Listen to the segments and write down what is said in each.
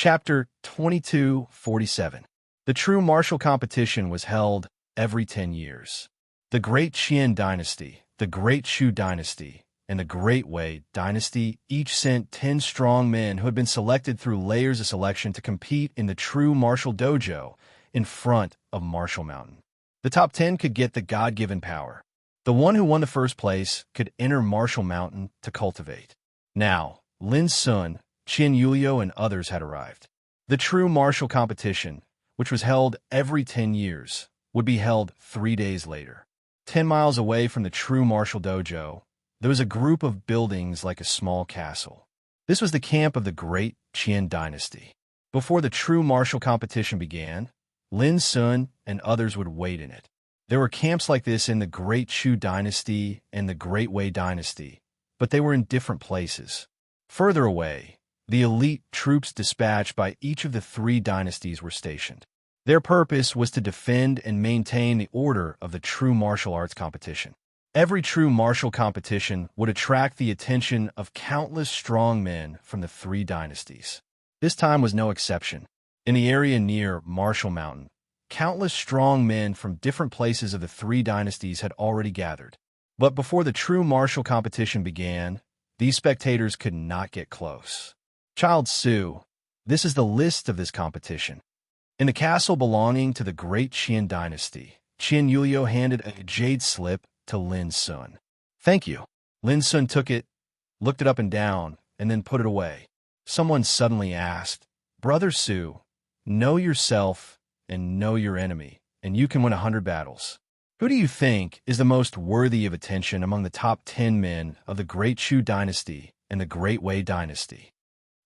Chapter 2247. The true martial competition was held every 10 years. The Great Qian Dynasty, the Great Shu Dynasty, and the Great Wei Dynasty each sent 10 strong men who had been selected through layers of selection to compete in the true martial dojo in front of Martial Mountain. The top 10 could get the God-given power. The one who won the first place could enter Martial Mountain to cultivate. Now, Lin Sun, Qin Yulio, and others had arrived. The true martial competition, which was held every 10 years, would be held 3 days later. 10 miles away from the true martial dojo, there was a group of buildings like a small castle. This was the camp of the Great Qian Dynasty. Before the true martial competition began, Lin Sun and others would wait in it. There were camps like this in the Great Shu Dynasty and the Great Wei Dynasty, but they were in different places. Further away, the elite troops dispatched by each of the 3 dynasties were stationed. Their purpose was to defend and maintain the order of the true martial arts competition. Every true martial competition would attract the attention of countless strong men from the 3 dynasties. This time was no exception. In the area near Martial Mountain, countless strong men from different places of the 3 dynasties had already gathered. But before the true martial competition began, these spectators could not get close. Child Su, this is the list of this competition. In the castle belonging to the Great Qian Dynasty, Qin Yulio handed a jade slip to Lin Sun. Thank you. Lin Sun took it, looked it up and down, and then put it away. Someone suddenly asked, Brother Su, know yourself and know your enemy, and you can win 100 battles. Who do you think is the most worthy of attention among the top 10 men of the Great Shu Dynasty and the Great Wei Dynasty?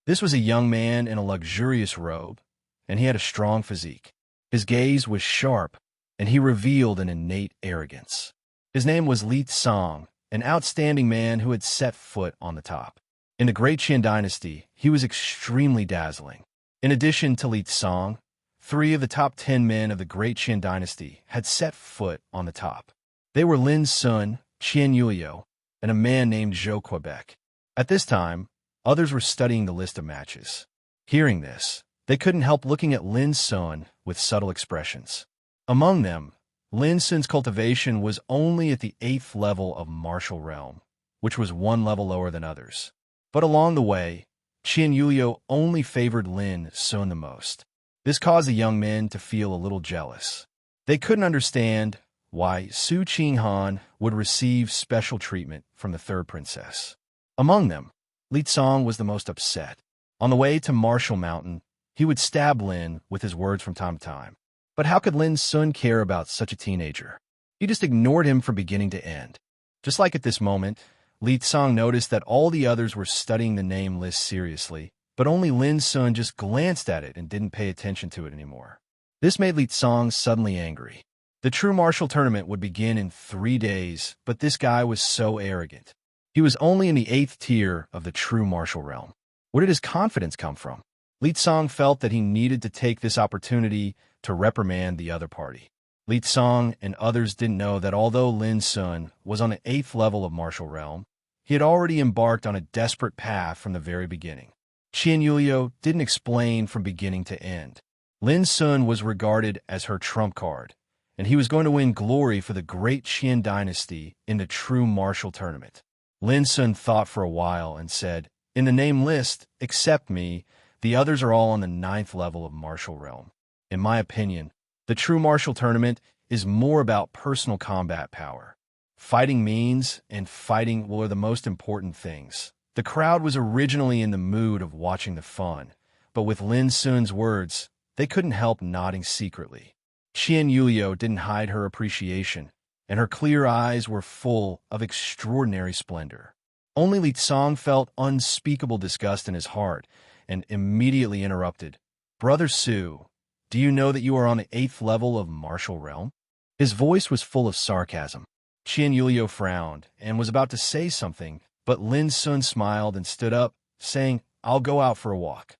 This was a young man in a luxurious robe, and he had a strong physique. His gaze was sharp, and he revealed an innate arrogance. His name was Li Tsang, an outstanding man who had set foot on the top. In the Great Qian Dynasty, he was extremely dazzling. In addition to Li Tsang, 3 of the top 10 men of the Great Qian Dynasty had set foot on the top. They were Lin Sun, Qin Yulio, and a man named Zhou Quebec. At this time, others were studying the list of matches. Hearing this, they couldn't help looking at Lin Sun with subtle expressions. Among them, Lin Sun's cultivation was only at the 8th level of martial realm, which was 1 level lower than others. But along the way, Qin Yulio only favored Lin Sun the most. This caused the young men to feel a little jealous. They couldn't understand why Su Qinghan would receive special treatment from the 3rd princess. Among them, Li Tsang was the most upset. On the way to Martial Mountain, he would stab Lin with his words from time to time. But how could Lin Sun care about such a teenager? He just ignored him from beginning to end. Just like at this moment, Li Tsang noticed that all the others were studying the name list seriously, but only Lin Sun just glanced at it and didn't pay attention to it anymore. This made Li Tsang suddenly angry. The true martial tournament would begin in 3 days, but this guy was so arrogant. He was only in the 8th tier of the true martial realm. Where did his confidence come from? Li Tsang felt that he needed to take this opportunity to reprimand the other party. Li Tsang and others didn't know that although Lin Sun was on the 8th level of martial realm, he had already embarked on a desperate path from the very beginning. Qin Yulio didn't explain from beginning to end. Lin Sun was regarded as her trump card, and he was going to win glory for the Great Qian Dynasty in the true martial tournament. Lin Sun thought for a while and said, In the name list, except me, the others are all on the 9th level of martial realm. In my opinion, the true martial tournament is more about personal combat power. Fighting means and fighting are the most important things. The crowd was originally in the mood of watching the fun, but with Lin Sun's words, they couldn't help nodding secretly. Qin Yulio didn't hide her appreciation, and her clear eyes were full of extraordinary splendor. Only Li Tsang felt unspeakable disgust in his heart and immediately interrupted. Brother Su, do you know that you are on the 8th level of martial realm? His voice was full of sarcasm. Qin Yulio frowned and was about to say something, but Lin Sun smiled and stood up, saying, I'll go out for a walk.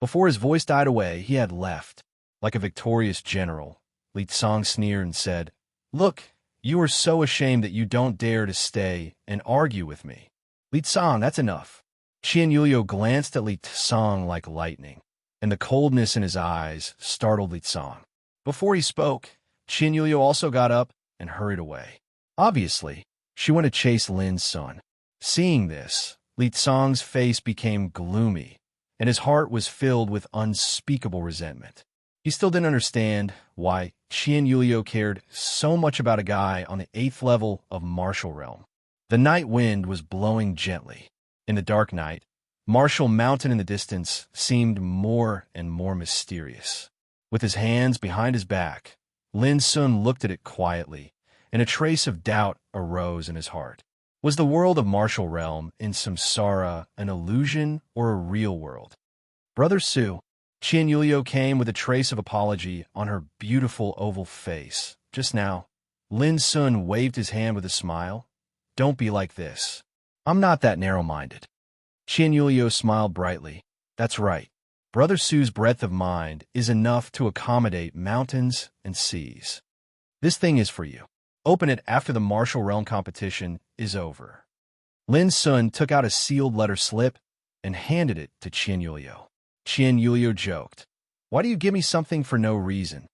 Before his voice died away, he had left. Like a victorious general, Li Tsang sneered and said, Look, you are so ashamed that you don't dare to stay and argue with me. Li Tsang, that's enough. Qin Yulio glanced at Li Tsang like lightning. and the coldness in his eyes startled Li Tsong. Before he spoke, Qian Yuliu also got up and hurried away. Obviously, she went to chase Lin Sun. Seeing this, Li Tsong's face became gloomy, and his heart was filled with unspeakable resentment. He still didn't understand why Qian Yuliu cared so much about a guy on the 8th level of martial realm. The night wind was blowing gently. In the dark night, Martial Mountain in the distance seemed more and more mysterious. With his hands behind his back, Lin Sun looked at it quietly, and a trace of doubt arose in his heart. Was the world of martial realm in Samsara an illusion or a real world? Brother Su, Qian Yuliu came with a trace of apology on her beautiful oval face. Just now, Lin Sun waved his hand with a smile. Don't be like this. I'm not that narrow-minded. Qian Yuliu smiled brightly. That's right. Brother Su's breadth of mind is enough to accommodate mountains and seas. This thing is for you. Open it after the martial realm competition is over. Lin Sun took out a sealed letter slip and handed it to Qian Yuliu. Qian Yuliu joked, "Why do you give me something for no reason?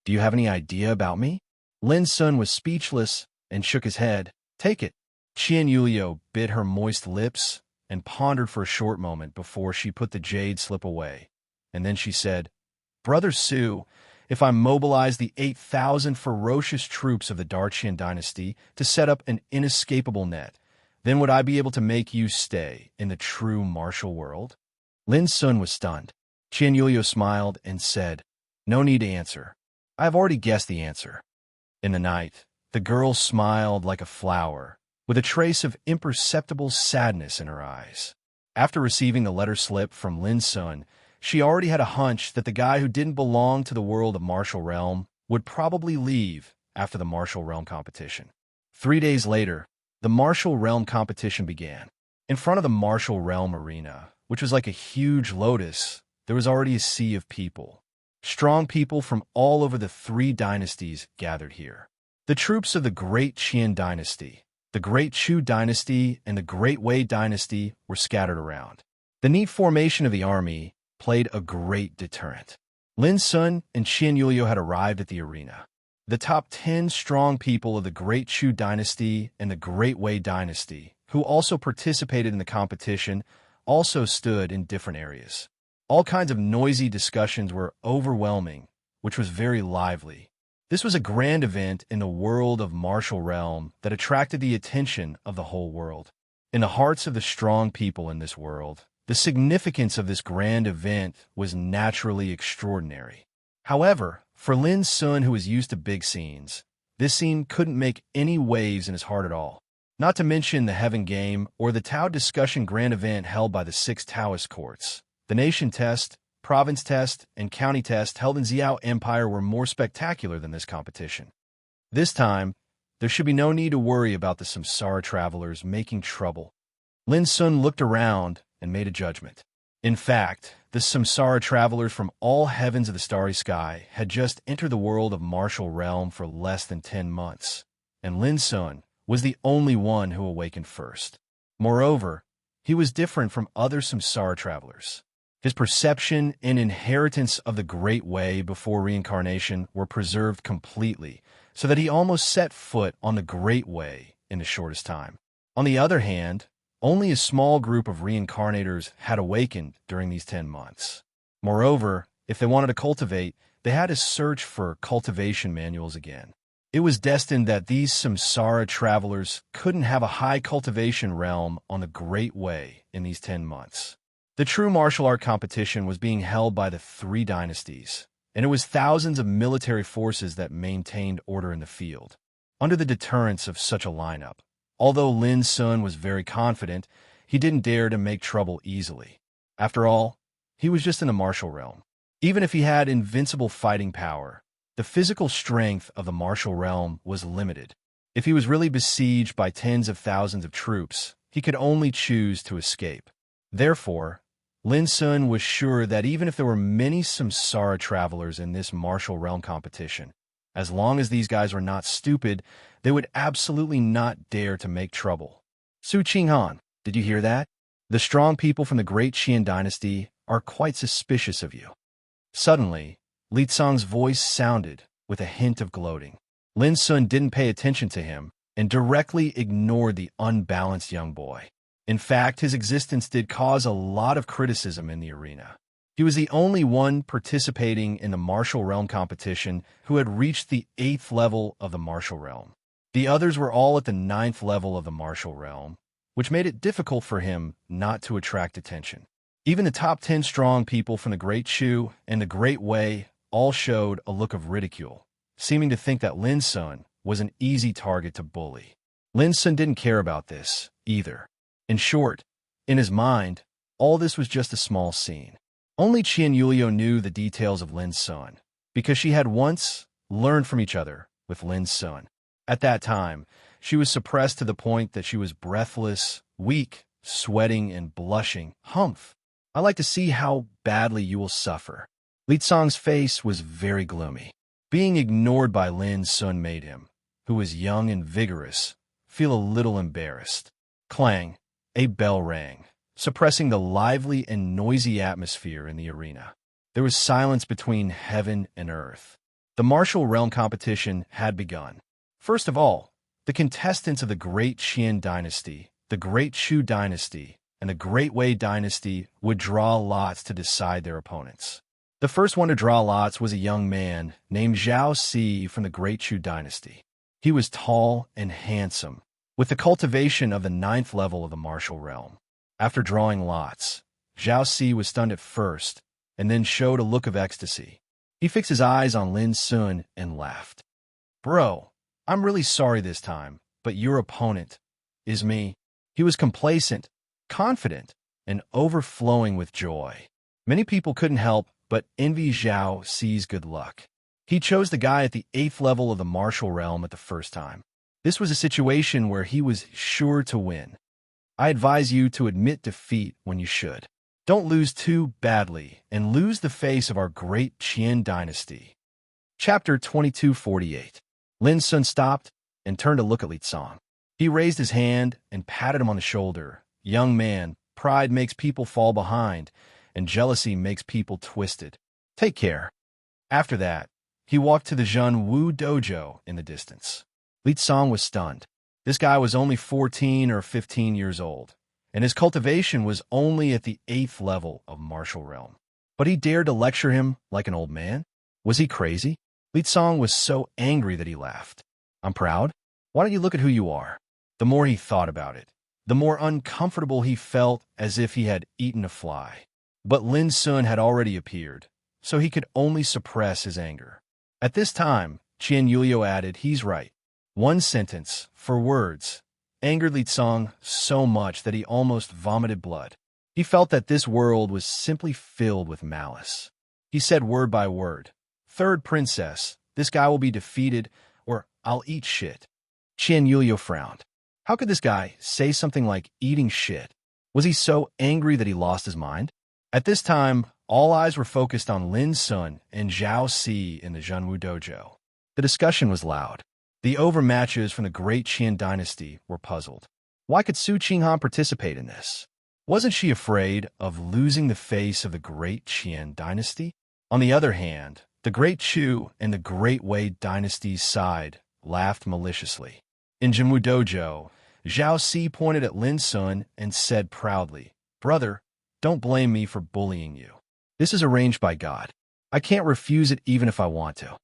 Do you have any idea about me?" Lin Sun was speechless and shook his head. Take it. Qian Yuliu bit her moist lips and pondered for a short moment before she put the jade slip away. And then she said, Brother Su, if I mobilize the 8,000 ferocious troops of the Darqian dynasty to set up an inescapable net, then would I be able to make you stay in the true martial world? Lin Sun was stunned. Qian Yuliu smiled and said, No need to answer. I have already guessed the answer. In the night, the girl smiled like a flower, with a trace of imperceptible sadness in her eyes. After receiving the letter slip from Lin Sun, she already had a hunch that the guy who didn't belong to the world of martial realm would probably leave after the martial realm competition. 3 days later, the martial realm competition began. In front of the martial realm arena, which was like a huge lotus, there was already a sea of people. Strong people from all over the 3 dynasties gathered here. The troops of the Great Qian dynasty, the Great Chu dynasty, and the Great Wei dynasty were scattered around. The neat formation of the army played a great deterrent. Lin Sun and Qian Yuliu had arrived at the arena. The top 10 strong people of the Great Chu dynasty and the Great Wei dynasty, who also participated in the competition, also stood in different areas. All kinds of noisy discussions were overwhelming, which was very lively. This was a grand event in the world of martial realm that attracted the attention of the whole world. In the hearts of the strong people in this world, the significance of this grand event was naturally extraordinary. However, for Lin Sun, who was used to big scenes, this scene couldn't make any waves in his heart at all. Not to mention the Heaven Game or the Tao Discussion grand event held by the 6 Taoist courts. The Nation Test, Province Test, and County Test held in Xiao Empire were more spectacular than this competition. This time, there should be no need to worry about the Samsara travelers making trouble. Lin Sun looked around and made a judgment. In fact, the Samsara travelers from all heavens of the starry sky had just entered the world of martial realm for less than 10 months, and Lin Sun was the only one who awakened first. Moreover, he was different from other Samsara travelers. His perception and inheritance of the Great Way before reincarnation were preserved completely, so that he almost set foot on the Great Way in the shortest time. On the other hand, only a small group of reincarnators had awakened during these 10 months. Moreover, if they wanted to cultivate, they had to search for cultivation manuals again. It was destined that these Samsara travelers couldn't have a high cultivation realm on the Great Way in these 10 months. The true martial art competition was being held by the 3 dynasties, and it was thousands of military forces that maintained order in the field. Under the deterrence of such a lineup, although Lin Sun was very confident, he didn't dare to make trouble easily. After all, he was just in the martial realm. Even if he had invincible fighting power, the physical strength of the martial realm was limited. If he was really besieged by tens of thousands of troops, he could only choose to escape. Therefore, Lin Sun was sure that even if there were many Samsara travelers in this martial realm competition, as long as these guys were not stupid, they would absolutely not dare to make trouble. Su Qinghan, did you hear that? The strong people from the Great Qian dynasty are quite suspicious of you." Suddenly, Li Tsong's voice sounded with a hint of gloating. Lin Sun didn't pay attention to him and directly ignored the unbalanced young boy. In fact, his existence did cause a lot of criticism in the arena. He was the only one participating in the martial realm competition who had reached the 8th level of the martial realm. The others were all at the 9th level of the martial realm, which made it difficult for him not to attract attention. Even the top 10 strong people from the Great Shu and the Great Wei all showed a look of ridicule, seeming to think that Lin Sun was an easy target to bully. Lin Sun didn't care about this, either. In short, in his mind, all this was just a small scene. Only Qian Yulio knew the details of Lin Sun, because she had once learned from each other with Lin Sun. At that time, she was suppressed to the point that she was breathless, weak, sweating, and blushing. "Humph! I like to see how badly you will suffer." Li Tsong's face was very gloomy. Being ignored by Lin Sun made him, who was young and vigorous, feel a little embarrassed. Clang! A bell rang, suppressing the lively and noisy atmosphere in the arena. There was silence between heaven and earth. The martial realm competition had begun. First of all, the contestants of the Great Qian Dynasty, the Great Shu Dynasty, and the Great Wei Dynasty would draw lots to decide their opponents. The first one to draw lots was a young man named Zhao Si from the Great Shu Dynasty. He was tall and handsome, with the cultivation of the 9th level of the martial realm. After drawing lots, Zhao Si was stunned at first, and then showed a look of ecstasy. He fixed his eyes on Lin Sun and laughed. "Bro, I'm really sorry this time, but your opponent is me." He was complacent, confident, and overflowing with joy. Many people couldn't help but envy Zhao Si's good luck. He chose the guy at the 8th level of the martial realm at the first time. This was a situation where he was sure to win. I advise you to admit defeat when you should. Don't lose too badly and lose the face of our great Qian dynasty. Chapter 2248. Lin Sun stopped and turned to look at Li Tsong. He raised his hand and patted him on the shoulder. "Young man, pride makes people fall behind, and jealousy makes people twisted. Take care." After that, he walked to the Zhen Wu dojo in the distance. Li Tsong was stunned. This guy was only 14 or 15 years old, and his cultivation was only at the 8th level of martial realm. But he dared to lecture him like an old man? Was he crazy? Li Tsong was so angry that he laughed. "I'm proud? Why don't you look at who you are?" The more he thought about it, the more uncomfortable he felt, as if he had eaten a fly. But Lin Sun had already appeared, so he could only suppress his anger. At this time, Qian Yulio added, "He's right." One sentence, for words, angered Li Tsong so much that he almost vomited blood. He felt that this world was simply filled with malice. He said word by word, "Third princess, this guy will be defeated, or I'll eat shit." Qian Yulio frowned. How could this guy say something like eating shit? Was he so angry that he lost his mind? At this time, all eyes were focused on Lin Sun and Zhao Si in the Zhenwu dojo. The discussion was loud. The overmatches from the Great Qian dynasty were puzzled. Why could Su Qinghan participate in this? Wasn't she afraid of losing the face of the Great Qian dynasty? On the other hand, the Great Shu and the Great Wei dynasties sighed, laughed maliciously. In Zhenwu dojo, Zhao Si pointed at Lin Sun and said proudly, "Brother, don't blame me for bullying you. This is arranged by God. I can't refuse it even if I want to."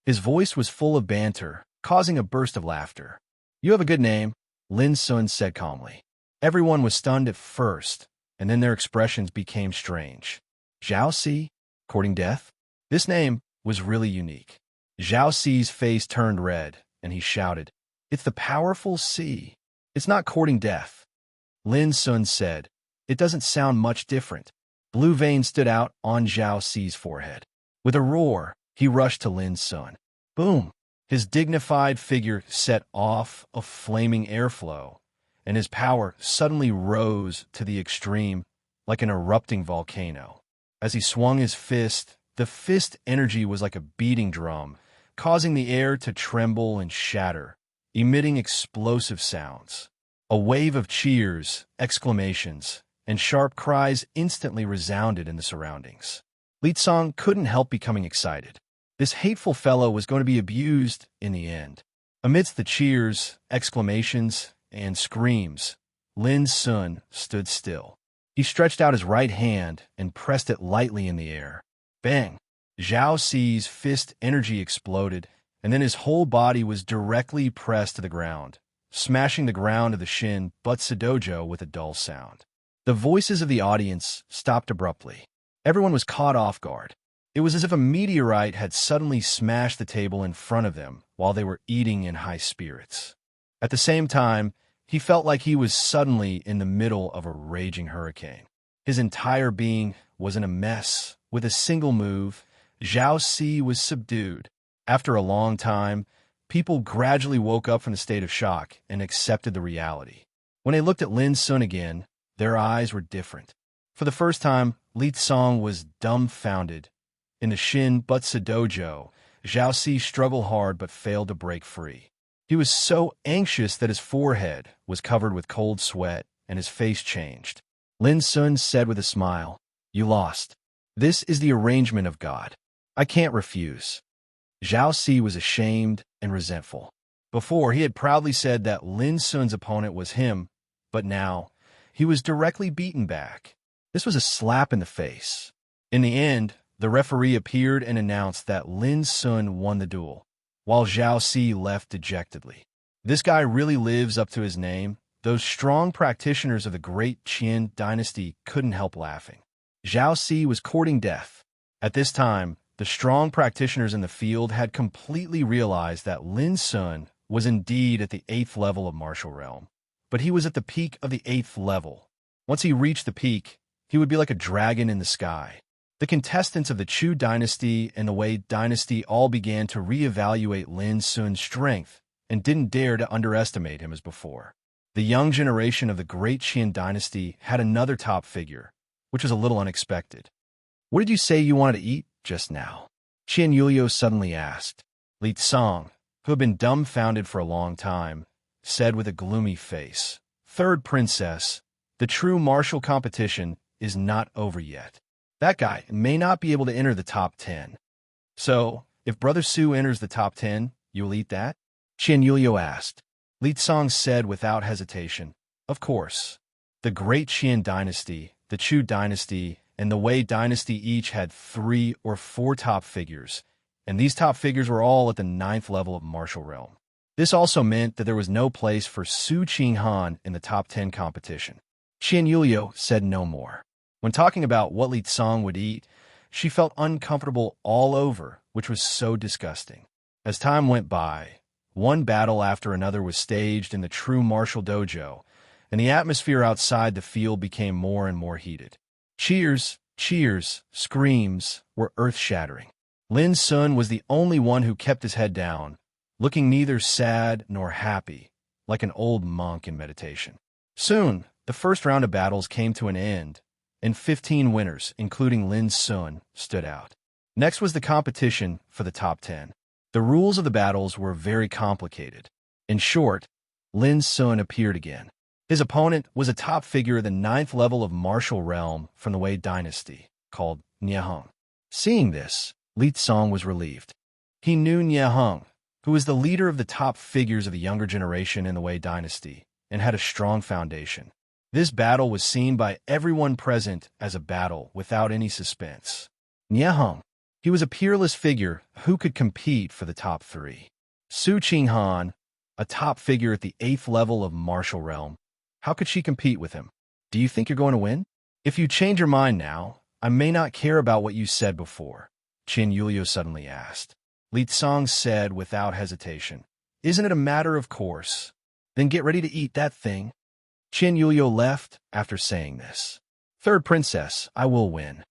His voice was full of banter, causing a burst of laughter. "You have a good name," Lin Sun said calmly. Everyone was stunned at first, and then their expressions became strange. Zhao Si, courting death? This name was really unique. Zhao Si's face turned red, and he shouted, "It's the powerful Si. It's not courting death." Lin Sun said, "It doesn't sound much different." Blue veins stood out on Zhao Si's forehead. With a roar, he rushed to Lin Sun. Boom! His dignified figure set off a flaming airflow, and his power suddenly rose to the extreme, like an erupting volcano. As he swung his fist, the fist energy was like a beating drum, causing the air to tremble and shatter, emitting explosive sounds. A wave of cheers, exclamations, and sharp cries instantly resounded in the surroundings. Li Song couldn't help becoming excited. This hateful fellow was going to be abused in the end. Amidst the cheers, exclamations, and screams, Lin Sun stood still. He stretched out his right hand and pressed it lightly in the air. Bang! Zhao Ci's fist energy exploded, and then his whole body was directly pressed to the ground, smashing the ground of the Shin Butsu dojo with a dull sound. The voices of the audience stopped abruptly. Everyone was caught off guard. It was as if a meteorite had suddenly smashed the table in front of them while they were eating in high spirits. At the same time, he felt like he was suddenly in the middle of a raging hurricane. His entire being was in a mess. With a single move, Zhao Ci was subdued. After a long time, people gradually woke up from the state of shock and accepted the reality. When they looked at Lin Sun again, their eyes were different. For the first time, Li Song was dumbfounded. In the Shin Butsu dojo, Zhao Ci struggled hard but failed to break free. He was so anxious that his forehead was covered with cold sweat and his face changed. Lin Sun said with a smile, "You lost. This is the arrangement of God. I can't refuse." Zhao Ci was ashamed and resentful. Before, he had proudly said that Lin Sun's opponent was him, but now he was directly beaten back. This was a slap in the face. In the end, the referee appeared and announced that Lin Sun won the duel, while Zhao Ci left dejectedly. This guy really lives up to his name. Those strong practitioners of the great Qin dynasty couldn't help laughing. Zhao Ci was courting death. At this time, the strong practitioners in the field had completely realized that Lin Sun was indeed at the 8th level of martial realm. But he was at the peak of the 8th level. Once he reached the peak, he would be like a dragon in the sky. The contestants of the Chu dynasty and the Wei dynasty all began to reevaluate Lin Sun's strength and didn't dare to underestimate him as before. The young generation of the great Qin dynasty had another top figure, which was a little unexpected. "What did you say you wanted to eat just now?" Qian Yulio suddenly asked. Li Song, who had been dumbfounded for a long time, said with a gloomy face, "Third princess, the true martial competition is not over yet. That guy may not be able to enter the top 10. So, if Brother Su enters the top 10, you'll eat that?" Qian Yulio asked. Li Song said without hesitation, "Of course." The great Qin dynasty, the Chu dynasty, and the Wei dynasty each had 3 or 4 top figures, and these top figures were all at the 9th level of martial realm. This also meant that there was no place for Su Qinghan in the top 10 competition. Qian Yulio said no more. When talking about what Li Song would eat, she felt uncomfortable all over, which was so disgusting. As time went by, one battle after another was staged in the true martial dojo, and the atmosphere outside the field became more and more heated. Cheers, cheers, screams were earth-shattering. Lin Sun was the only one who kept his head down, looking neither sad nor happy, like an old monk in meditation. Soon, the first round of battles came to an end, and 15 winners, including Lin Sun, stood out. Next was the competition for the top 10. The rules of the battles were very complicated. In short, Lin Sun appeared again. His opponent was a top figure of the 9th level of martial realm from the Wei dynasty, called Nieheng. Seeing this, Li Song was relieved. He knew Nieheng, who was the leader of the top figures of the younger generation in the Wei dynasty, and had a strong foundation. This battle was seen by everyone present as a battle without any suspense. Nieheng, he was a peerless figure who could compete for the top 3. Su Qinghan, a top figure at the 8th level of martial realm. How could she compete with him? Do you think you're going to win? If you change your mind now, I may not care about what you said before, Qian Yulio suddenly asked. Li Song said without hesitation, "Isn't it a matter of course? Then get ready to eat that thing." Qian Yulio left after saying this. "Third princess, I will win."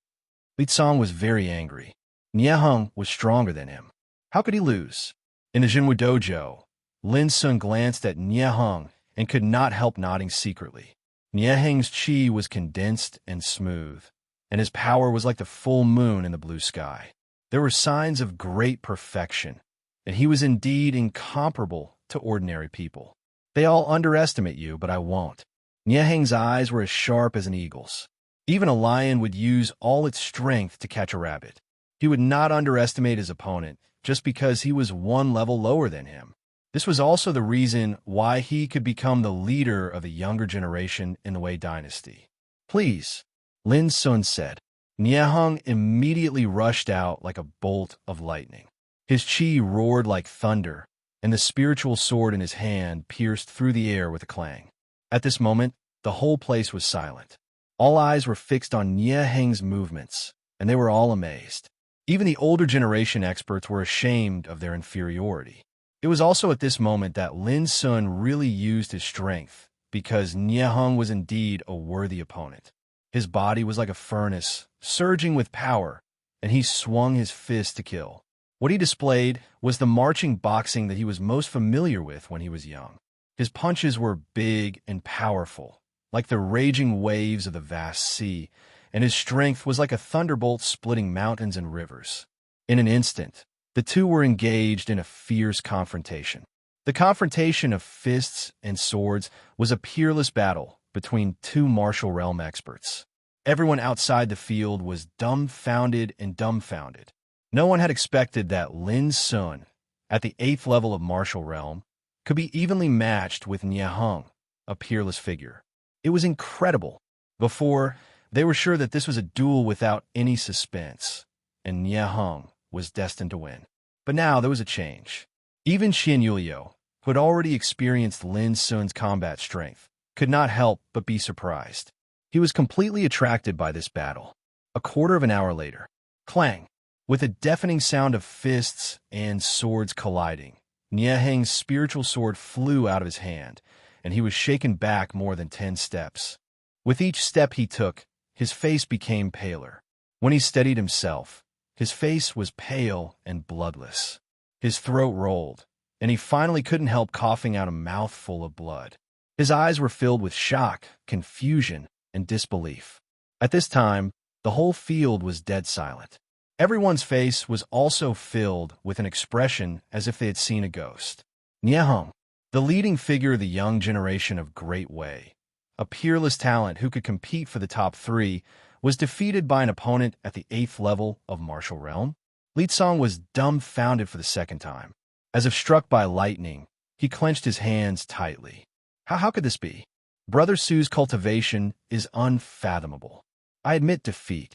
Li Song was very angry. Nieheng was stronger than him. How could he lose? In the Jinwu dojo, Lin Sun glanced at Nieheng and could not help nodding secretly. Nieheng's chi was condensed and smooth, and his power was like the full moon in the blue sky. There were signs of great perfection, and he was indeed incomparable to ordinary people. "They all underestimate you, but I won't. Nieheng's eyes were as sharp as an eagle's. Even a lion would use all its strength to catch a rabbit. He would not underestimate his opponent just because he was one level lower than him. This was also the reason why he could become the leader of the younger generation in the Wei dynasty. "Please," Lin Sun said. Nieheng immediately rushed out like a bolt of lightning. His chi roared like thunder, and the spiritual sword in his hand pierced through the air with a clang. At this moment, the whole place was silent. All eyes were fixed on Nieheng's movements, and they were all amazed. Even the older generation experts were ashamed of their inferiority. It was also at this moment that Lin Sun really used his strength, because Nieheng was indeed a worthy opponent. His body was like a furnace, surging with power, and he swung his fist to kill. What he displayed was the marching boxing that he was most familiar with when he was young. His punches were big and powerful, like the raging waves of the vast sea, and his strength was like a thunderbolt splitting mountains and rivers. In an instant, the two were engaged in a fierce confrontation. The confrontation of fists and swords was a peerless battle between two martial realm experts. Everyone outside the field was dumbfounded and dumbfounded. No one had expected that Lin Sun, at the 8th level of martial realm, could be evenly matched with Nieheng, a peerless figure. It was incredible. Before, they were sure that this was a duel without any suspense, and Nieheng was destined to win. But now there was a change. Even Qian Yuliu, who had already experienced Lin Sun's combat strength, could not help but be surprised. He was completely attracted by this battle. A quarter of an hour later, clang! With a deafening sound of fists and swords colliding, Nieheng's spiritual sword flew out of his hand, and he was shaken back more than 10 steps. With each step he took, his face became paler. When he steadied himself, his face was pale and bloodless. His throat rolled, and he finally couldn't help coughing out a mouthful of blood. His eyes were filled with shock, confusion, and disbelief. At this time, the whole field was dead silent. Everyone's face was also filled with an expression as if they had seen a ghost. Nieheng, the leading figure of the young generation of Great Wei, a peerless talent who could compete for the top 3, was defeated by an opponent at the 8th level of martial realm. Li Tsong was dumbfounded for the second time. As if struck by lightning, he clenched his hands tightly. How could this be? Brother Su's cultivation is unfathomable. I admit defeat.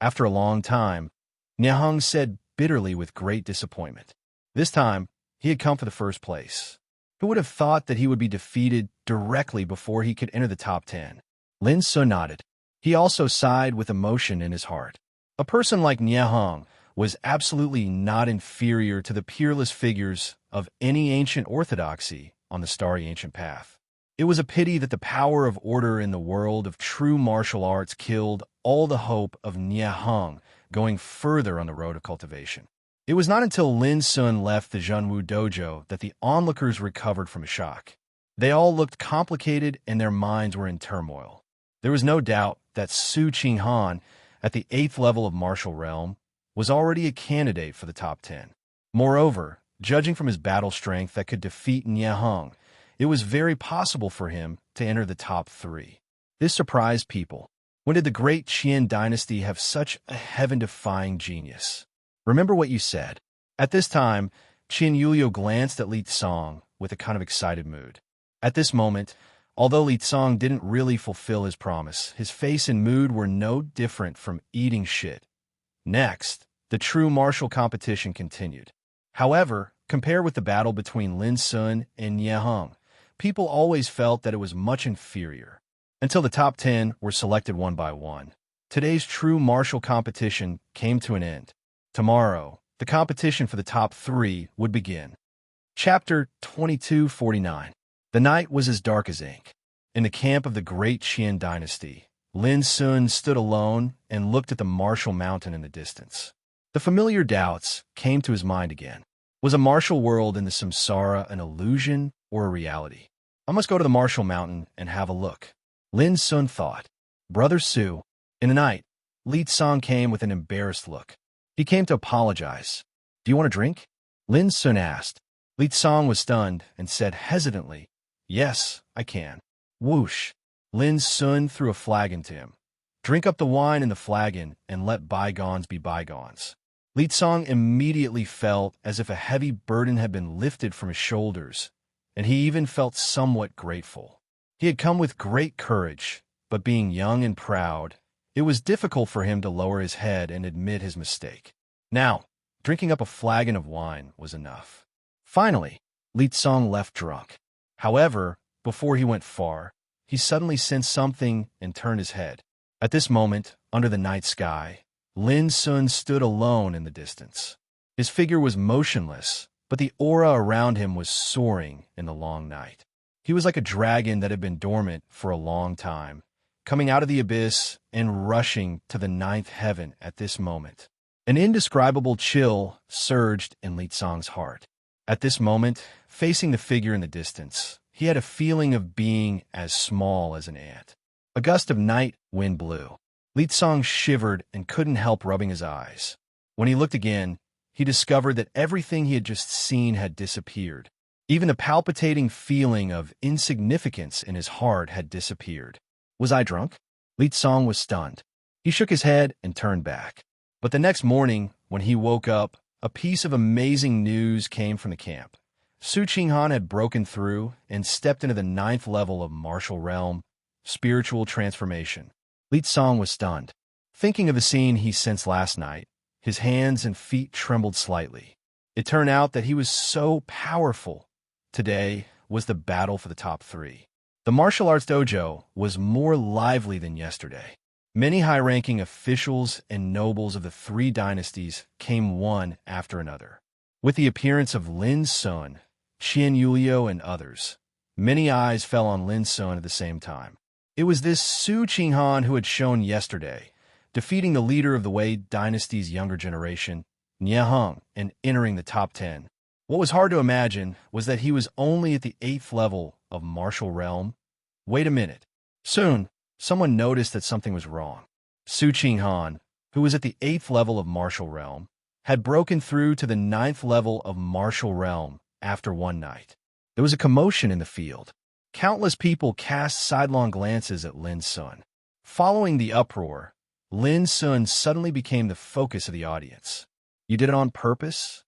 After a long time, Nieheng said bitterly with great disappointment. This time, he had come for the first place. Who would have thought that he would be defeated directly before he could enter the top 10? Lin Sun nodded. He also sighed with emotion in his heart. A person like Nieheng was absolutely not inferior to the peerless figures of any ancient orthodoxy on the starry ancient path. It was a pity that the power of order in the world of true martial arts killed all the hope of Nieheng going further on the road of cultivation. It was not until Lin Sun left the Zhenwu dojo that the onlookers recovered from a shock. They all looked complicated and their minds were in turmoil. There was no doubt that Su Qinghan, at the 8th level of martial realm, was already a candidate for the top 10. Moreover, judging from his battle strength that could defeat Nieheng, it was very possible for him to enter the top 3. This surprised people. When did the great Qian dynasty have such a heaven-defying genius? Remember what you said. At this time, Qian Yuliu glanced at Li Tsong with a kind of excited mood. At this moment, although Li Tsong didn't really fulfill his promise, his face and mood were no different from eating shit. Next, the true martial competition continued. However, compared with the battle between Lin Sun and Nieheng, people always felt that it was much inferior. Until the top 10 were selected one by one, today's true martial competition came to an end. Tomorrow, the competition for the top 3 would begin. Chapter 2249. The night was as dark as ink. In the camp of the great Qian dynasty, Lin Sun stood alone and looked at the martial mountain in the distance. The familiar doubts came to his mind again. Was a martial world in the samsara an illusion or a reality? I must go to the martial mountain and have a look. Lin Sun thought. Brother Su. In the night, Li Tsong came with an embarrassed look. He came to apologize. Do you want a drink? Lin Sun asked. Li Tsong was stunned and said hesitantly, Yes, I can. Whoosh. Lin Sun threw a flagon to him. "Drink up the wine in the flagon and let bygones be bygones." Li Song immediately felt as if a heavy burden had been lifted from his shoulders, and he even felt somewhat grateful. He had come with great courage, but being young and proud, it was difficult for him to lower his head and admit his mistake. Now, drinking up a flagon of wine was enough. Finally, Li Song left drunk. However, before he went far, he suddenly sensed something and turned his head. At this moment, under the night sky, Lin Sun stood alone in the distance. His figure was motionless, but the aura around him was soaring in the long night. He was like a dragon that had been dormant for a long time, coming out of the abyss and rushing to the ninth heaven at this moment. An indescribable chill surged in Li Song's heart. At this moment, facing the figure in the distance, he had a feeling of being as small as an ant. A gust of night wind blew. Li Song shivered and couldn't help rubbing his eyes. When he looked again, he discovered that everything he had just seen had disappeared. Even the palpitating feeling of insignificance in his heart had disappeared. Was I drunk? Li Song was stunned. He shook his head and turned back. But the next morning, when he woke up, a piece of amazing news came from the camp. Su Qinghan had broken through and stepped into the ninth level of martial realm, spiritual transformation. Li Song was stunned. Thinking of the scene he sensed last night, his hands and feet trembled slightly. It turned out that he was so powerful. Today was the battle for the top 3. The martial arts dojo was more lively than yesterday. Many high-ranking officials and nobles of the 3 dynasties came one after another. With the appearance of Lin Sun, Qian Yulio, and others, many eyes fell on Lin Sun at the same time. It was this Su Qinghan who had shown yesterday, defeating the leader of the Wei dynasty's younger generation, Nie Heng, and entering the top 10. What was hard to imagine was that he was only at the 8th level of martial realm. Wait a minute. Soon, someone noticed that something was wrong. Su Qinghan, who was at the 8th level of martial realm, had broken through to the 9th level of martial realm after one night. There was a commotion in the field. Countless people cast sidelong glances at Lin Sun. Following the uproar, Lin Sun suddenly became the focus of the audience. "You did it on purpose?"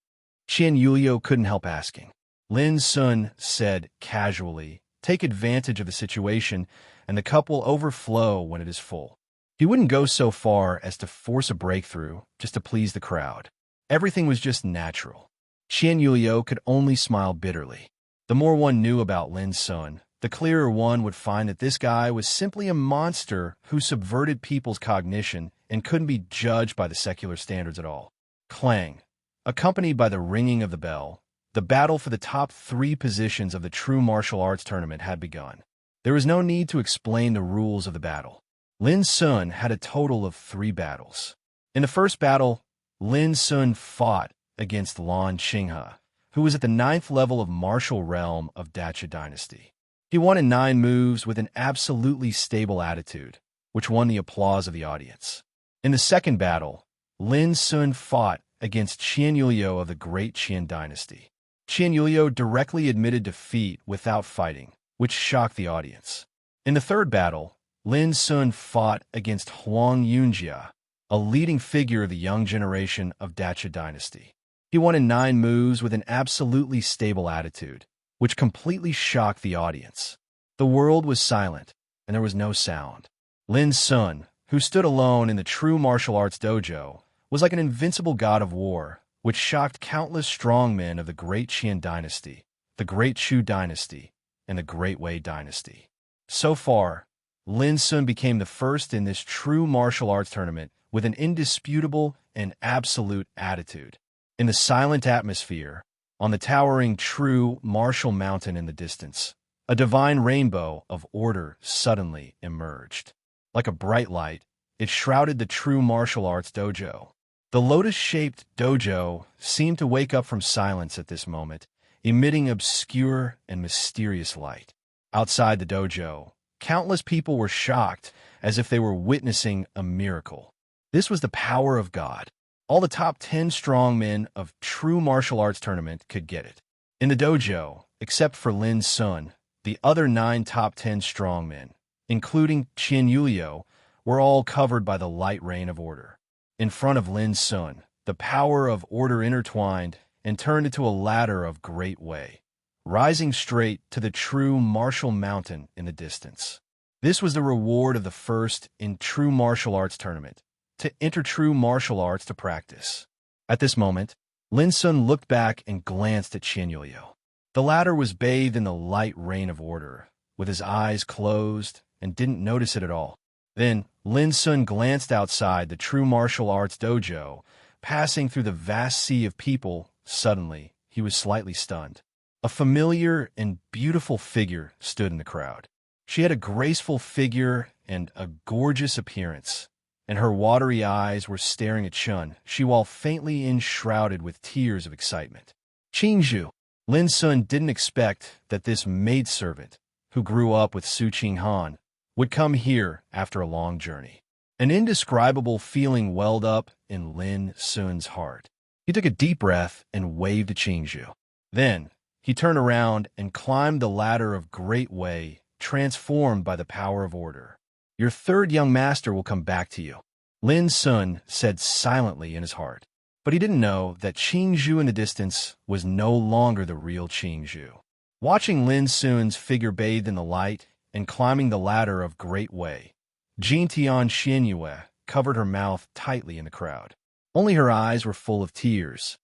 Qian Yulio couldn't help asking. Lin Sun said casually, "Take advantage of the situation, and the cup will overflow when it is full." He wouldn't go so far as to force a breakthrough just to please the crowd. Everything was just natural. Qian Yulio could only smile bitterly. The more one knew about Lin Sun, the clearer one would find that this guy was simply a monster who subverted people's cognition and couldn't be judged by the secular standards at all. Clang. Accompanied by the ringing of the bell, the battle for the top 3 positions of the true martial arts tournament had begun. There was no need to explain the rules of the battle. Lin Sun had a total of 3 battles. In the first battle, Lin Sun fought against Lan Qinghe, who was at the 9th level of martial realm of Dacha dynasty. He won in 9 moves with an absolutely stable attitude, which won the applause of the audience. In the second battle, Lin Sun fought against Qian Yulio of the Great Qian dynasty. Qian Yulio directly admitted defeat without fighting, which shocked the audience. In the third battle, Lin Sun fought against Huang Yunjia, a leading figure of the young generation of Dacha dynasty. He won in 9 moves with an absolutely stable attitude, which completely shocked the audience. The world was silent, and there was no sound. Lin Sun, who stood alone in the true martial arts dojo, was like an invincible god of war, which shocked countless strongmen of the Great Qian dynasty, the Great Shu dynasty, and the Great Wei dynasty. So far, Lin Sun became the first in this true martial arts tournament with an indisputable and absolute attitude. In the silent atmosphere, on the towering true martial mountain in the distance, a divine rainbow of order suddenly emerged. Like a bright light, it shrouded the true martial arts dojo. The lotus-shaped dojo seemed to wake up from silence at this moment, emitting obscure and mysterious light. Outside the dojo, countless people were shocked as if they were witnessing a miracle. This was the power of God. All the top 10 strongmen of true martial arts tournament could get it. In the dojo, except for Lin Sun, the other 9 top 10 strongmen, including Qian Yuliu, were all covered by the light rain of order. In front of Lin Sun, the power of order intertwined and turned into a ladder of great way, rising straight to the true martial mountain in the distance. This was the reward of the first in true martial arts tournament, to enter true martial arts to practice. At this moment, Lin Sun looked back and glanced at Qian Yuliu. The latter was bathed in the light rain of order, with his eyes closed, and didn't notice it at all. Then, Lin Sun glanced outside the true martial arts dojo, passing through the vast sea of people. Suddenly, he was slightly stunned. A familiar and beautiful figure stood in the crowd. She had a graceful figure and a gorgeous appearance, and her watery eyes were staring at Chun, she while faintly enshrouded with tears of excitement. Qingzhu. Lin Sun didn't expect that this maidservant, who grew up with Su Qinghan, would come here after a long journey. An indescribable feeling welled up in Lin Sun's heart. He took a deep breath and waved to Qingzhu. Then, he turned around and climbed the ladder of great way, transformed by the power of order. Your third young master will come back to you, Lin Sun said silently in his heart. But he didn't know that Qingzhu in the distance was no longer the real Qingzhu. Watching Lin Sun's figure bathed in the light and climbing the ladder of great way, Jintian Xianyue covered her mouth tightly in the crowd. Only her eyes were full of tears.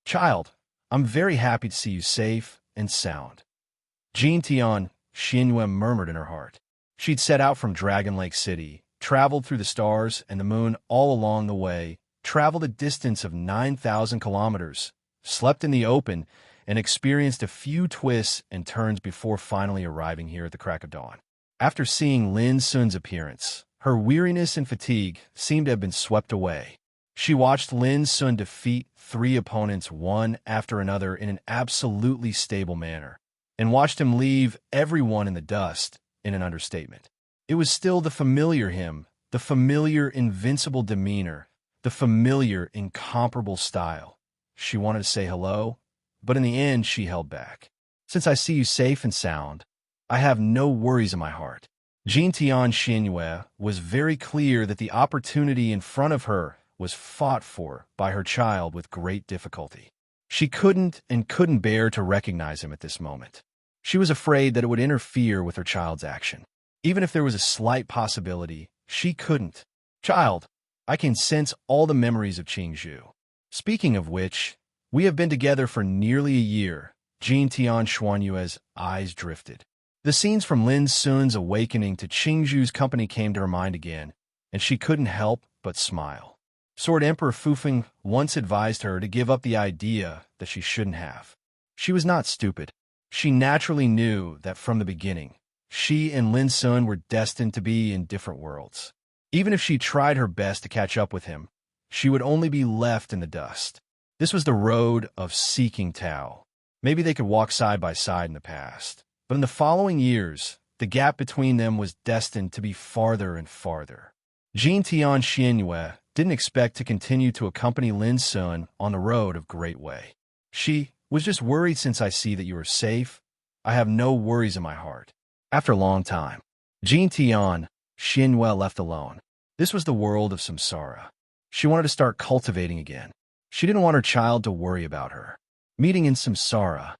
Child, I'm very happy to see you safe and sound, Jintian Xianyue murmured in her heart. She'd set out from Dragon Lake City, traveled through the stars and the moon all along the way, traveled a distance of 9,000 kilometers, slept in the open, and experienced a few twists and turns before finally arriving here at the crack of dawn. After seeing Lin Sun's appearance, her weariness and fatigue seemed to have been swept away. She watched Lin Sun defeat 3 opponents one after another in an absolutely stable manner, and watched him leave everyone in the dust in an understatement. It was still the familiar him, the familiar invincible demeanor, the familiar incomparable style. She wanted to say hello, but in the end she held back. Since I see you safe and sound, I have no worries in my heart. Jintian Xianyue was very clear that the opportunity in front of her was fought for by her child with great difficulty. She couldn't bear to recognize him at this moment. She was afraid that it would interfere with her child's action. Even if there was a slight possibility, she couldn't. Child, I can sense all the memories of Qingzhu. Speaking of which, we have been together for nearly a year. Jintian Xianyue's eyes drifted. The scenes from Lin Sun's awakening to Qingzhu's company came to her mind again, and she couldn't help but smile. Sword Emperor Fufeng once advised her to give up the idea that she shouldn't have. She was not stupid. She naturally knew that from the beginning, she and Lin Sun were destined to be in different worlds. Even if she tried her best to catch up with him, she would only be left in the dust. This was the road of seeking Tao. Maybe they could walk side by side in the past, but in the following years, the gap between them was destined to be farther and farther. Jintian Xianyue didn't expect to continue to accompany Lin Sun on the road of great way. She was just worried. Since I see that you are safe, I have no worries in my heart. After a long time, Jintian Xianyue left alone. This was the world of samsara. She wanted to start cultivating again. She didn't want her child to worry about her. Meeting in samsara.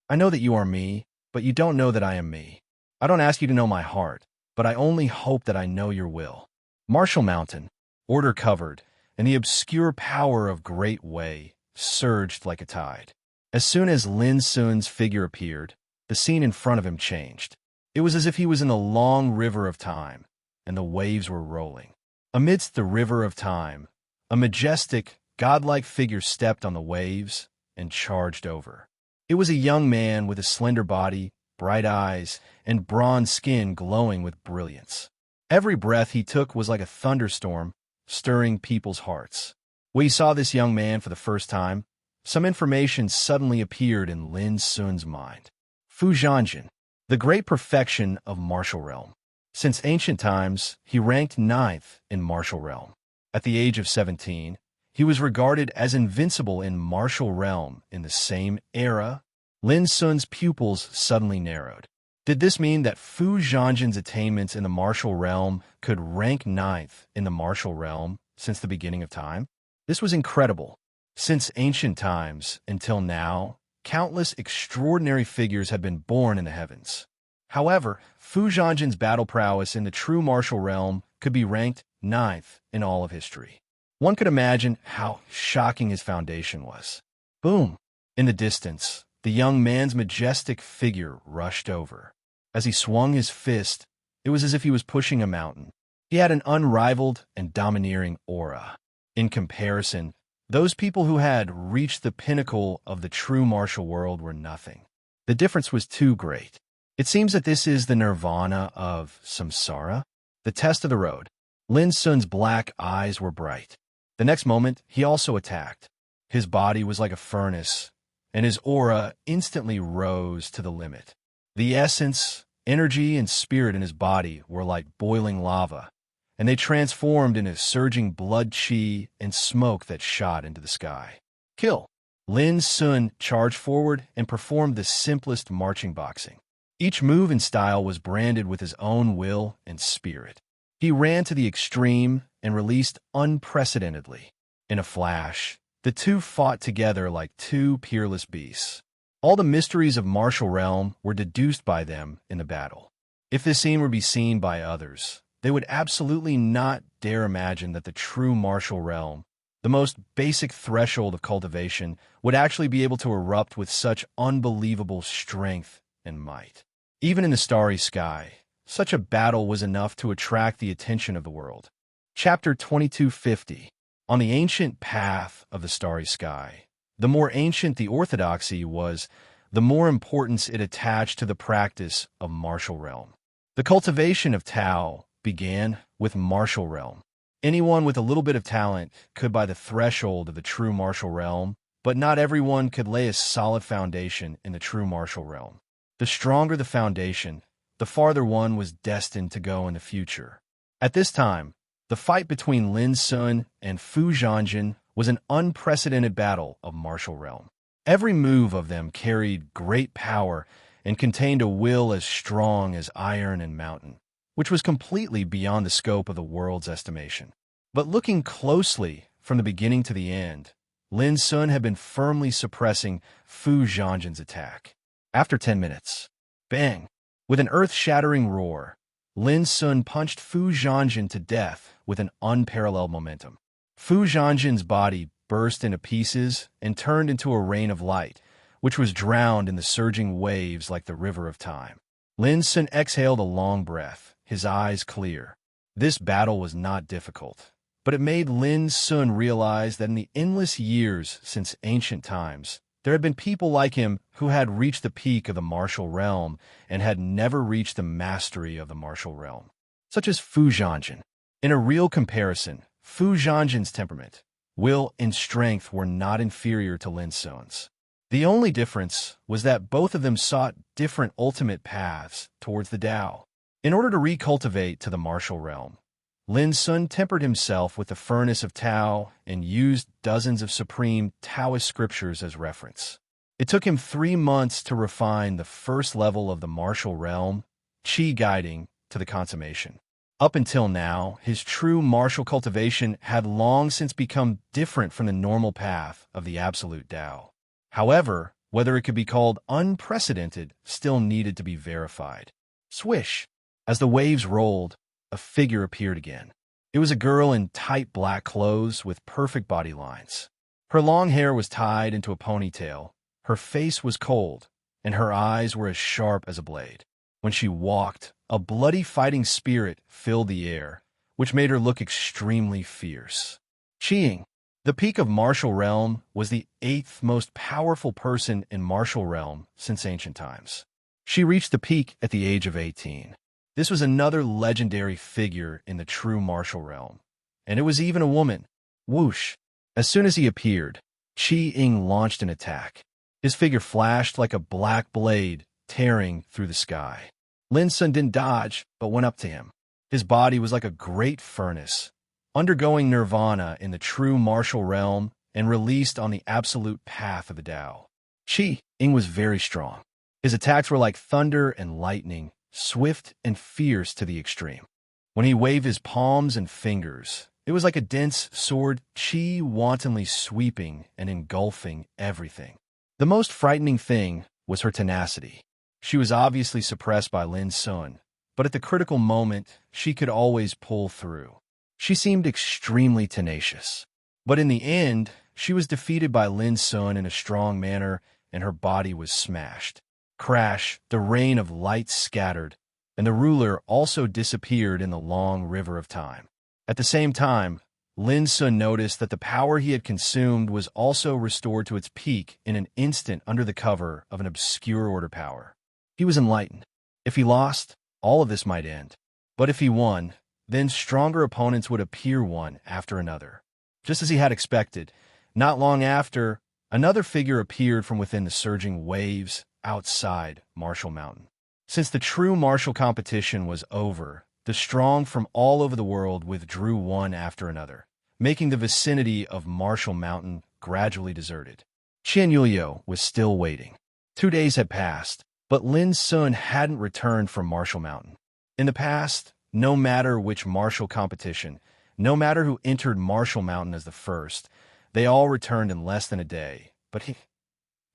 I know that you are me, but you don't know that I am me. I don't ask you to know my heart, but I only hope that I know your will. Martial Mountain, order covered, and the obscure power of great way surged like a tide. As soon as Lin Sun's figure appeared, the scene in front of him changed. It was as if he was in the long river of time, and the waves were rolling. Amidst the river of time, a majestic, godlike figure stepped on the waves and charged over. It was a young man with a slender body, bright eyes, and bronze skin glowing with brilliance. Every breath he took was like a thunderstorm, stirring people's hearts. When he saw this young man for the first time, some information suddenly appeared in Lin Sun's mind. Fu Zhanjin, the great perfection of martial realm. Since ancient times, he ranked 9th in martial realm. At the age of 17, he was regarded as invincible in martial realm. In the same era, Lin Sun's pupils suddenly narrowed. Did this mean that Fu Zhanjin's attainments in the martial realm could rank ninth in the martial realm since the beginning of time? This was incredible. Since ancient times until now, countless extraordinary figures had been born in the heavens. However, Fu Zhanjin's battle prowess in the true martial realm could be ranked ninth in all of history. One could imagine how shocking his foundation was. Boom! In the distance, the young man's majestic figure rushed over. As he swung his fist, it was as if he was pushing a mountain. He had an unrivaled and domineering aura. In comparison, those people who had reached the pinnacle of the true martial world were nothing. The difference was too great. It seems that this is the nirvana of samsara, the test of the road. Lin Sun's black eyes were bright. The next moment, he also attacked. His body was like a furnace, and his aura instantly rose to the limit. The essence, energy, and spirit in his body were like boiling lava, and they transformed into surging blood chi and smoke that shot into the sky. Kill! Lin Sun charged forward and performed the simplest marching boxing. Each move and style was branded with his own will and spirit. He ran to the extreme and released unprecedentedly. In a flash, the two fought together like two peerless beasts. All the mysteries of martial realm were deduced by them in the battle. If this scene were to be seen by others, they would absolutely not dare imagine that the true martial realm, the most basic threshold of cultivation, would actually be able to erupt with such unbelievable strength and might. Even in the starry sky, such a battle was enough to attract the attention of the world. Chapter 2250. On the ancient path of the starry sky. The more ancient the orthodoxy was, the more importance it attached to the practice of martial realm. The cultivation of Tao began with martial realm. Anyone with a little bit of talent could by the threshold of the true martial realm, but not everyone could lay a solid foundation in the true martial realm. The stronger the foundation, the farther one was destined to go in the future. At this time, the fight between Lin Sun and Fu Zhanjin was an unprecedented battle of martial realm. Every move of them carried great power and contained a will as strong as iron and mountain, which was completely beyond the scope of the world's estimation. But looking closely from the beginning to the end, Lin Sun had been firmly suppressing Fu Zhanjin's attack. After 10 minutes, bang! With an earth-shattering roar, Lin Sun punched Fu Zhanjin to death with an unparalleled momentum. Fu Zhanjin's body burst into pieces and turned into a rain of light, which was drowned in the surging waves like the river of time. Lin Sun exhaled a long breath, his eyes clear. This battle was not difficult, but it made Lin Sun realize that in the endless years since ancient times, there had been people like him who had reached the peak of the martial realm and had never reached the mastery of the martial realm, such as Fu Zhanjin. In a real comparison, Fu Zhanjin's temperament, will, and strength were not inferior to Lin Sun's. The only difference was that both of them sought different ultimate paths towards the Tao. In order to recultivate to the martial realm, Lin Sun tempered himself with the furnace of Tao and used dozens of supreme Taoist scriptures as reference. It took him 3 months to refine the first level of the martial realm, Qi guiding to the consummation. Up until now, his true martial cultivation had long since become different from the normal path of the absolute Tao. However, whether it could be called unprecedented still needed to be verified. Swish! As the waves rolled, a figure appeared again. It was a girl in tight black clothes with perfect body lines. Her long hair was tied into a ponytail, her face was cold, and her eyes were as sharp as a blade. When she walked, a bloody fighting spirit filled the air, which made her look extremely fierce. Qiying, the peak of martial realm, was the 8th most powerful person in martial realm since ancient times. She reached the peak at the age of 18. This was another legendary figure in the true martial realm, and it was even a woman. Whoosh! As soon as he appeared, Qiying launched an attack. His figure flashed like a black blade, tearing through the sky. Lin Sun didn't dodge, but went up to him. His body was like a great furnace, undergoing nirvana in the true martial realm and released on the absolute path of the Tao. Qiying was very strong. His attacks were like thunder and lightning, swift and fierce to the extreme. When he waved his palms and fingers, it was like a dense sword, chi wantonly sweeping and engulfing everything. The most frightening thing was her tenacity. She was obviously suppressed by Lin Sun, but at the critical moment, she could always pull through. She seemed extremely tenacious. But in the end, she was defeated by Lin Sun in a strong manner, and her body was smashed. Crash, the rain of light scattered, and the ruler also disappeared in the long river of time. At the same time, Lin Sun noticed that the power he had consumed was also restored to its peak in an instant under the cover of an obscure order power. He was enlightened. If he lost, all of this might end. But if he won, then stronger opponents would appear one after another. Just as he had expected, not long after, another figure appeared from within the surging waves outside Martial Mountain. Since the true martial competition was over, the strong from all over the world withdrew one after another, making the vicinity of Martial Mountain gradually deserted. Qian Yuliu was still waiting. 2 days had passed, but Lin Sun hadn't returned from Martial Mountain. In the past, no matter which martial competition, no matter who entered Martial Mountain as the first, they all returned in less than a day. But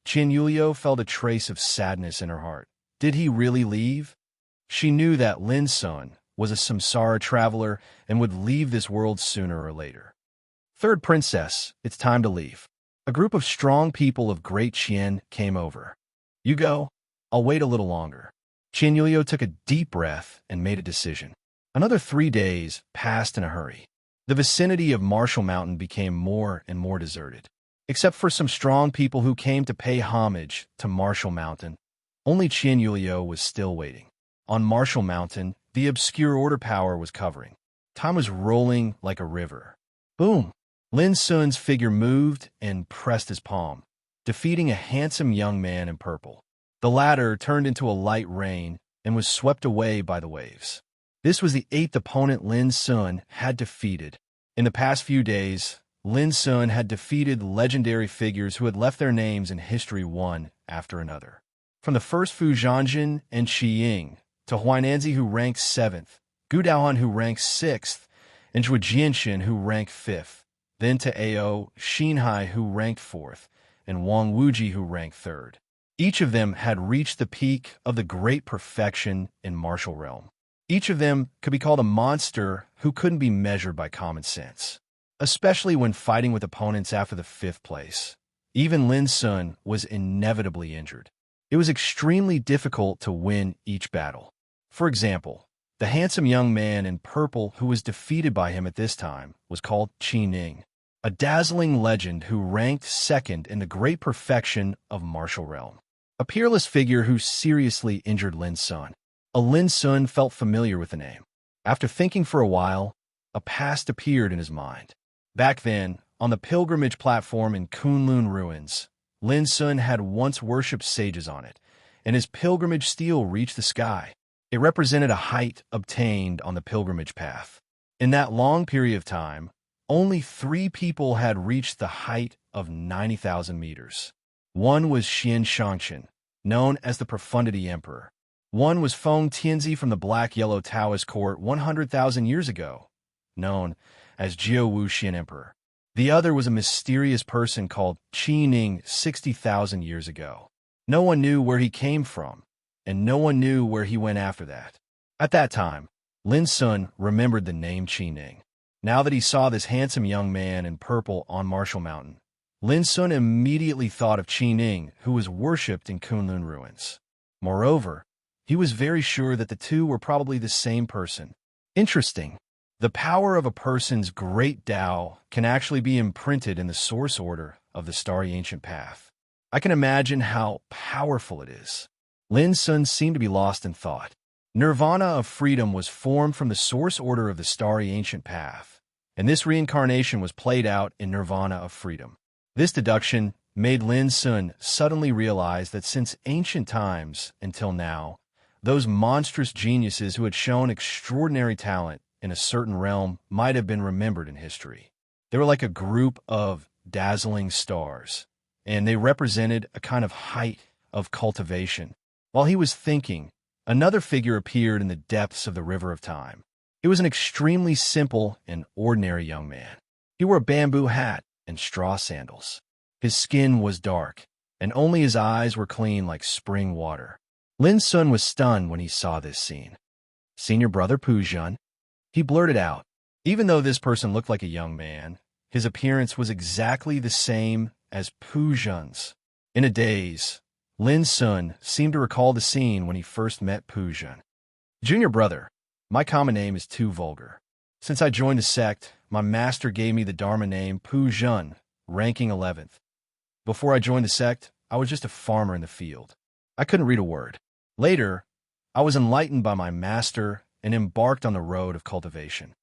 Qian Yuliu felt a trace of sadness in her heart. Did he really leave? She knew that Lin Sun was a samsara traveler and would leave this world sooner or later. Third princess, it's time to leave. A group of strong people of Great Qian came over. You go. I'll wait a little longer. Qian Yuliu took a deep breath and made a decision. Another 3 days passed in a hurry. The vicinity of Martial Mountain became more and more deserted. Except for some strong people who came to pay homage to Martial Mountain, only Qian Yuliu was still waiting. On Martial Mountain, the obscure order power was covering. Time was rolling like a river. Boom! Lin Sun's figure moved and pressed his palm, defeating a handsome young man in purple. The latter turned into a light rain and was swept away by the waves. This was the 8th opponent Lin Sun had defeated. In the past few days, Lin Sun had defeated legendary figures who had left their names in history one after another. From the first Fu Zhangjin and Qi Ying, to Huainanzi who ranked 7th, Gu Daohan who ranked 6th, and Zhuo Jianxin who ranked 5th, then to Ao Xinhai who ranked 4th, and Wang Wuji who ranked 3rd. Each of them had reached the peak of the great perfection in martial realm. Each of them could be called a monster who couldn't be measured by common sense, especially when fighting with opponents after the 5th place. Even Lin Sun was inevitably injured. It was extremely difficult to win each battle. For example, the handsome young man in purple who was defeated by him at this time was called Qi Ning, a dazzling legend who ranked 2nd in the great perfection of martial realm. A peerless figure who seriously injured Lin Sun. Lin Sun felt familiar with the name. After thinking for a while, a past appeared in his mind. Back then, on the pilgrimage platform in Kunlun ruins, Lin Sun had once worshipped sages on it, and his pilgrimage stele reached the sky. It represented a height obtained on the pilgrimage path. In that long period of time, only 3 people had reached the height of 90,000 meters. One was Xian Shangqian, known as the Profundity Emperor. One was Feng Tianzi from the Black-Yellow Taoist court 100,000 years ago, known as Jiao Wuxian Emperor. The other was a mysterious person called Qi Ning 60,000 years ago. No one knew where he came from, and no one knew where he went after that. At that time, Lin Sun remembered the name Qi Ning. Now that he saw this handsome young man in purple on Martial Mountain, Lin Sun immediately thought of Qi Ning, who was worshipped in Kunlun ruins. Moreover, he was very sure that the two were probably the same person. Interesting. The power of a person's great Tao can actually be imprinted in the source order of the starry ancient path. I can imagine how powerful it is. Lin Sun seemed to be lost in thought. Nirvana of freedom was formed from the source order of the starry ancient path, and this reincarnation was played out in Nirvana of freedom. This deduction made Lin Sun suddenly realize that since ancient times until now, those monstrous geniuses who had shown extraordinary talent in a certain realm might have been remembered in history. They were like a group of dazzling stars, and they represented a kind of height of cultivation. While he was thinking, another figure appeared in the depths of the river of time. It was an extremely simple and ordinary young man. He wore a bamboo hat and straw sandals. His skin was dark, and only his eyes were clean like spring water. Lin Sun was stunned when he saw this scene. "Senior brother Pujun," he blurted out. Even though this person looked like a young man, his appearance was exactly the same as Pujun's. In a daze, Lin Sun seemed to recall the scene when he first met Pujun. "Junior brother, my common name is too vulgar. Since I joined the sect, my master gave me the Dharma name Pujun, ranking 11th. Before I joined the sect, I was just a farmer in the field. I couldn't read a word. Later, I was enlightened by my master and embarked on the road of cultivation.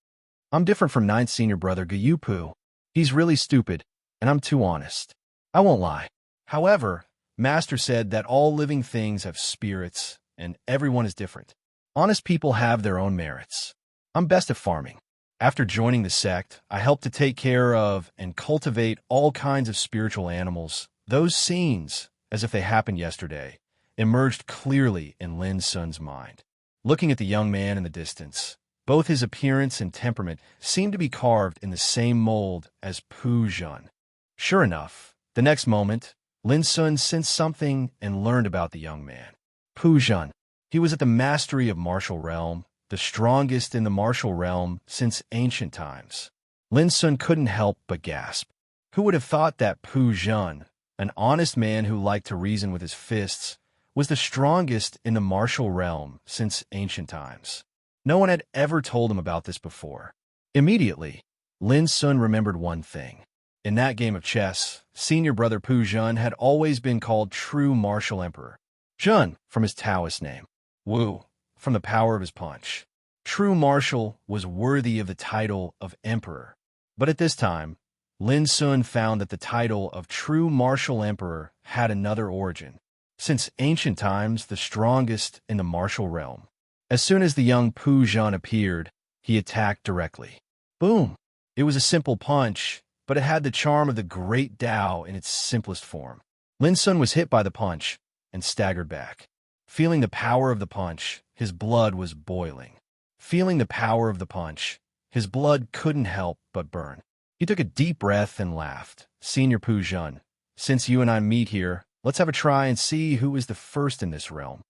I'm different from 9th senior brother Guyupu. He's really stupid, and I'm too honest. I won't lie. However, Master said that all living things have spirits, and everyone is different. Honest people have their own merits. I'm best at farming. After joining the sect, I helped to take care of and cultivate all kinds of spiritual animals. Those scenes, as if they happened yesterday, emerged clearly in Lin Sun's mind. Looking at the young man in the distance, both his appearance and temperament seemed to be carved in the same mold as Pujun. Sure enough, the next moment, Lin Sun sensed something and learned about the young man. Pujun. He was at the mastery of martial realm, the strongest in the martial realm since ancient times. Lin Sun couldn't help but gasp. Who would have thought that Pujun, an honest man who liked to reason with his fists, was the strongest in the martial realm since ancient times? No one had ever told him about this before. Immediately, Lin Sun remembered one thing. In that game of chess, senior brother Pujun had always been called true martial emperor. Jun, from his Taoist name. Wu, from the power of his punch. True martial was worthy of the title of emperor. But at this time, Lin Sun found that the title of true martial emperor had another origin. Since ancient times, the strongest in the martial realm. As soon as the young Pujun appeared, he attacked directly. Boom! It was a simple punch, but it had the charm of the great Tao in its simplest form. Lin Sun was hit by the punch and staggered back. Feeling the power of the punch, his blood was boiling. Feeling the power of the punch, his blood couldn't help but burn. He took a deep breath and laughed. "Senior Pujun, since you and I meet here, let's have a try and see who is the first in this realm."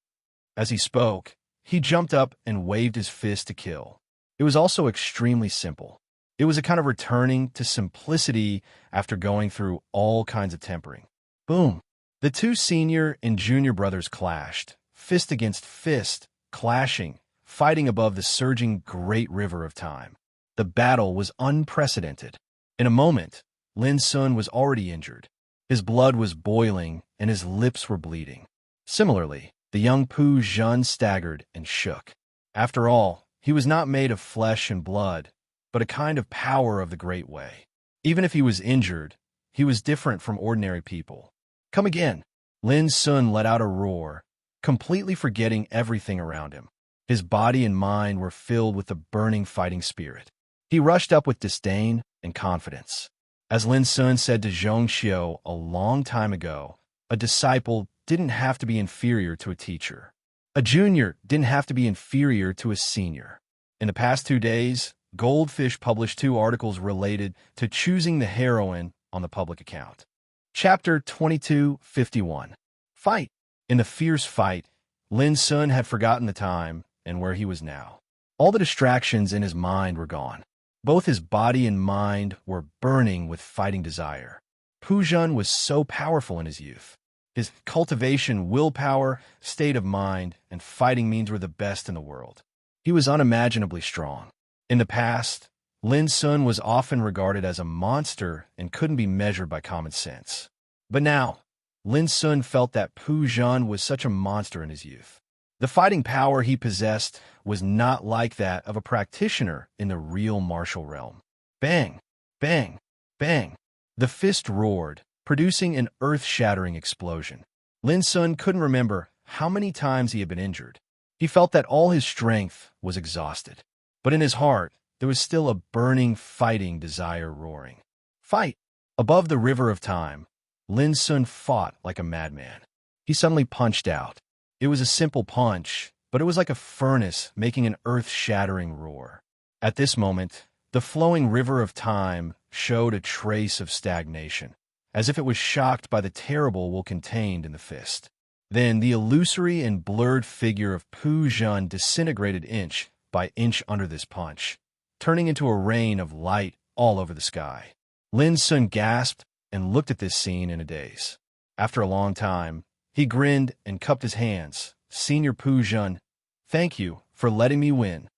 As he spoke, he jumped up and waved his fist to kill. It was also extremely simple. It was a kind of returning to simplicity after going through all kinds of tempering. Boom! The two senior and junior brothers clashed, fist against fist, clashing, fighting above the surging great river of time. The battle was unprecedented. In a moment, Lin Sun was already injured. His blood was boiling and his lips were bleeding. Similarly, the young Pujun staggered and shook. After all, he was not made of flesh and blood, but a kind of power of the great way. Even if he was injured, he was different from ordinary people. "Come again!" Lin Sun let out a roar, completely forgetting everything around him. His body and mind were filled with the burning fighting spirit. He rushed up with disdain and confidence. As Lin Sun said to Zhong Xiu a long time ago, a disciple didn't have to be inferior to a teacher. A junior didn't have to be inferior to a senior. In the past 2 days, Goldfish published 2 articles related to choosing the heroine on the public account. Chapter 2251. Fight. In the fierce fight, Lin Sun had forgotten the time and where he was now. All the distractions in his mind were gone. Both his body and mind were burning with fighting desire. Pujun was so powerful in his youth. His cultivation, willpower, state of mind, and fighting means were the best in the world. He was unimaginably strong. In the past, Lin Sun was often regarded as a monster and couldn't be measured by common sense. But now, Lin Sun felt that Pujun was such a monster in his youth. The fighting power he possessed was not like that of a practitioner in the real martial realm. Bang! Bang! Bang! The fist roared, producing an earth-shattering explosion. Lin Sun couldn't remember how many times he had been injured. He felt that all his strength was exhausted. But in his heart, there was still a burning, fighting desire roaring. Fight! Above the river of time, Lin Sun fought like a madman. He suddenly punched out. It was a simple punch, but it was like a furnace making an earth-shattering roar. At this moment, the flowing river of time showed a trace of stagnation, as if it was shocked by the terrible will contained in the fist. Then the illusory and blurred figure of Pu Jun disintegrated inch by inch under this punch, turning into a rain of light all over the sky. Lin Sun gasped and looked at this scene in a daze. After a long time, he grinned and cupped his hands. "Senior Pu Jun, thank you for letting me win."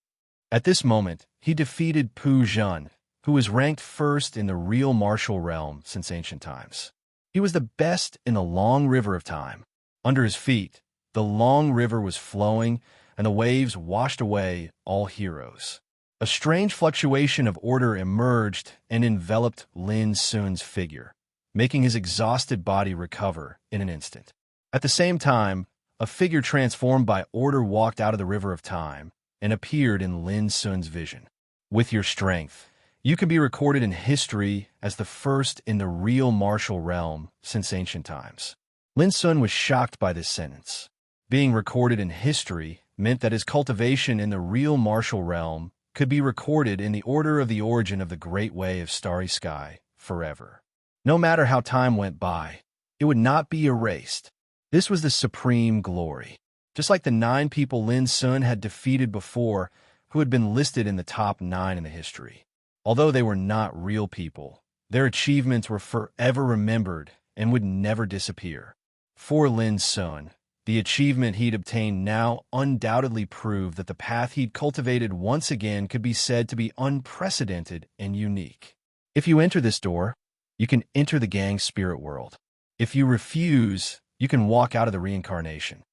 At this moment, he defeated Pu Jun, who was ranked first in the real martial realm since ancient times. He was the best in the long river of time. Under his feet, the long river was flowing, and the waves washed away all heroes. A strange fluctuation of order emerged and enveloped Lin Sun's figure, making his exhausted body recover in an instant. At the same time, a figure transformed by order walked out of the river of time and appeared in Lin Sun's vision. "With your strength, you can be recorded in history as the first in the real martial realm since ancient times." Lin Sun was shocked by this sentence. Being recorded in history meant that his cultivation in the real martial realm could be recorded in the order of the origin of the Great Way of Starry Sky forever. No matter how time went by, it would not be erased. This was the supreme glory. Just like the 9 people Lin Sun had defeated before, who had been listed in the top 9 in the history. Although they were not real people, their achievements were forever remembered and would never disappear. For Lin Sun, the achievement he'd obtained now undoubtedly proved that the path he'd cultivated once again could be said to be unprecedented and unique. If you enter this door, you can enter the gang spirit world. If you refuse, you can walk out of the reincarnation.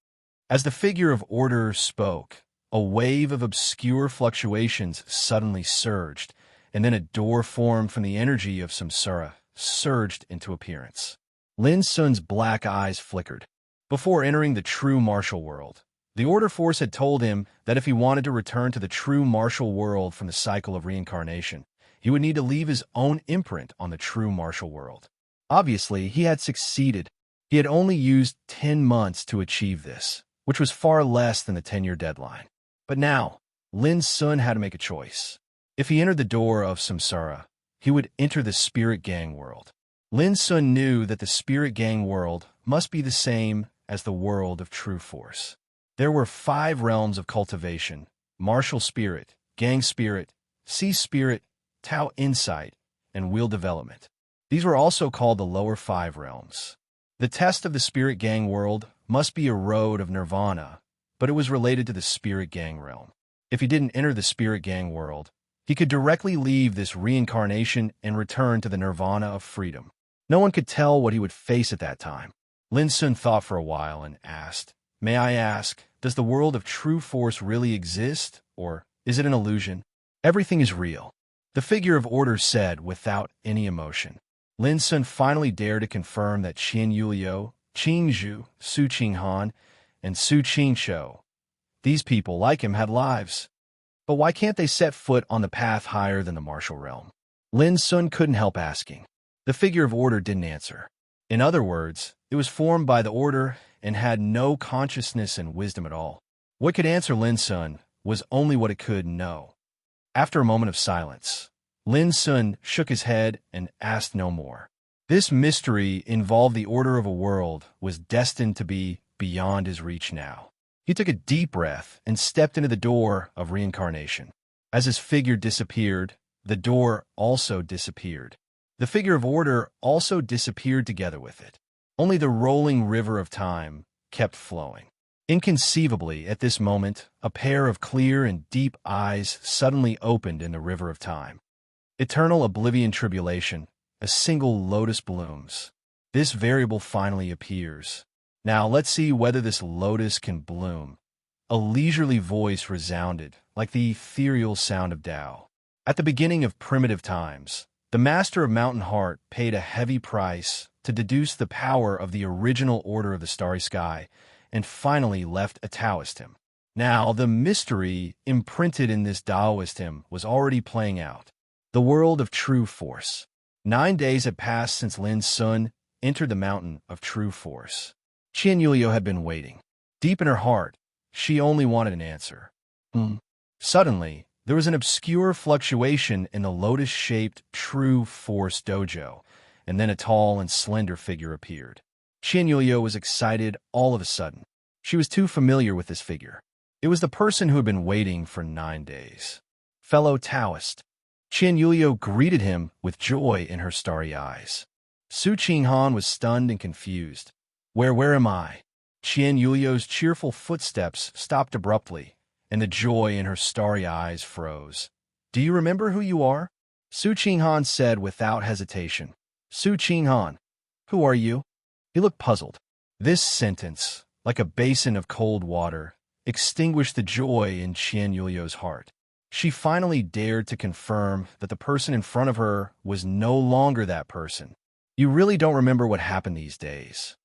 As the figure of order spoke, a wave of obscure fluctuations suddenly surged, and then a door formed from the energy of samsara surged into appearance. Lin Sun's black eyes flickered. Before entering the true martial world, the Order Force had told him that if he wanted to return to the true martial world from the cycle of reincarnation, he would need to leave his own imprint on the true martial world. Obviously, he had succeeded. He had only used 10 months to achieve this, which was far less than the 10-year deadline. But now, Lin Sun had to make a choice. If he entered the door of samsara, he would enter the spirit gang world. Lin Sun knew that the spirit gang world must be the same as the world of true force. There were 5 realms of cultivation: martial spirit, gang spirit, sea spirit, Tao insight, and wheel development. These were also called the lower 5 realms. The test of the spirit gang world must be a road of nirvana, but it was related to the spirit gang realm. If he didn't enter the spirit gang world, he could directly leave this reincarnation and return to the nirvana of freedom. No one could tell what he would face at that time. Lin Sun thought for a while and asked, "May I ask, does the world of true force really exist, or is it an illusion?" "Everything is real," the figure of order said without any emotion. Lin Sun finally dared to confirm that Qian Yuliu, Qin Zhu, Su Qinghan, and Su Qingshou, these people like him had lives. But why can't they set foot on the path higher than the martial realm? Lin Sun couldn't help asking. The figure of order didn't answer. In other words, it was formed by the order and had no consciousness and wisdom at all. What could answer Lin Sun was only what it could know. After a moment of silence, Lin Sun shook his head and asked no more. This mystery involved the order of a world was destined to be beyond his reach now. He took a deep breath and stepped into the door of reincarnation. As his figure disappeared, the door also disappeared. The figure of order also disappeared together with it. Only the rolling river of time kept flowing. Inconceivably, at this moment, a pair of clear and deep eyes suddenly opened in the river of time. Eternal oblivion tribulation, a single lotus blooms. This variable finally appears. Now let's see whether this lotus can bloom. A leisurely voice resounded, like the ethereal sound of Tao. At the beginning of primitive times, the master of Mountain Heart paid a heavy price to deduce the power of the original order of the starry sky, and finally left a Taoist hymn. Now, the mystery imprinted in this Taoist hymn was already playing out. The world of true force. 9 days had passed since Lin Sun entered the mountain of true force. Qian Yuliu had been waiting. Deep in her heart, she only wanted an answer. Suddenly, there was an obscure fluctuation in the lotus-shaped True Force dojo, and then a tall and slender figure appeared. Qian Yuliu was excited all of a sudden. She was too familiar with this figure. It was the person who had been waiting for 9 days. Fellow Taoist. Qian Yuliu greeted him with joy in her starry eyes. Su Qinghan was stunned and confused. Where am I? Qian Yuliu's cheerful footsteps stopped abruptly, and the joy in her starry eyes froze. Do you remember who you are? Su Qinghan said without hesitation. Su Qinghan, who are you? He looked puzzled. This sentence, like a basin of cold water, extinguished the joy in Qian Yuliu's heart. She finally dared to confirm that the person in front of her was no longer that person. You really don't remember what happened these days?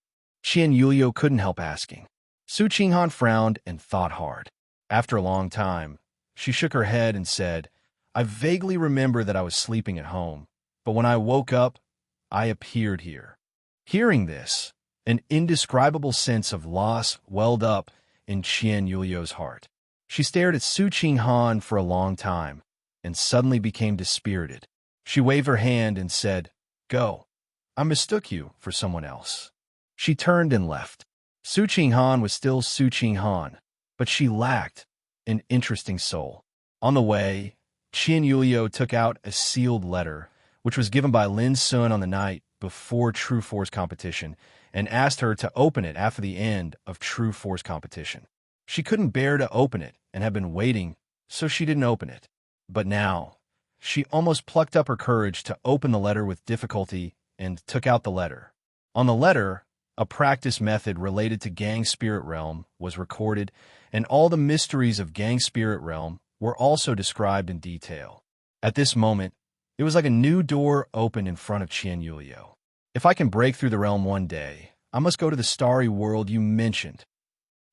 Qian Yuliu couldn't help asking. Su Qinghan frowned and thought hard. After a long time, she shook her head and said, I vaguely remember that I was sleeping at home, but when I woke up, I appeared here. Hearing this, an indescribable sense of loss welled up in Qian Yuliu's heart. She stared at Su Qinghan for a long time, and suddenly became dispirited. She waved her hand and said, Go. I mistook you for someone else. She turned and left. Su Qinghan was still Su Qinghan, but she lacked an interesting soul. On the way, Qian Yuliu took out a sealed letter, which was given by Lin Sun on the night before True Force competition, and asked her to open it after the end of True Force competition. She couldn't bear to open it and had been waiting, so she didn't open it. But now, she almost plucked up her courage to open the letter with difficulty and took out the letter. On the letter, a practice method related to Gang Spirit Realm was recorded, and all the mysteries of Gang Spirit Realm were also described in detail. At this moment, it was like a new door opened in front of Qian Yuliu. If I can break through the realm one day, I must go to the starry world you mentioned.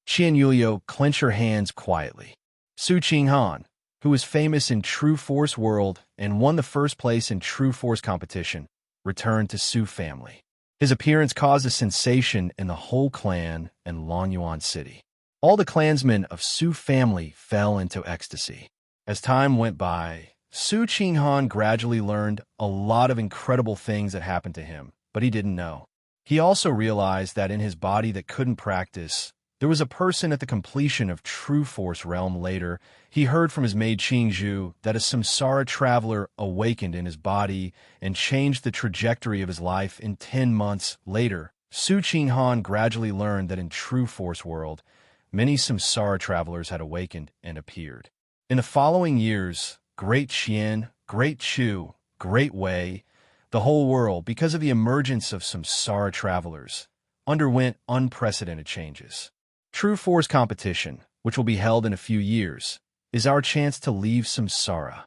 Qian Yuliu clenched her hands quietly. Su Qinghan, who was famous in True Force World and won the first place in True Force competition, returned to Su family. His appearance caused a sensation in the whole clan and Longyuan City. All the clansmen of Su family fell into ecstasy. As time went by, Su Qinghan gradually learned a lot of incredible things that happened to him, but he didn't know. He also realized that in his body that couldn't practice, there was a person at the completion of True Force Realm. Later, he heard from his maid Qingzhu that a samsara traveler awakened in his body and changed the trajectory of his life in 10 months later. Su Qinghan gradually learned that in True Force World, many samsara travelers had awakened and appeared. In the following years, Great Qian, Great Chu, Great Wei, the whole world, because of the emergence of samsara travelers, underwent unprecedented changes. True Force competition, which will be held in a few years, is our chance to leave samsara.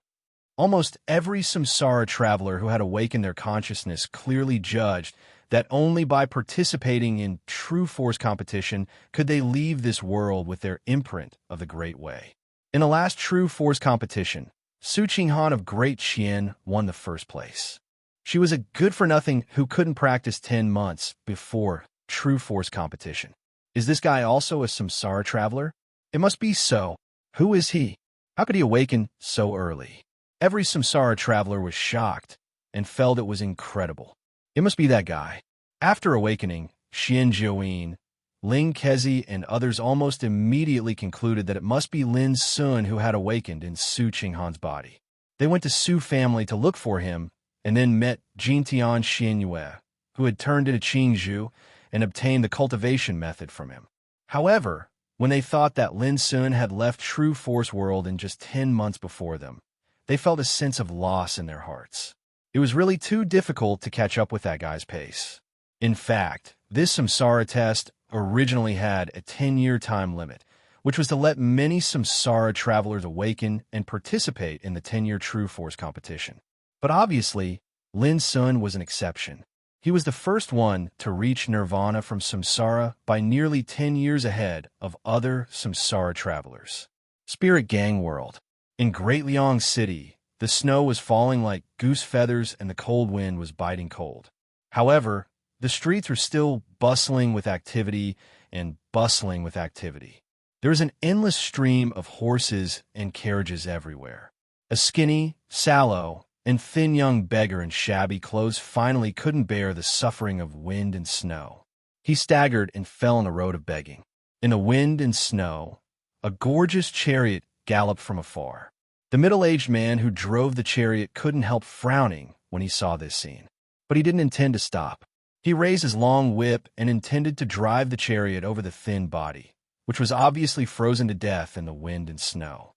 Almost every samsara traveler who had awakened their consciousness clearly judged that only by participating in True Force competition could they leave this world with their imprint of the Great Way. In the last True Force competition, Su Qinghan of Great Qian won the first place. She was a good-for-nothing who couldn't practice 10 months before True Force competition. Is this guy also a samsara traveler? It must be so. Who is he? How could he awaken so early? Every samsara traveler was shocked and felt it was incredible. It must be that guy. After awakening, Xian Jiuyin, Ling Kezi, and others almost immediately concluded that it must be Lin Sun who had awakened in Su Qinghan's body. They went to Su family to look for him and then met Jintian Xianyue, who had turned into Qingzhu, and obtained the cultivation method from him. However, when they thought that Lin Sun had left True Force World in just 10 months before them, they felt a sense of loss in their hearts. It was really too difficult to catch up with that guy's pace. In fact, this samsara test originally had a 10-year time limit, which was to let many samsara travelers awaken and participate in the 10-year True Force competition. But obviously, Lin Sun was an exception. He was the first one to reach nirvana from samsara by nearly 10 years ahead of other samsara travelers. Spirit Gang World. In Great Liang City, the snow was falling like goose feathers and the cold wind was biting cold. However, the streets were still bustling with activity, and bustling with activity. There was an endless stream of horses and carriages everywhere. A skinny, sallow, and thin young beggar in shabby clothes finally couldn't bear the suffering of wind and snow. He staggered and fell in a road of begging. In the wind and snow, a gorgeous chariot galloped from afar. The middle-aged man who drove the chariot couldn't help frowning when he saw this scene. But he didn't intend to stop. He raised his long whip and intended to drive the chariot over the thin body, which was obviously frozen to death in the wind and snow.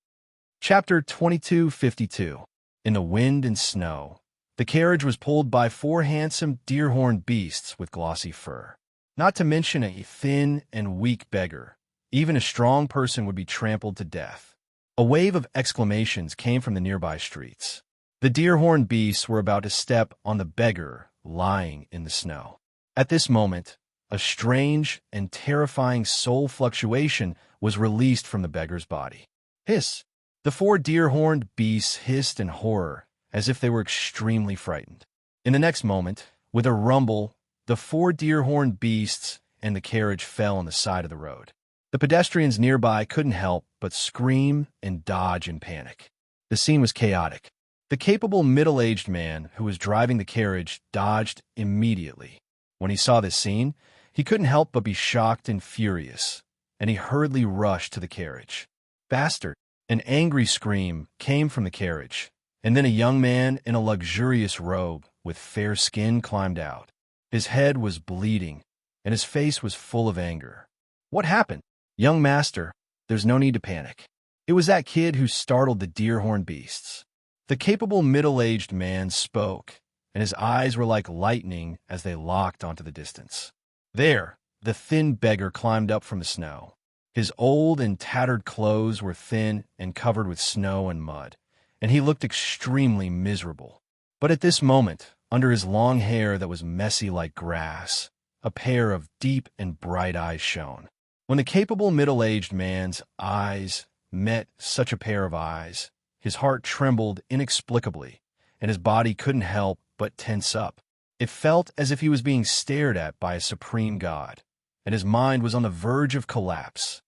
Chapter 22:52. In the wind and snow, the carriage was pulled by 4 handsome deer-horned beasts with glossy fur. Not to mention a thin and weak beggar. Even a strong person would be trampled to death. A wave of exclamations came from the nearby streets. The deer-horned beasts were about to step on the beggar lying in the snow. At this moment, a strange and terrifying soul fluctuation was released from the beggar's body. Hiss! The 4 deer-horned beasts hissed in horror, as if they were extremely frightened. In the next moment, with a rumble, the 4 deer-horned beasts and the carriage fell on the side of the road. The pedestrians nearby couldn't help but scream and dodge in panic. The scene was chaotic. The capable middle-aged man who was driving the carriage dodged immediately. When he saw this scene, he couldn't help but be shocked and furious, and he hurriedly rushed to the carriage. Bastard! An angry scream came from the carriage, and then a young man in a luxurious robe with fair skin climbed out. His head was bleeding, and his face was full of anger. What happened? Young master, there's no need to panic. It was that kid who startled the deer-horned beasts. The capable middle-aged man spoke, and his eyes were like lightning as they locked onto the distance. There, the thin beggar climbed up from the snow. His old and tattered clothes were thin and covered with snow and mud, and he looked extremely miserable. But at this moment, under his long hair that was messy like grass, a pair of deep and bright eyes shone. When the capable middle-aged man's eyes met such a pair of eyes, his heart trembled inexplicably, and his body couldn't help but tense up. It felt as if he was being stared at by a supreme god, and his mind was on the verge of collapse.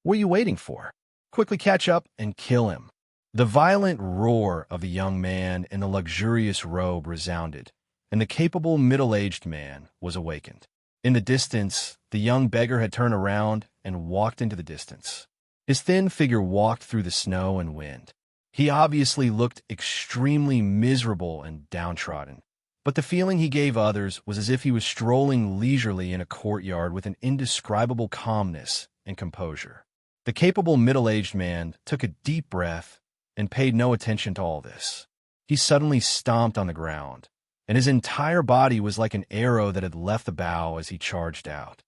What are you waiting for? Quickly catch up and kill him. The violent roar of the young man in the luxurious robe resounded, and the capable middle-aged man was awakened. In the distance, the young beggar had turned around and walked into the distance. His thin figure walked through the snow and wind. He obviously looked extremely miserable and downtrodden, but the feeling he gave others was as if he was strolling leisurely in a courtyard with an indescribable calmness and composure. The capable middle-aged man took a deep breath and paid no attention to all this. He suddenly stomped on the ground, and his entire body was like an arrow that had left the bow as he charged out.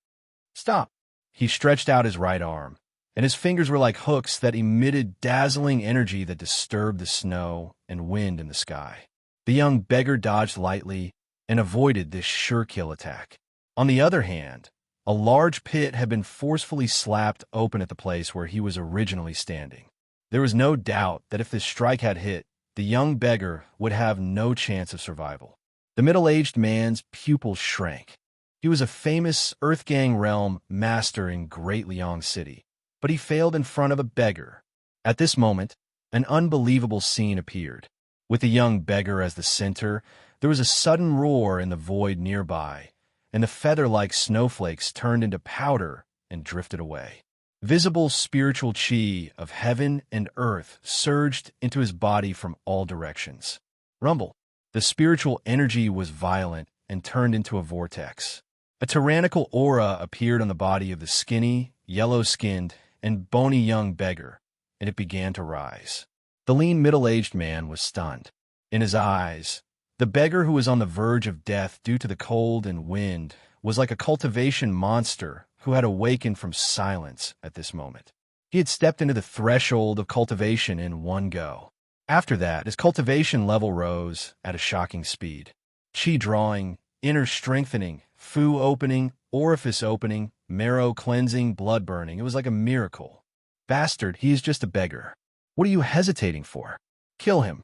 Stop! He stretched out his right arm, and his fingers were like hooks that emitted dazzling energy that disturbed the snow and wind in the sky. The young beggar dodged lightly and avoided this sure-kill attack. On the other hand, a large pit had been forcefully slapped open at the place where he was originally standing. There was no doubt that if this strike had hit, the young beggar would have no chance of survival. The middle-aged man's pupils shrank. He was a famous Earthgang realm master in Great Liang City, but he failed in front of a beggar. At this moment, an unbelievable scene appeared. With the young beggar as the center, there was a sudden roar in the void nearby, and the feather-like snowflakes turned into powder and drifted away. Visible spiritual chi of heaven and earth surged into his body from all directions. Rumble. The spiritual energy was violent and turned into a vortex. A tyrannical aura appeared on the body of the skinny, yellow-skinned, and bony young beggar, and it began to rise. The lean middle-aged man was stunned. In his eyes, the beggar who was on the verge of death due to the cold and wind was like a cultivation monster who had awakened from silence at this moment. He had stepped into the threshold of cultivation in one go. After that, his cultivation level rose at a shocking speed. Chi drawing, inner strengthening, fu opening, orifice opening, marrow cleansing, blood burning. It was like a miracle. Bastard, he is just a beggar. What are you hesitating for? Kill him.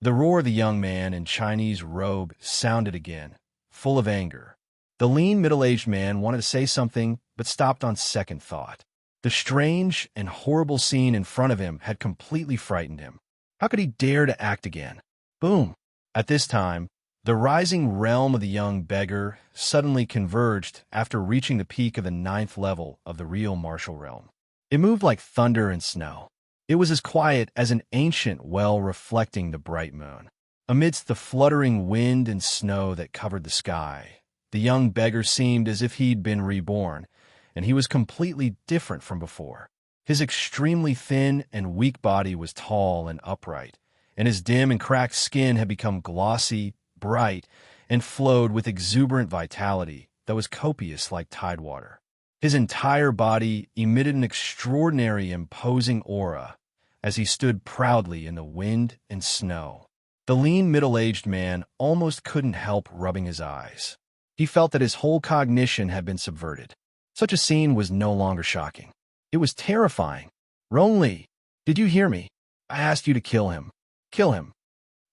The roar of the young man in Chinese robe sounded again, full of anger. The lean middle-aged man wanted to say something, but stopped on second thought. The strange and horrible scene in front of him had completely frightened him. How could he dare to act again? Boom! At this time, the rising realm of the young beggar suddenly converged after reaching the peak of the 9th level of the real martial realm. It moved like thunder and snow. It was as quiet as an ancient well reflecting the bright moon. Amidst the fluttering wind and snow that covered the sky, the young beggar seemed as if he'd been reborn, and he was completely different from before. His extremely thin and weak body was tall and upright, and his dim and cracked skin had become glossy, bright, and flowed with exuberant vitality that was copious like tidewater. His entire body emitted an extraordinary, imposing aura as he stood proudly in the wind and snow. The lean, middle-aged man almost couldn't help rubbing his eyes. He felt that his whole cognition had been subverted. Such a scene was no longer shocking. It was terrifying. Ronli, did you hear me? I asked you to kill him. Kill him.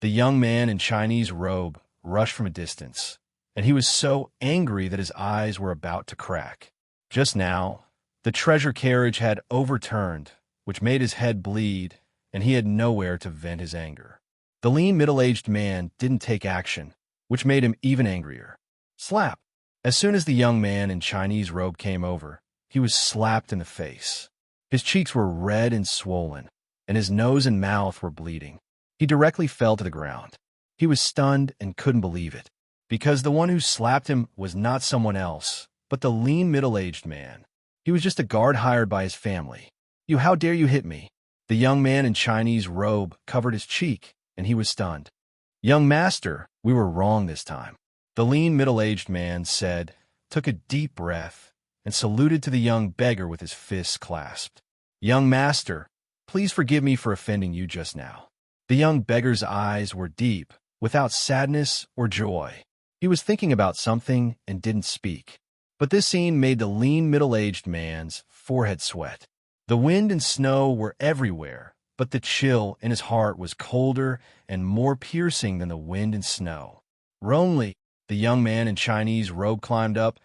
The young man in Chinese robe rushed from a distance, and he was so angry that his eyes were about to crack. Just now, the treasure carriage had overturned, which made his head bleed, and he had nowhere to vent his anger. The lean, middle-aged man didn't take action, which made him even angrier. Slap! As soon as the young man in Chinese robe came over, he was slapped in the face. His cheeks were red and swollen, and his nose and mouth were bleeding. He directly fell to the ground. He was stunned and couldn't believe it, because the one who slapped him was not someone else, but the lean, middle-aged man. He was just a guard hired by his family. You, how dare you hit me? The young man in Chinese robe covered his cheek, and he was stunned. Young master, we were wrong this time. The lean, middle-aged man said, took a deep breath, and saluted to the young beggar with his fists clasped. Young master, please forgive me for offending you just now. The young beggar's eyes were deep, without sadness or joy. He was thinking about something and didn't speak. But this scene made the lean, middle-aged man's forehead sweat. The wind and snow were everywhere, but the chill in his heart was colder and more piercing than the wind and snow. Ronli, the young man in Chinese robe climbed up,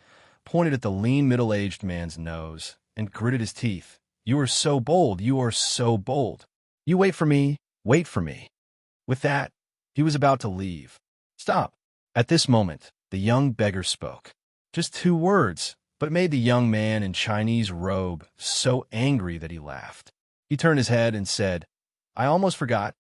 pointed at the lean, middle-aged man's nose, and gritted his teeth. You are so bold, you are so bold. You wait for me, wait for me. With that, he was about to leave. Stop. At this moment, the young beggar spoke. Just 2 words, but it made the young man in Chinese robe so angry that he laughed. He turned his head and said, I almost forgot.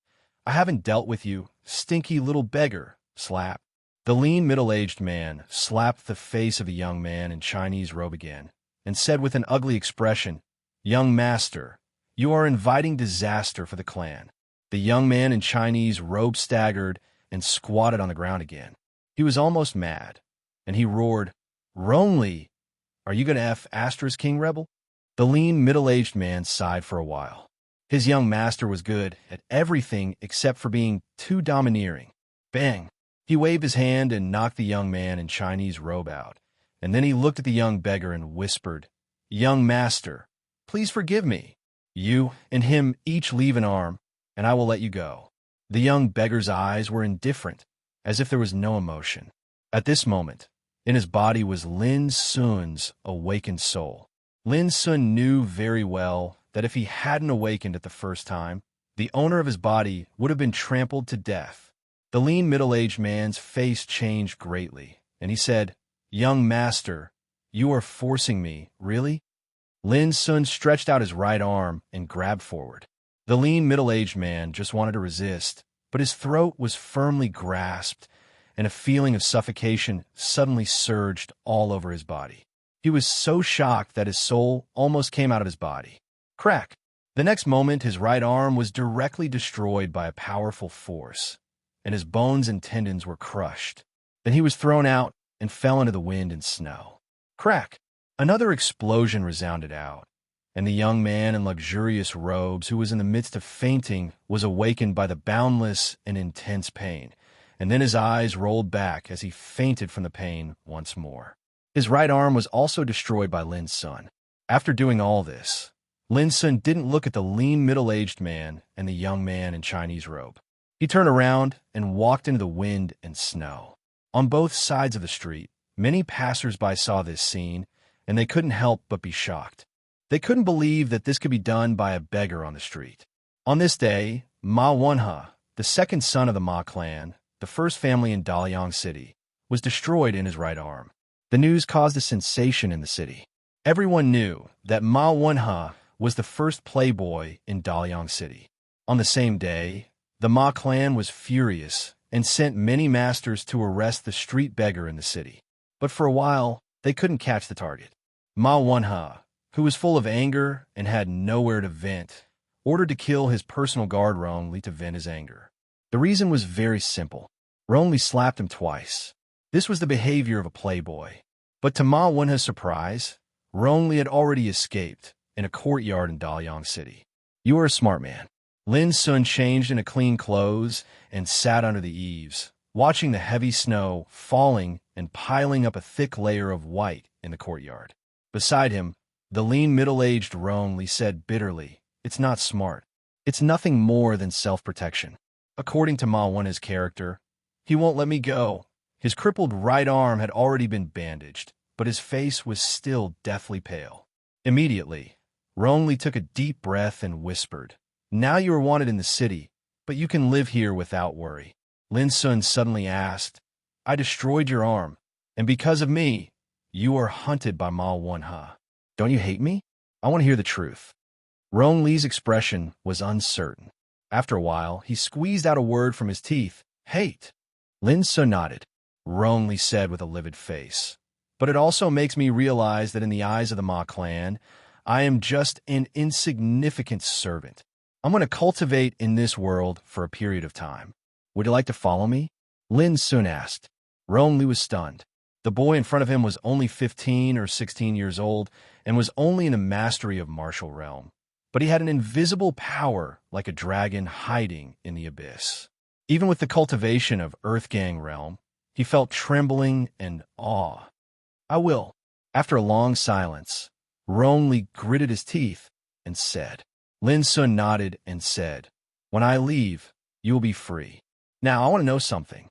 I haven't dealt with you, stinky little beggar. Slap. The lean, middle-aged man slapped the face of the young man in Chinese robe again, and said with an ugly expression, Young master, you are inviting disaster for the clan. The young man in Chinese robe staggered and squatted on the ground again. He was almost mad, and he roared, Ronli, are you going to F*** King Rebel? The lean, middle-aged man sighed for a while. His young master was good at everything except for being too domineering. Bang! He waved his hand and knocked the young man in Chinese robe out, and then he looked at the young beggar and whispered, Young master, please forgive me. You and him each leave an arm, and I will let you go. The young beggar's eyes were indifferent, as if there was no emotion. At this moment, in his body was Lin Sun's awakened soul. Lin Sun knew very well that if he hadn't awakened at the first time, the owner of his body would have been trampled to death. The lean, middle-aged man's face changed greatly, and he said, Young master, you are forcing me, really? Lin Sun stretched out his right arm and grabbed forward. The lean, middle-aged man just wanted to resist, but his throat was firmly grasped, and a feeling of suffocation suddenly surged all over his body. He was so shocked that his soul almost came out of his body. Crack! The next moment, his right arm was directly destroyed by a powerful force, and his bones and tendons were crushed. Then he was thrown out and fell into the wind and snow. Crack! Another explosion resounded out, and the young man in luxurious robes who was in the midst of fainting was awakened by the boundless and intense pain, and then his eyes rolled back as he fainted from the pain once more. His right arm was also destroyed by Lin Sun. After doing all this, Lin Sun didn't look at the lean, middle-aged man and the young man in Chinese robe. He turned around and walked into the wind and snow. On both sides of the street, many passers-by saw this scene, and they couldn't help but be shocked. They couldn't believe that this could be done by a beggar on the street. On this day, Ma Wunha, the second son of the Ma clan, the first family in Daliang City, was destroyed in his right arm. The news caused a sensation in the city. Everyone knew that Ma Wunha was the first playboy in Daliang City. On the same day, the Ma clan was furious and sent many masters to arrest the street beggar in the city. But for a while, they couldn't catch the target. Ma Wunha, who was full of anger and had nowhere to vent, ordered to kill his personal guard Rongli to vent his anger. The reason was very simple. Rongli slapped him twice. This was the behavior of a playboy. But to Ma Wunha's surprise, Rongli had already escaped in a courtyard in Daliang City. "You are a smart man." Lin Sun changed into clean clothes and sat under the eaves, watching the heavy snow falling and piling up a thick layer of white in the courtyard. Beside him, the lean middle-aged Rongli said bitterly, "It's not smart. It's nothing more than self-protection." According to Ma Wunha's character, he won't let me go. His crippled right arm had already been bandaged, but his face was still deathly pale. Immediately, Rongli took a deep breath and whispered, "Now you are wanted in the city, but you can live here without worry." Lin Sun suddenly asked, "I destroyed your arm, and because of me, you are hunted by Ma Wunha. Don't you hate me? I want to hear the truth." Rongli's expression was uncertain. After a while, he squeezed out a word from his teeth, "Hate." Lin Sun nodded. Rongli said with a livid face, "But it also makes me realize that in the eyes of the Ma clan, I am just an insignificant servant. I'm going to cultivate in this world for a period of time. Would you like to follow me?" Lin Sun asked. Rongli was stunned. The boy in front of him was only 15 or 16 years old and was only in the mastery of martial realm. But he had an invisible power like a dragon hiding in the abyss. Even with the cultivation of Earthgang realm, he felt trembling and awe. "I will." After a long silence, Rongli gritted his teeth and said. Lin Sun nodded and said, "When I leave, you will be free." Now, I want to know something.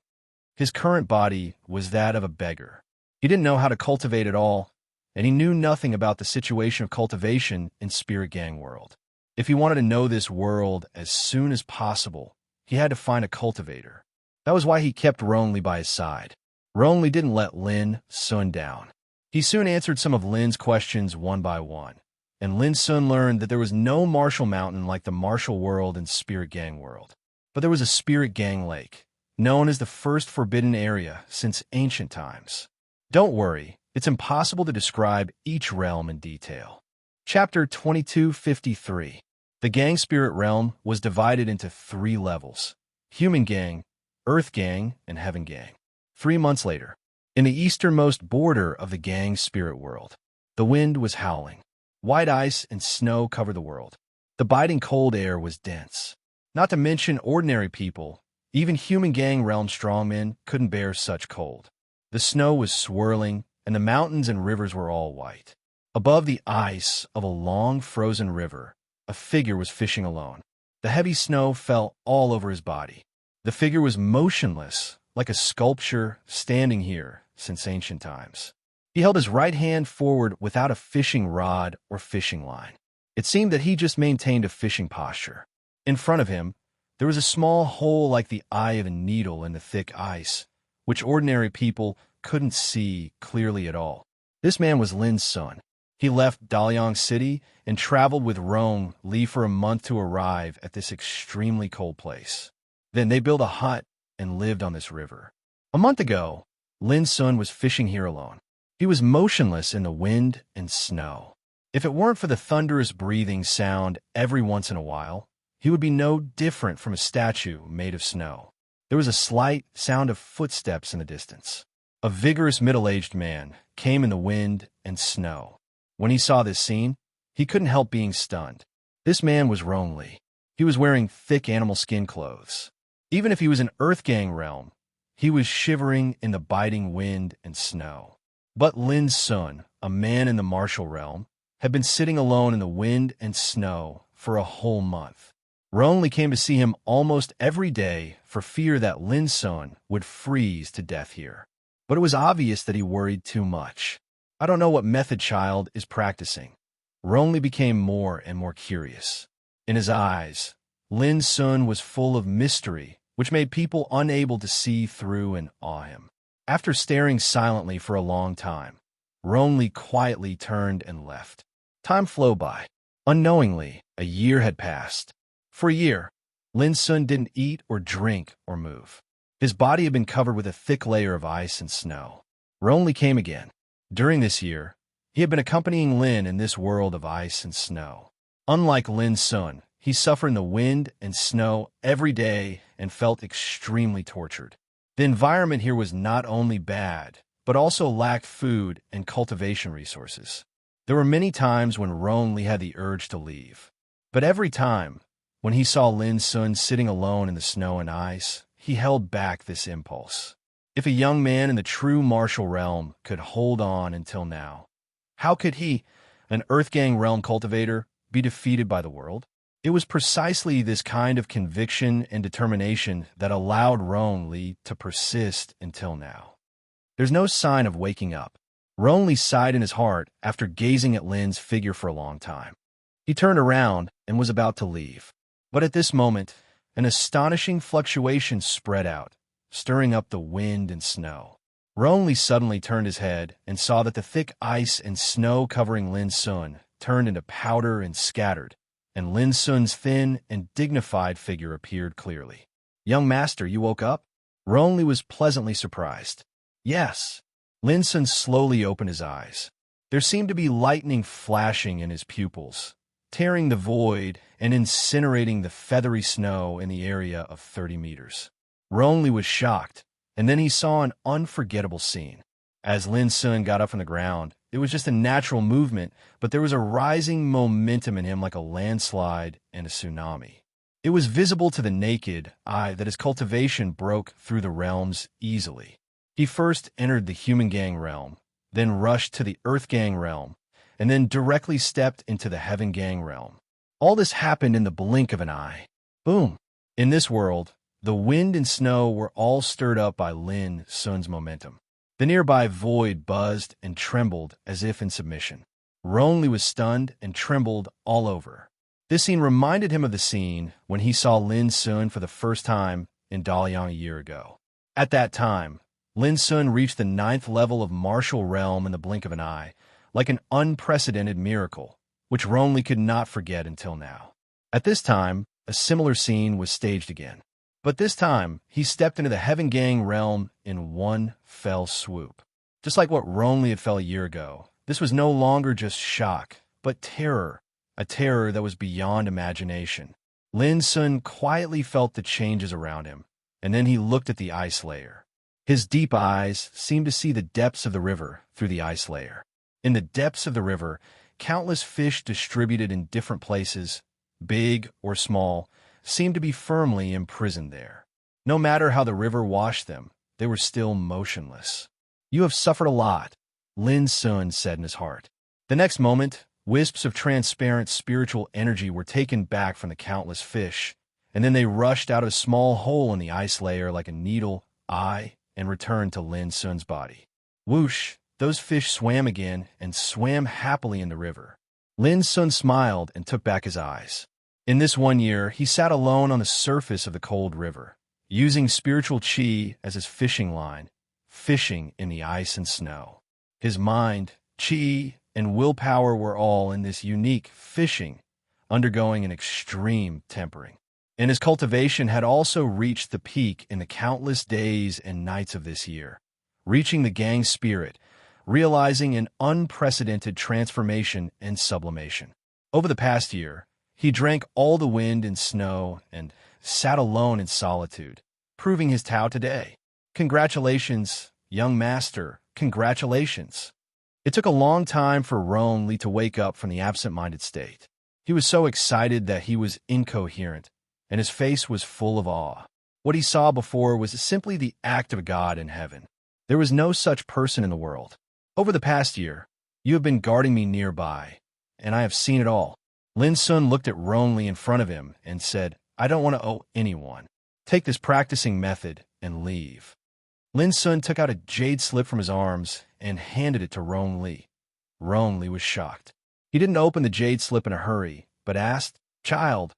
His current body was that of a beggar. He didn't know how to cultivate at all, and he knew nothing about the situation of cultivation in Spirit Gang world. If he wanted to know this world as soon as possible, he had to find a cultivator. That was why he kept Rongli by his side. Rongli didn't let Lin Sun down. He soon answered some of Lin's questions one by one, and Lin Sun learned that there was no martial mountain like the martial world in Spirit Gang world. But there was a Spirit Gang lake, known as the first forbidden area since ancient times. Don't worry, it's impossible to describe each realm in detail. Chapter 2253. The Gang Spirit realm was divided into 3 levels: Human Gang, Earth Gang, and Heaven Gang. 3 months later, in the easternmost border of the Gang Spirit world, the wind was howling. White ice and snow covered the world. The biting cold air was dense. Not to mention ordinary people, even Human Gang realm strongmen couldn't bear such cold. The snow was swirling, and the mountains and rivers were all white. Above the ice of a long frozen river, a figure was fishing alone. The heavy snow fell all over his body. The figure was motionless, like a sculpture standing here since ancient times. He held his right hand forward without a fishing rod or fishing line. It seemed that he just maintained a fishing posture. In front of him, there was a small hole like the eye of a needle in the thick ice, which ordinary people couldn't see clearly at all. This man was Lin Sun. He left Daliang City and traveled with Rong Li for a month to arrive at this extremely cold place. Then they built a hut and lived on this river. A month ago, Lin Sun was fishing here alone. He was motionless in the wind and snow. If it weren't for the thunderous breathing sound every once in a while, he would be no different from a statue made of snow. There was a slight sound of footsteps in the distance. A vigorous middle-aged man came in the wind and snow. When he saw this scene, he couldn't help being stunned. This man was Rong Li. He was wearing thick animal skin clothes. Even if he was in Earthgang realm, he was shivering in the biting wind and snow. But Lin Sun, a man in the martial realm, had been sitting alone in the wind and snow for a whole month. Rong Li came to see him almost every day for fear that Lin Sun would freeze to death here. But it was obvious that he worried too much. I don't know what method child is practicing. Ronli became more and more curious. In his eyes, Lin Sun was full of mystery, which made people unable to see through and awe him. After staring silently for a long time, Ronli quietly turned and left. Time flew by. Unknowingly, a year had passed. For a year, Lin Sun didn't eat or drink or move. His body had been covered with a thick layer of ice and snow. Ronli came again. During this year, he had been accompanying Lin in this world of ice and snow. Unlike Lin Sun, he suffered in the wind and snow every day and felt extremely tortured. The environment here was not only bad, but also lacked food and cultivation resources. There were many times when Ronli had the urge to leave. But every time, when he saw Lin Sun sitting alone in the snow and ice, he held back this impulse. If a young man in the true martial realm could hold on until now, how could he, an Earthgang realm cultivator, be defeated by the world? It was precisely this kind of conviction and determination that allowed Ronli to persist until now. There's no sign of waking up. Ronli sighed in his heart after gazing at Lin's figure for a long time. He turned around and was about to leave. But at this moment, an astonishing fluctuation spread out, stirring up the wind and snow. Ronli suddenly turned his head and saw that the thick ice and snow covering Lin Sun turned into powder and scattered, and Lin Sun's thin and dignified figure appeared clearly. "Young master, you woke up?" Ronli was pleasantly surprised. "Yes." Lin Sun slowly opened his eyes. There seemed to be lightning flashing in his pupils, tearing the void and incinerating the feathery snow in the area of 30 meters. Ronli was shocked, and then he saw an unforgettable scene. As Lin Sun got up from the ground, it was just a natural movement, but there was a rising momentum in him like a landslide and a tsunami. It was visible to the naked eye that his cultivation broke through the realms easily. He first entered the human gang realm, then rushed to the earth gang realm, and then directly stepped into the heaven gang realm. All this happened in the blink of an eye. Boom! In this world, the wind and snow were all stirred up by Lin Sun's momentum. The nearby void buzzed and trembled as if in submission. Ronli was stunned and trembled all over. This scene reminded him of the scene when he saw Lin Sun for the first time in Dalian a year ago. At that time, Lin Sun reached the 9th level of martial realm in the blink of an eye, like an unprecedented miracle, which Ronli could not forget until now. At this time, a similar scene was staged again. But this time, he stepped into the Heaven Gang realm in one fell swoop. Just like what Ronli had felt a year ago, this was no longer just shock, but terror, a terror that was beyond imagination. Lin Sun quietly felt the changes around him, and then he looked at the ice layer. His deep eyes seemed to see the depths of the river through the ice layer. In the depths of the river, countless fish distributed in different places, big or small, seemed to be firmly imprisoned there. No matter how the river washed them, they were still motionless. "You have suffered a lot," Lin Sun said in his heart. The next moment, wisps of transparent spiritual energy were taken back from the countless fish, and then they rushed out of a small hole in the ice layer like a needle eye and returned to Lin Sun's body. Whoosh! Those fish swam again and swam happily in the river. Lin Sun smiled and took back his eyes. In this 1 year, he sat alone on the surface of the cold river, using spiritual chi as his fishing line, fishing in the ice and snow. His mind, chi, and willpower were all in this unique fishing, undergoing an extreme tempering. And his cultivation had also reached the peak in the countless days and nights of this year, reaching the gang spirit, realizing an unprecedented transformation and sublimation. Over the past year, he drank all the wind and snow and sat alone in solitude, proving his Tao today. Congratulations, young master, congratulations. It took a long time for Ronli to wake up from the absent-minded state. He was so excited that he was incoherent, and his face was full of awe. What he saw before was simply the act of God in heaven. There was no such person in the world. Over the past year, you have been guarding me nearby, and I have seen it all. Lin Sun looked at Ronli in front of him and said, "I don't want to owe anyone. Take this practicing method and leave." Lin Sun took out a jade slip from his arms and handed it to Ronli. Ronli was shocked. He didn't open the jade slip in a hurry, but asked, "Child,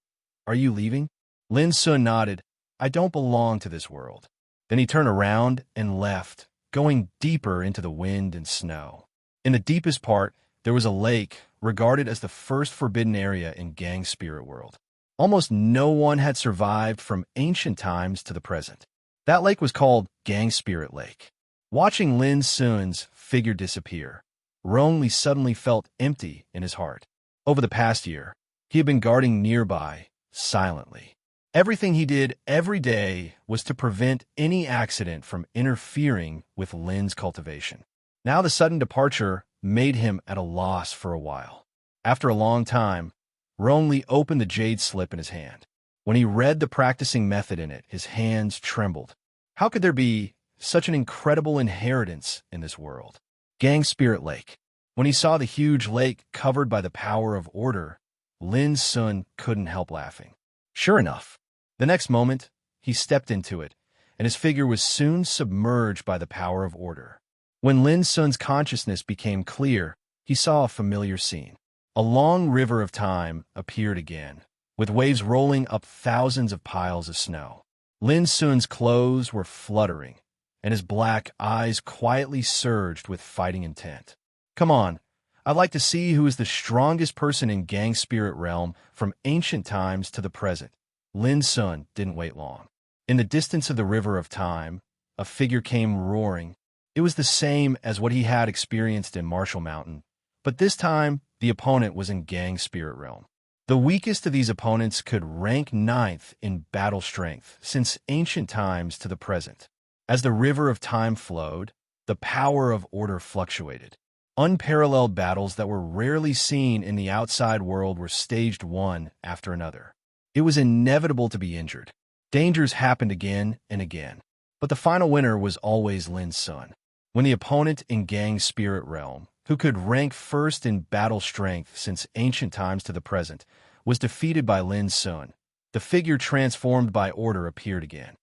are you leaving?" Lin Sun nodded. "I don't belong to this world." Then he turned around and left, going deeper into the wind and snow. In the deepest part, there was a lake, regarded as the first forbidden area in Gang's spirit world. Almost no one had survived from ancient times to the present. That lake was called Gang's Spirit Lake. Watching Lin Sun's figure disappear, Ronli suddenly felt empty in his heart. Over the past year, he had been guarding nearby, silently. Everything he did every day was to prevent any accident from interfering with Lin's cultivation. Now the sudden departure made him at a loss for a while. After a long time, Ronli opened the jade slip in his hand. When he read the practicing method in it, his hands trembled. How could there be such an incredible inheritance in this world? Gang Spirit Lake. When he saw the huge lake covered by the power of order, Lin Sun couldn't help laughing. Sure enough, the next moment, he stepped into it, and his figure was soon submerged by the power of order. When Lin Sun's consciousness became clear, he saw a familiar scene. A long river of time appeared again, with waves rolling up thousands of piles of snow. Lin Sun's clothes were fluttering, and his black eyes quietly surged with fighting intent. "Come on, I'd like to see who is the strongest person in Gang Spirit Realm from ancient times to the present." Lin Sun didn't wait long. In the distance of the river of time, a figure came roaring. It was the same as what he had experienced in Marshall Mountain, but this time the opponent was in Gang Spirit Realm. The weakest of these opponents could rank 9th in battle strength since ancient times to the present. As the river of time flowed, the power of order fluctuated. Unparalleled battles that were rarely seen in the outside world were staged one after another. It was inevitable to be injured. Dangers happened again and again, but the final winner was always Lin Sun. When the opponent in Gang's Spirit Realm, who could rank first in battle strength since ancient times to the present, was defeated by Lin Sun, the figure transformed by order appeared again.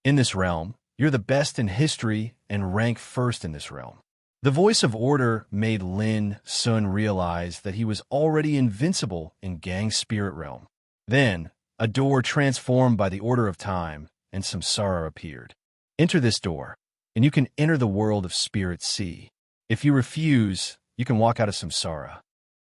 "In this realm, you're the best in history and rank first in this realm." The voice of order made Lin Sun realize that he was already invincible in Gang's Spirit Realm. Then, a door transformed by the order of time and samsara appeared. "Enter this door, and you can enter the world of Spirit Sea. If you refuse, you can walk out of samsara."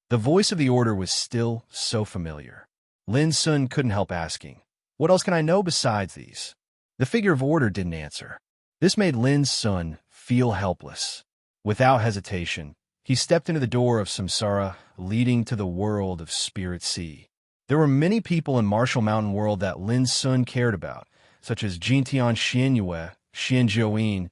The voice of the order was still so familiar. Lin Sun couldn't help asking, "What else can I know besides these?" The figure of order didn't answer. This made Lin Sun feel helpless. Without hesitation, he stepped into the door of samsara, leading to the world of Spirit Sea. There were many people in Marshall Mountain World that Lin Sun cared about, such as Jintian Xianyue, Xian Jiuyin,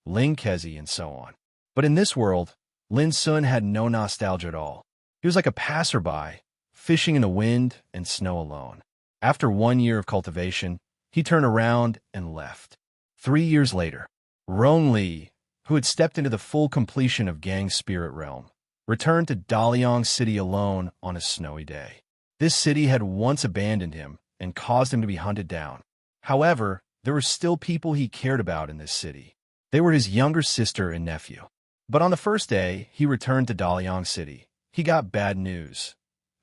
Ling Kezi, and so on. But in this world, Lin Sun had no nostalgia at all. He was like a passerby, fishing in the wind and snow alone. After 1 year of cultivation, he turned around and left. 3 years later, Ronli, who had stepped into the full completion of Gang's Spirit Realm, returned to Daliang City alone on a snowy day. This city had once abandoned him and caused him to be hunted down. However, there were still people he cared about in this city. They were his younger sister and nephew. But on the first day he returned to Daliang City, he got bad news.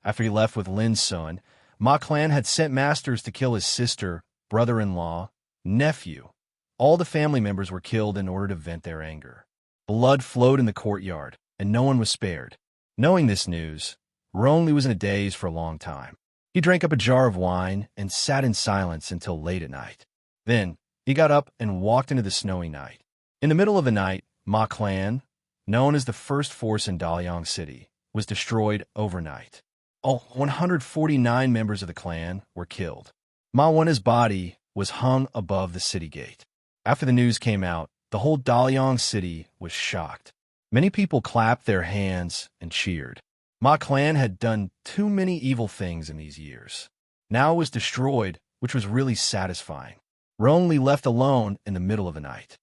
After he left with Lin Sun, Ma Clan had sent masters to kill his sister, brother-in-law, nephew. All the family members were killed in order to vent their anger. Blood flowed in the courtyard, and no one was spared. Knowing this news, Ronli was in a daze for a long time. He drank up a jar of wine and sat in silence until late at night. Then, he got up and walked into the snowy night. In the middle of the night, Ma Clan, known as the first force in Daliang City, was destroyed overnight. All 149 members of the clan were killed. Ma Wen's body was hung above the city gate. After the news came out, the whole Daliang City was shocked. Many people clapped their hands and cheered. Ma Clan had done too many evil things in these years. Now it was destroyed, which was really satisfying. Ronli left alone in the middle of the night.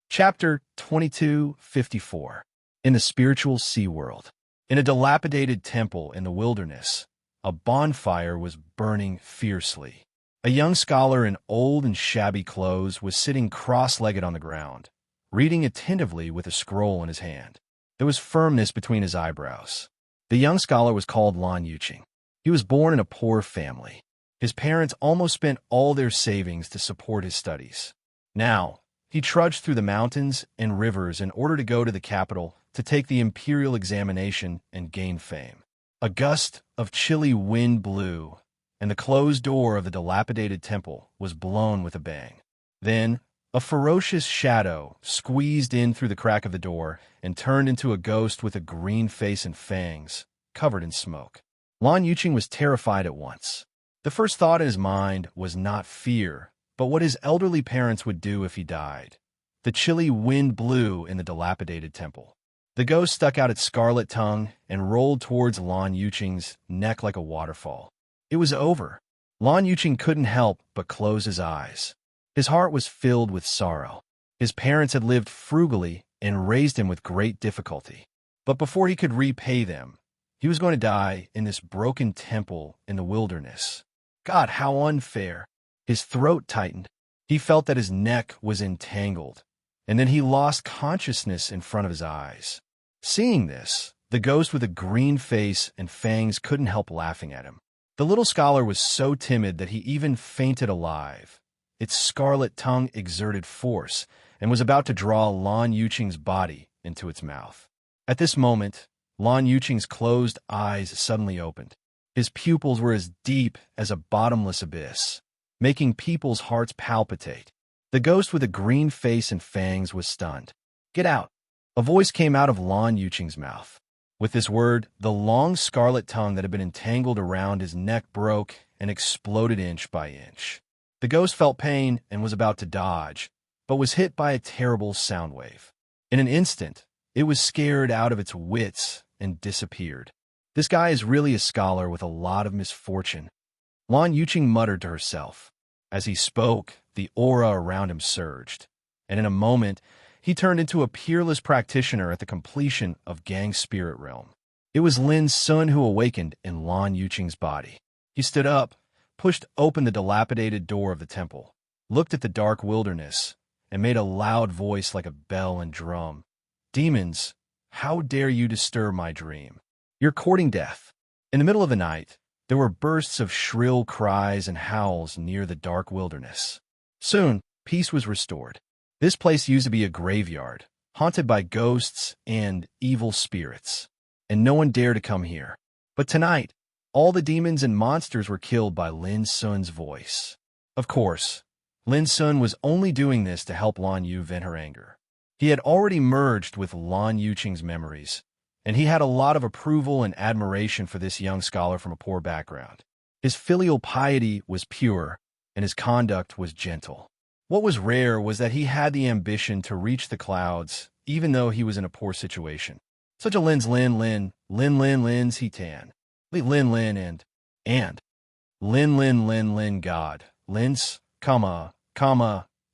Chapter 2254. In the Spiritual Sea World. In a dilapidated temple in the wilderness, a bonfire was burning fiercely. A young scholar in old and shabby clothes was sitting cross-legged on the ground, reading attentively with a scroll in his hand. There was firmness between his eyebrows. The young scholar was called Lan Yuqing. He was born in a poor family. His parents almost spent all their savings to support his studies. Now, he trudged through the mountains and rivers in order to go to the capital to take the imperial examination and gain fame. A gust of chilly wind blew, and the closed door of the dilapidated temple was blown with a bang. Then, a ferocious shadow squeezed in through the crack of the door and turned into a ghost with a green face and fangs, covered in smoke. Lan Yuqing was terrified at once. The first thought in his mind was not fear, but what his elderly parents would do if he died. The chilly wind blew in the dilapidated temple. The ghost stuck out its scarlet tongue and rolled towards Lan Yuqing's neck like a waterfall. It was over. Lan Yuqing couldn't help but close his eyes. His heart was filled with sorrow. His parents had lived frugally and raised him with great difficulty. But before he could repay them, he was going to die in this broken temple in the wilderness. God, how unfair! His throat tightened. He felt that his neck was entangled, and then he lost consciousness in front of his eyes. Seeing this, the ghost with a green face and fangs couldn't help laughing at him. The little scholar was so timid that he even fainted alive. Its scarlet tongue exerted force and was about to draw Lan Yuqing's body into its mouth. At this moment, Lan Yuqing's closed eyes suddenly opened. His pupils were as deep as a bottomless abyss, making people's hearts palpitate. The ghost with a green face and fangs was stunned. "Get out!" A voice came out of Lan Yuqing's mouth. With this word, the long scarlet tongue that had been entangled around his neck broke and exploded inch by inch. The ghost felt pain and was about to dodge, but was hit by a terrible sound wave. In an instant, it was scared out of its wits and disappeared. This guy is really a scholar with a lot of misfortune. Lan Yuqing muttered to herself. As he spoke, the aura around him surged, and in a moment, he turned into a peerless practitioner at the completion of Gang's spirit realm. It was Lin Sun who awakened in Lan Yuqing's body. He stood up, pushed open the dilapidated door of the temple, looked at the dark wilderness, and made a loud voice like a bell and drum. "Demons, how dare you disturb my dream? You're courting death." In the middle of the night, there were bursts of shrill cries and howls near the dark wilderness. Soon, peace was restored. This place used to be a graveyard, haunted by ghosts and evil spirits, and no one dared to come here. But tonight, all the demons and monsters were killed by Lin Sun's voice. Of course, Lin Sun was only doing this to help Lan Yu vent her anger. He had already merged with Lan Yuqing's memories, and he had a lot of approval and admiration for this young scholar from a poor background. His filial piety was pure, and his conduct was gentle. What was rare was that he had the ambition to reach the clouds, even though he was in a poor situation. Such a Lin's he tan. Lin and Lin God. Lin's, comma.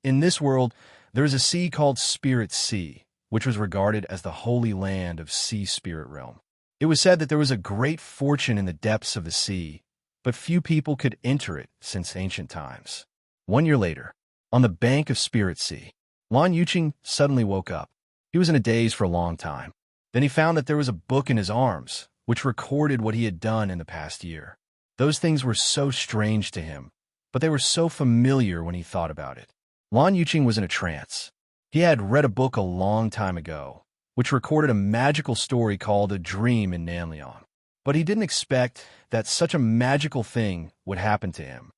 In this world, there is a sea called Spirit Sea, which was regarded as the holy land of sea spirit realm. It was said that there was a great fortune in the depths of the sea, but few people could enter it since ancient times. 1 year later, on the bank of Spirit Sea, Lan Yuqing suddenly woke up. He was in a daze for a long time. Then he found that there was a book in his arms, which recorded what he had done in the past year. Those things were so strange to him, but they were so familiar when he thought about it. Lan Yuqing was in a trance. He had read a book a long time ago, which recorded a magical story called A Dream in Nanliang. But he didn't expect that such a magical thing would happen to him.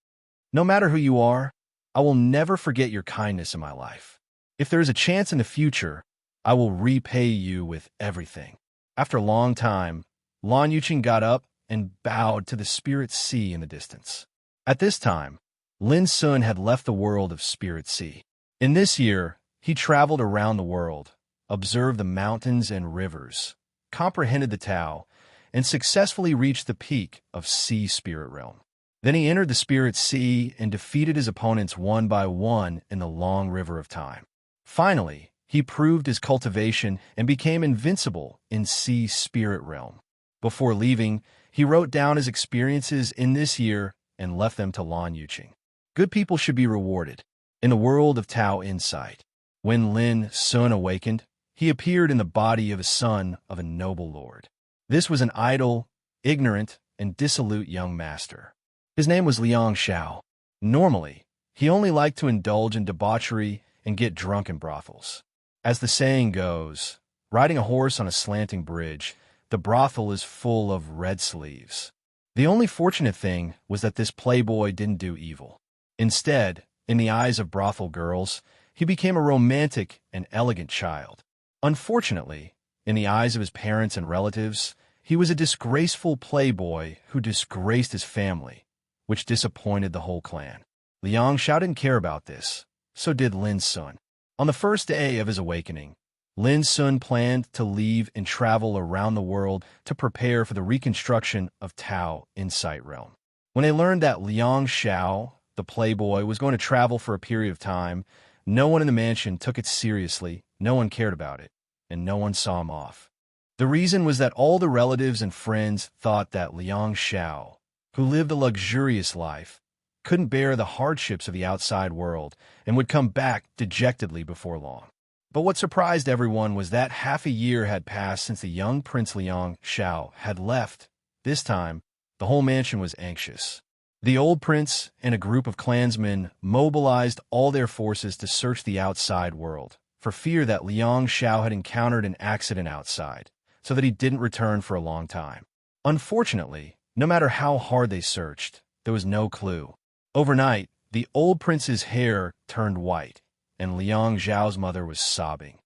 "No matter who you are, I will never forget your kindness in my life. If there is a chance in the future, I will repay you with everything." After a long time, Lan Yuqing got up and bowed to the Spirit Sea in the distance. At this time, Lin Sun had left the world of Spirit Sea. In this year, he traveled around the world, observed the mountains and rivers, comprehended the Tao, and successfully reached the peak of Sea Spirit Realm. Then he entered the Spirit Sea and defeated his opponents one by one in the long river of time. Finally, he proved his cultivation and became invincible in Sea Spirit Realm. Before leaving, he wrote down his experiences in this year and left them to Lan Yuqing. Good people should be rewarded. In the world of Tao insight, when Lin Sun awakened, he appeared in the body of a son of a noble lord. This was an idle, ignorant, and dissolute young master. His name was Liang Shao. Normally, he only liked to indulge in debauchery and get drunk in brothels. As the saying goes, riding a horse on a slanting bridge, the brothel is full of red sleeves. The only fortunate thing was that this playboy didn't do evil. Instead, in the eyes of brothel girls, he became a romantic and elegant child. Unfortunately, in the eyes of his parents and relatives, he was a disgraceful playboy who disgraced his family, which disappointed the whole clan. Liang Shao didn't care about this. So did Lin Sun. On the first day of his awakening, Lin Sun planned to leave and travel around the world to prepare for the reconstruction of Tao Insight Realm. When they learned that Liang Shao, the playboy, was going to travel for a period of time, no one in the mansion took it seriously, no one cared about it, and no one saw him off. The reason was that all the relatives and friends thought that Liang Shao, who lived a luxurious life, couldn't bear the hardships of the outside world and would come back dejectedly before long. But what surprised everyone was that half a year had passed since the young Prince Liang Shao had left. This time, the whole mansion was anxious. The old prince and a group of clansmen mobilized all their forces to search the outside world, for fear that Liang Shao had encountered an accident outside, so that he didn't return for a long time. Unfortunately, no matter how hard they searched, there was no clue. Overnight, the old prince's hair turned white, and Liang Zhao's mother was sobbing.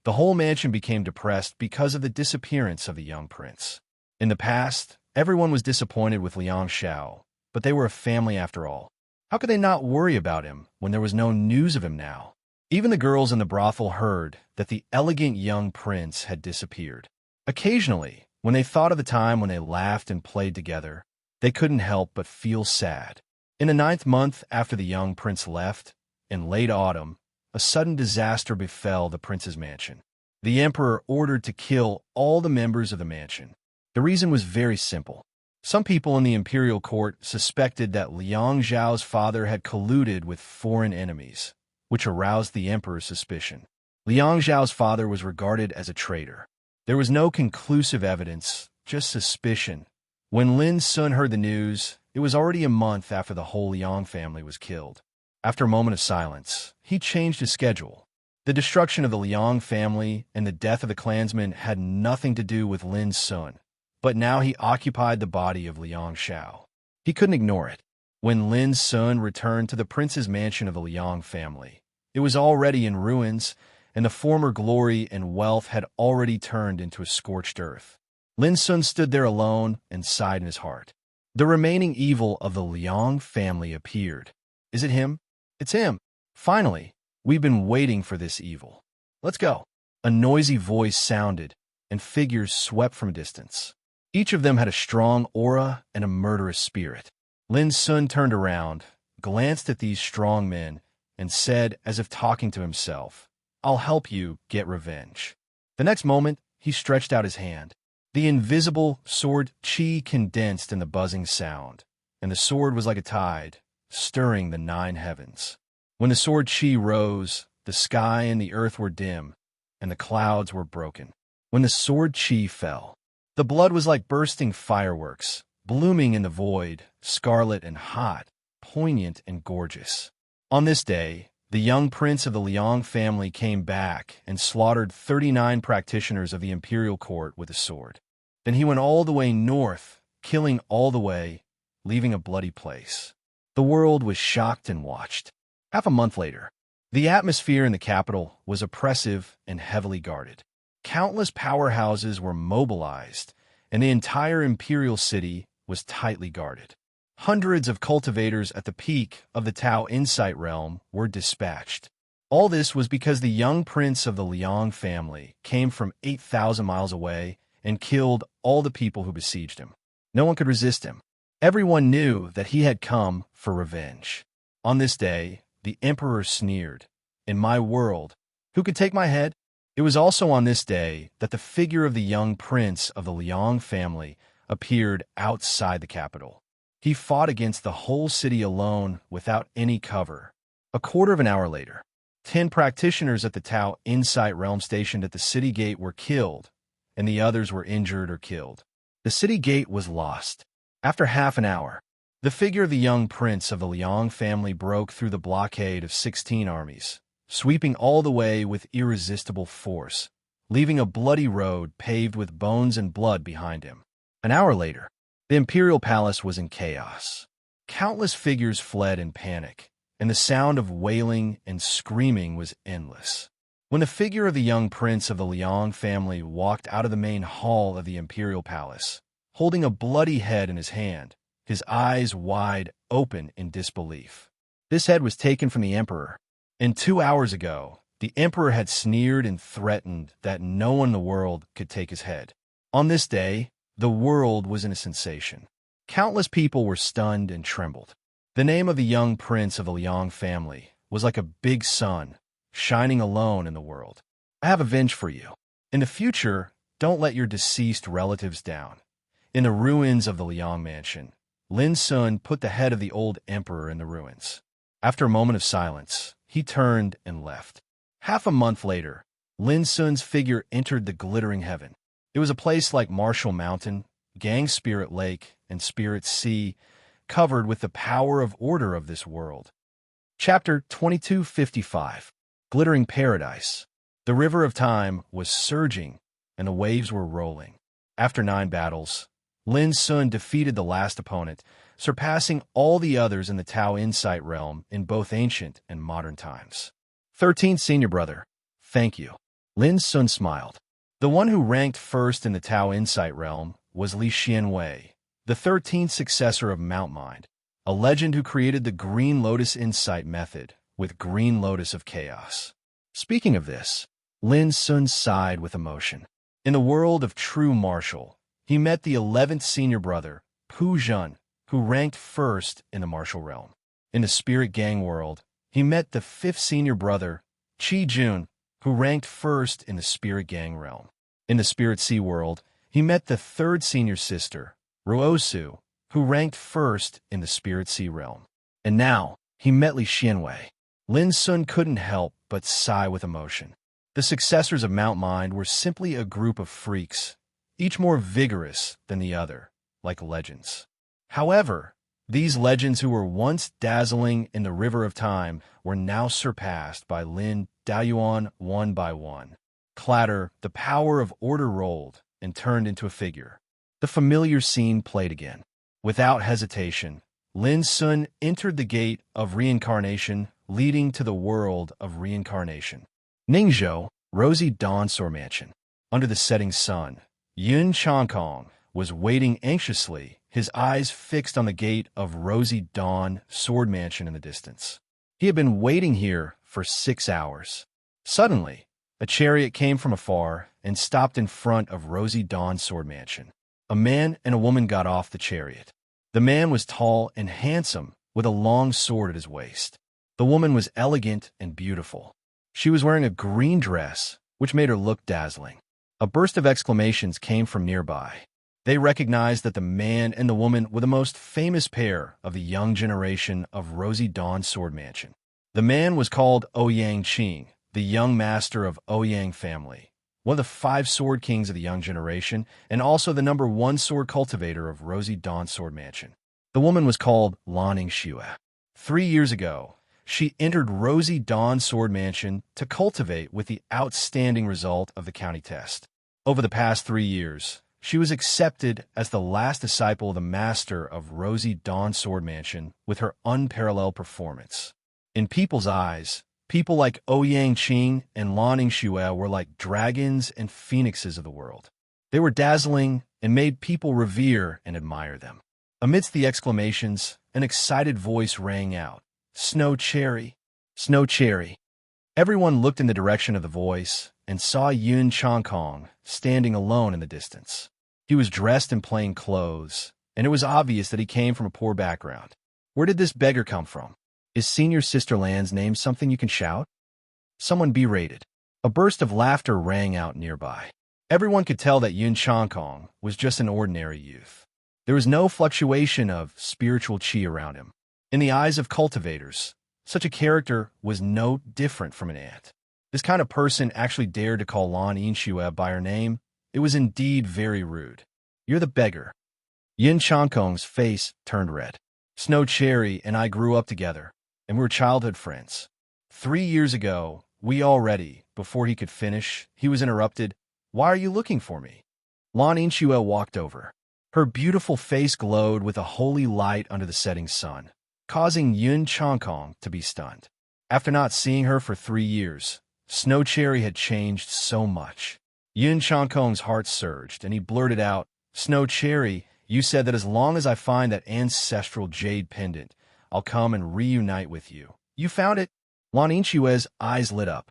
The whole mansion became depressed because of the disappearance of the young prince. In the past, everyone was disappointed with Liang Shao, but they were a family after all. How could they not worry about him when there was no news of him now? Even the girls in the brothel heard that the elegant young prince had disappeared. Occasionally, when they thought of the time when they laughed and played together, they couldn't help but feel sad. In the 9th month after the young prince left, in late autumn, a sudden disaster befell the prince's mansion. The emperor ordered to kill all the members of the mansion. The reason was very simple. Some people in the imperial court suspected that Liang Zhao's father had colluded with foreign enemies, which aroused the emperor's suspicion. Liang Zhao's father was regarded as a traitor. There was no conclusive evidence, just suspicion. When Lin Sun heard the news, it was already a month after the whole Liang family was killed. After a moment of silence, he changed his schedule. The destruction of the Liang family and the death of the clansmen had nothing to do with Lin Sun, but now he occupied the body of Liang Shao. He couldn't ignore it. When Lin Sun returned to the prince's mansion of the Liang family, it was already in ruins, and the former glory and wealth had already turned into a scorched earth. Lin Sun stood there alone and sighed in his heart. The remaining evil of the Liang family appeared. Is it him? It's him. Finally, we've been waiting for this evil. Let's go. A noisy voice sounded, and figures swept from a distance. Each of them had a strong aura and a murderous spirit. Lin Sun turned around, glanced at these strong men, and said, as if talking to himself, "I'll help you get revenge." The next moment, he stretched out his hand. The invisible sword chi condensed in the buzzing sound, and the sword was like a tide, stirring the 9 heavens. When the sword chi rose, the sky and the earth were dim, and the clouds were broken. When the sword chi fell, the blood was like bursting fireworks, blooming in the void, scarlet and hot, poignant and gorgeous. On this day, the young prince of the Liang family came back and slaughtered 39 practitioners of the imperial court with a sword. Then he went all the way north, killing all the way, leaving a bloody place. The world was shocked and watched. Half a month later, the atmosphere in the capital was oppressive and heavily guarded. Countless powerhouses were mobilized, and the entire imperial city was tightly guarded. Hundreds of cultivators at the peak of the Tao Insight Realm were dispatched. All this was because the young prince of the Liang family came from 8,000 miles away and killed all the people who besieged him. No one could resist him. Everyone knew that he had come for revenge. On this day, the emperor sneered, "In my world, who could take my head?" It was also on this day that the figure of the young prince of the Liang family appeared outside the capital. He fought against the whole city alone without any cover. A quarter of an hour later, 10 practitioners at the Tao Insight Realm stationed at the city gate were killed, and the others were injured or killed. The city gate was lost. After half an hour, the figure of the young prince of the Liang family broke through the blockade of 16 armies, sweeping all the way with irresistible force, leaving a bloody road paved with bones and blood behind him. An hour later, the imperial palace was in chaos. Countless figures fled in panic, and the sound of wailing and screaming was endless. When the figure of the young prince of the Liang family walked out of the main hall of the imperial palace, holding a bloody head in his hand, his eyes wide open in disbelief. This head was taken from the emperor, and 2 hours ago, the emperor had sneered and threatened that no one in the world could take his head. On this day, the world was in a sensation. Countless people were stunned and trembled. The name of the young prince of the Liang family was like a big sun, shining alone in the world. I have a venge for you. In the future, don't let your deceased relatives down. In the ruins of the Liang mansion, Lin Sun put the head of the old emperor in the ruins. After a moment of silence, he turned and left. Half a month later, Lin Sun's figure entered the glittering heaven. It was a place like Marshall Mountain, Gang Spirit Lake, and Spirit Sea, covered with the power of order of this world. Chapter 2255. Glittering Paradise. The river of time was surging, and the waves were rolling. After 9 battles, Lin Sun defeated the last opponent, surpassing all the others in the Tao Insight realm in both ancient and modern times. 13th Senior Brother, thank you. Lin Sun smiled. The one who ranked first in the Tao Insight realm was Li Xianwei, the 13th successor of Mount Mind, a legend who created the Green Lotus Insight method with Green Lotus of Chaos. Speaking of this, Lin Sun sighed with emotion. In the world of true martial, he met the 11th Senior Brother, Pu Zhen, who ranked first in the martial realm. In the Spirit Gang world, he met the 5th Senior Brother, Qi Jun, who ranked first in the Spirit Gang realm. In the Spirit Sea world, he met the 3rd Senior Sister, Ruosu, who ranked first in the Spirit Sea realm. And now, he met Li Xianwei. Lin Sun couldn't help but sigh with emotion. The successors of Mount Mind were simply a group of freaks, each more vigorous than the other, like legends. However, these legends who were once dazzling in the river of time were now surpassed by Lin Daoyuan one by one. Clatter, the power of order rolled and turned into a figure. The familiar scene played again. Without hesitation, Lin Sun entered the gate of reincarnation, leading to the world of reincarnation. Ningzhou, Rosy Dawn Sword Mansion. Under the setting sun, Yun Changkong was waiting anxiously, his eyes fixed on the gate of Rosy Dawn Sword Mansion in the distance. He had been waiting here for 6 hours. Suddenly, a chariot came from afar and stopped in front of Rosy Dawn Sword Mansion. A man and a woman got off the chariot. The man was tall and handsome, with a long sword at his waist. The woman was elegant and beautiful. She was wearing a green dress, which made her look dazzling. A burst of exclamations came from nearby. They recognized that the man and the woman were the most famous pair of the young generation of Rosy Dawn Sword Mansion. The man was called Ouyang Qing, the young master of Ouyang family, one of the 5 sword kings of the young generation, and also the #1 sword cultivator of Rosy Dawn Sword Mansion. The woman was called Lanning Xue. 3 years ago, she entered Rosy Dawn Sword Mansion to cultivate with the outstanding result of the county test. Over the past 3 years, she was accepted as the last disciple of the master of Rosy Dawn Sword Mansion with her unparalleled performance. In people's eyes, people like Ouyang Qing and Lanning Xue were like dragons and phoenixes of the world. They were dazzling and made people revere and admire them. Amidst the exclamations, an excited voice rang out, "Snow Cherry! Snow Cherry!" Everyone looked in the direction of the voice and saw Yun Changkong standing alone in the distance. He was dressed in plain clothes, and it was obvious that he came from a poor background. Where did this beggar come from? Is Senior Sister Land's name something you can shout? Someone berated. A burst of laughter rang out nearby. Everyone could tell that Yun Changkong was just an ordinary youth. There was no fluctuation of spiritual qi around him. In the eyes of cultivators, Such a character was no different from an ant. This kind of person actually dared to call Lan Yinxue by her name. It was indeed very rude. You're the beggar. Yin Changkong's face turned red. Snow Cherry and I grew up together, and we were childhood friends. 3 years ago, before he could finish, he was interrupted. Why are you looking for me? Lan Yinxue walked over. Her beautiful face glowed with a holy light under the setting sun, causing Yin Changkong to be stunned. After not seeing her for 3 years, Snow Cherry had changed so much. Yin Changkong's heart surged, and he blurted out, Snow Cherry, you said that as long as I find that ancestral jade pendant, I'll come and reunite with you. You found it? Lan Yinxue's eyes lit up.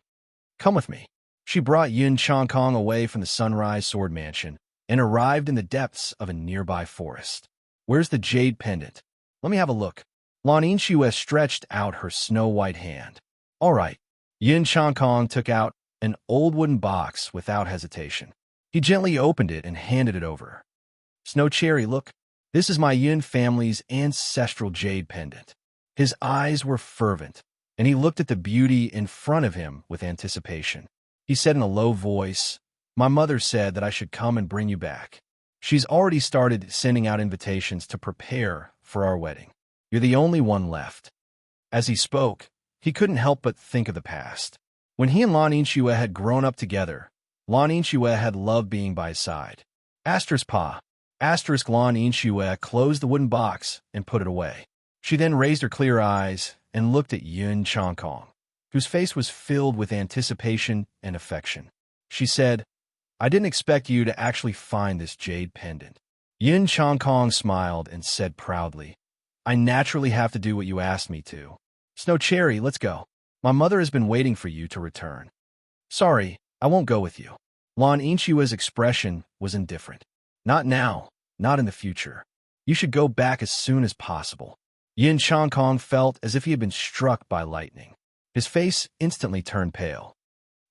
Come with me. She brought Yin Changkong away from the Sunrise Sword Mansion and arrived in the depths of a nearby forest. Where's the jade pendant? Let me have a look. Lan Yinxue stretched out her snow-white hand. All right. Yin Changkong took out an old wooden box without hesitation. He gently opened it and handed it over. Snow Cherry, look. This is my Yin family's ancestral jade pendant. His eyes were fervent, and he looked at the beauty in front of him with anticipation. He said in a low voice, My mother said that I should come and bring you back. She's already started sending out invitations to prepare for our wedding. You're the only one left. As he spoke, he couldn't help but think of the past. When he and Lan Yinxue had grown up together, Lan Yinxue had loved being by his side. Lan Yinxue closed the wooden box and put it away. She then raised her clear eyes and looked at Yin Changkong, whose face was filled with anticipation and affection. She said, I didn't expect you to actually find this jade pendant. Yin Changkong smiled and said proudly, I naturally have to do what you asked me to. Snow Cherry, let's go. My mother has been waiting for you to return. Sorry, I won't go with you. Lan Yinxue's expression was indifferent. Not now, not in the future. You should go back as soon as possible. Yin Changkong felt as if he had been struck by lightning. His face instantly turned pale.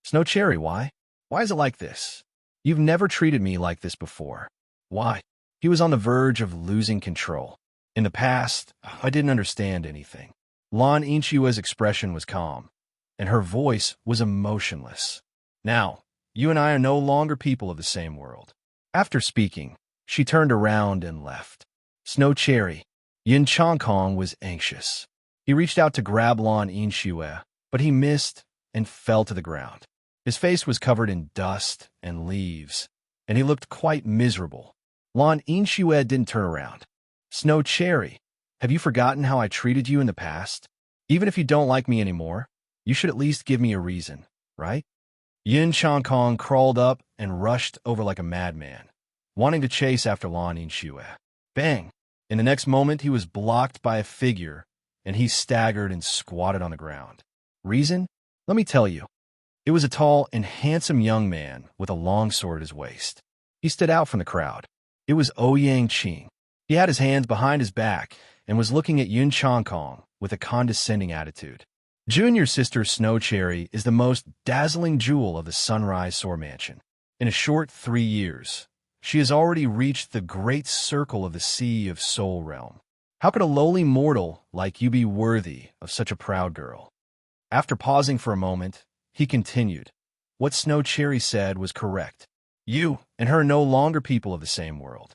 Snow Cherry, why? Why is it like this? You've never treated me like this before. Why? He was on the verge of losing control. In the past, I didn't understand anything. Lan Yinxue's expression was calm, and her voice was emotionless. Now, you and I are no longer people of the same world. After speaking, she turned around and left. Snow Cherry. Yin Changkong was anxious. He reached out to grab Lan Yinxue, but he missed and fell to the ground. His face was covered in dust and leaves, and he looked quite miserable. Lan Yinxue didn't turn around. Snow Cherry, have you forgotten how I treated you in the past? Even if you don't like me anymore, you should at least give me a reason, right? Yin Changkong crawled up and rushed over like a madman, wanting to chase after Lan Yinxue. Bang! In the next moment, he was blocked by a figure, and he staggered and squatted on the ground. Reason? Let me tell you. It was a tall and handsome young man with a long sword at his waist. He stood out from the crowd. It was Ouyang Qing. He had his hands behind his back and was looking at Yin Changkong with a condescending attitude. Junior sister Snow Cherry is the most dazzling jewel of the Sunrise Sword Mansion. In a short 3 years, she has already reached the great circle of the Sea of Soul Realm. How could a lowly mortal like you be worthy of such a proud girl? After pausing for a moment, he continued. What Snow Cherry said was correct. You and her are no longer people of the same world.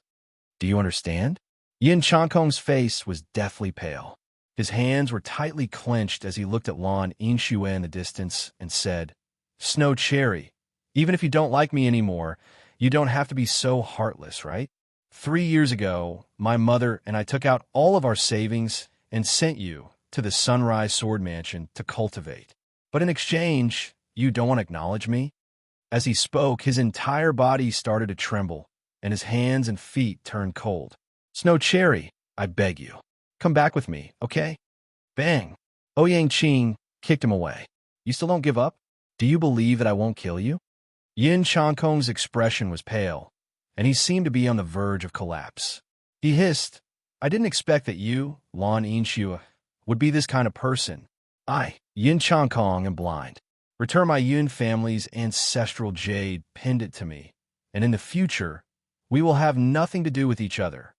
Do you understand? Yin Changkong's face was deathly pale. His hands were tightly clenched as he looked at Lan Yinxue in the distance and said, Snow Cherry, even if you don't like me anymore, you don't have to be so heartless, right? 3 years ago, my mother and I took out all of our savings and sent you to the Sunrise Sword Mansion to cultivate. But in exchange, you don't want to acknowledge me? As he spoke, his entire body started to tremble, and his hands and feet turned cold. Snow Cherry, I beg you, come back with me, okay? Bang! Ouyang Qing kicked him away. You still don't give up? Do you believe that I won't kill you? Yin Changkong's expression was pale, and he seemed to be on the verge of collapse. He hissed, I didn't expect that you, Lan Yinxue, would be this kind of person. Yin Changkong, am blind. Return my Yin family's ancestral jade pendant to me, and in the future, we will have nothing to do with each other.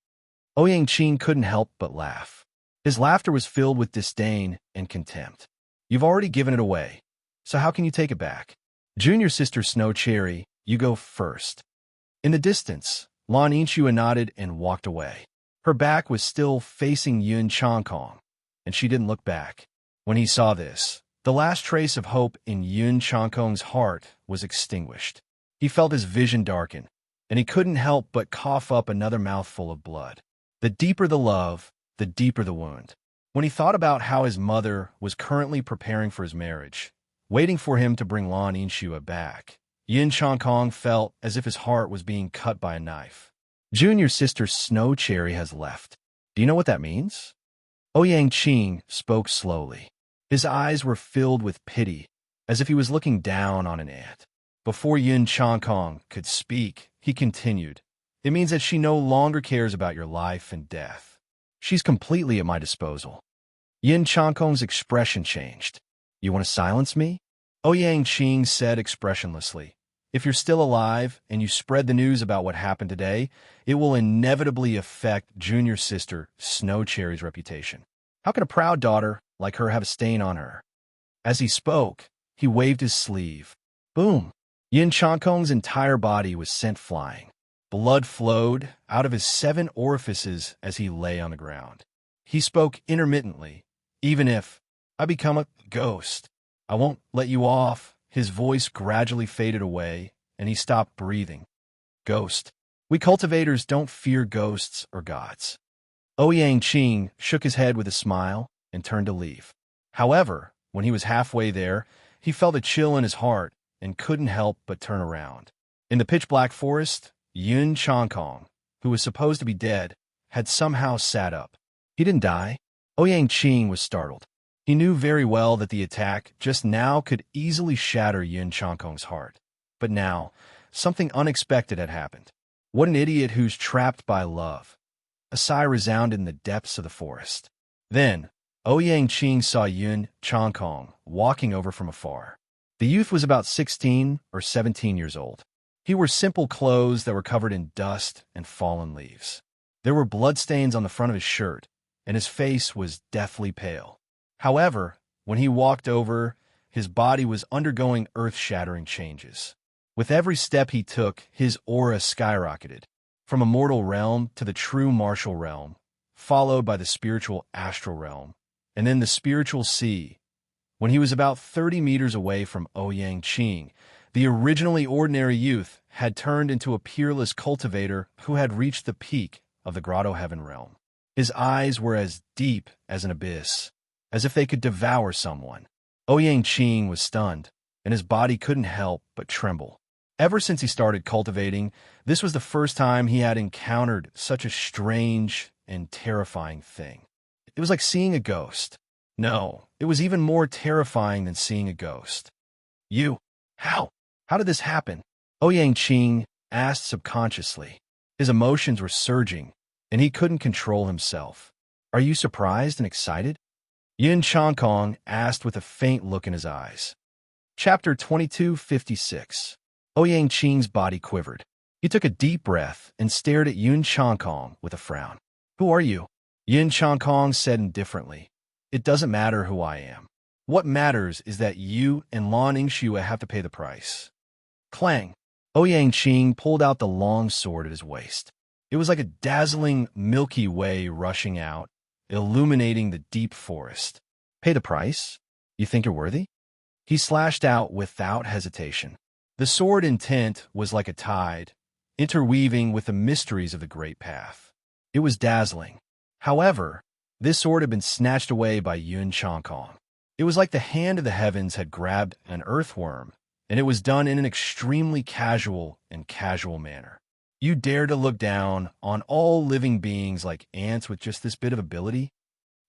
Ouyang Qing couldn't help but laugh. His laughter was filled with disdain and contempt. You've already given it away, so how can you take it back? Junior sister Snow Cherry, you go first. In the distance, Lan Yinxue nodded and walked away. Her back was still facing Yun Changkong, and she didn't look back. When he saw this, the last trace of hope in Yun Changkong's heart was extinguished. He felt his vision darken, and he couldn't help but cough up another mouthful of blood. The deeper the love, the deeper the wound. When he thought about how his mother was currently preparing for his marriage, waiting for him to bring Lan Yinxue back, Yin Changkong felt as if his heart was being cut by a knife. Junior sister Snow Cherry has left. Do you know what that means? Ouyang Qing spoke slowly. His eyes were filled with pity, as if he was looking down on an ant. Before Yin Changkong could speak, he continued, "It means that she no longer cares about your life and death. She's completely at my disposal." Yin Changkong's expression changed. "You want to silence me?" Ouyang Qing said expressionlessly. "If you're still alive and you spread the news about what happened today, it will inevitably affect junior sister Snow Cherry's reputation. How can a proud daughter like her have a stain on her?" As he spoke, he waved his sleeve. Boom! Yin Changkong's entire body was sent flying. Blood flowed out of his 7 orifices as he lay on the ground. He spoke intermittently. "Even if I become a ghost, I won't let you off." His voice gradually faded away, and he stopped breathing. "Ghost. We cultivators don't fear ghosts or gods." Ouyang Qing shook his head with a smile and turned to leave. However, when he was halfway there, he felt a chill in his heart and couldn't help but turn around. In the pitch-black forest, Yun Changkong, who was supposed to be dead, had somehow sat up. He didn't die. Ouyang Qing was startled. He knew very well that the attack just now could easily shatter Yun Changkong's heart. But now, something unexpected had happened. What an idiot who's trapped by love. A sigh resounded in the depths of the forest. Then, Ouyang Qing saw Yun Changkong walking over from afar. The youth was about 16 or 17 years old. He wore simple clothes that were covered in dust and fallen leaves. There were bloodstains on the front of his shirt, and his face was deathly pale. However, when he walked over, his body was undergoing earth-shattering changes. With every step he took, his aura skyrocketed, from a mortal realm to the true martial realm, followed by the spiritual astral realm, and then the spiritual sea. When he was about 30 meters away from Ouyang Qing, the originally ordinary youth had turned into a peerless cultivator who had reached the peak of the Grotto Heaven realm. His eyes were as deep as an abyss, as if they could devour someone. Ouyang Qing was stunned, and his body couldn't help but tremble. Ever since he started cultivating, this was the first time he had encountered such a strange and terrifying thing. It was like seeing a ghost. No, it was even more terrifying than seeing a ghost. "You? How? How did this happen?" Ouyang Qing asked subconsciously. His emotions were surging, and he couldn't control himself. "Are you surprised and excited?" Yin Changkong asked with a faint look in his eyes. Chapter 2256. Ouyang Qing's body quivered. He took a deep breath and stared at Yun Changkong with a frown. "Who are you?" Yin Changkong said indifferently. "It doesn't matter who I am. What matters is that you and Lan Yinxue have to pay the price." Clang! Ouyang Qing pulled out the long sword at his waist. It was like a dazzling Milky Way rushing out, illuminating the deep forest. "Pay the price? You think you're worthy?" He slashed out without hesitation. The sword intent was like a tide, interweaving with the mysteries of the Great Path. It was dazzling. However, this sword had been snatched away by Yun Changkong. It was like the hand of the heavens had grabbed an earthworm, and it was done in an extremely casual manner. "You dare to look down on all living beings like ants with just this bit of ability?"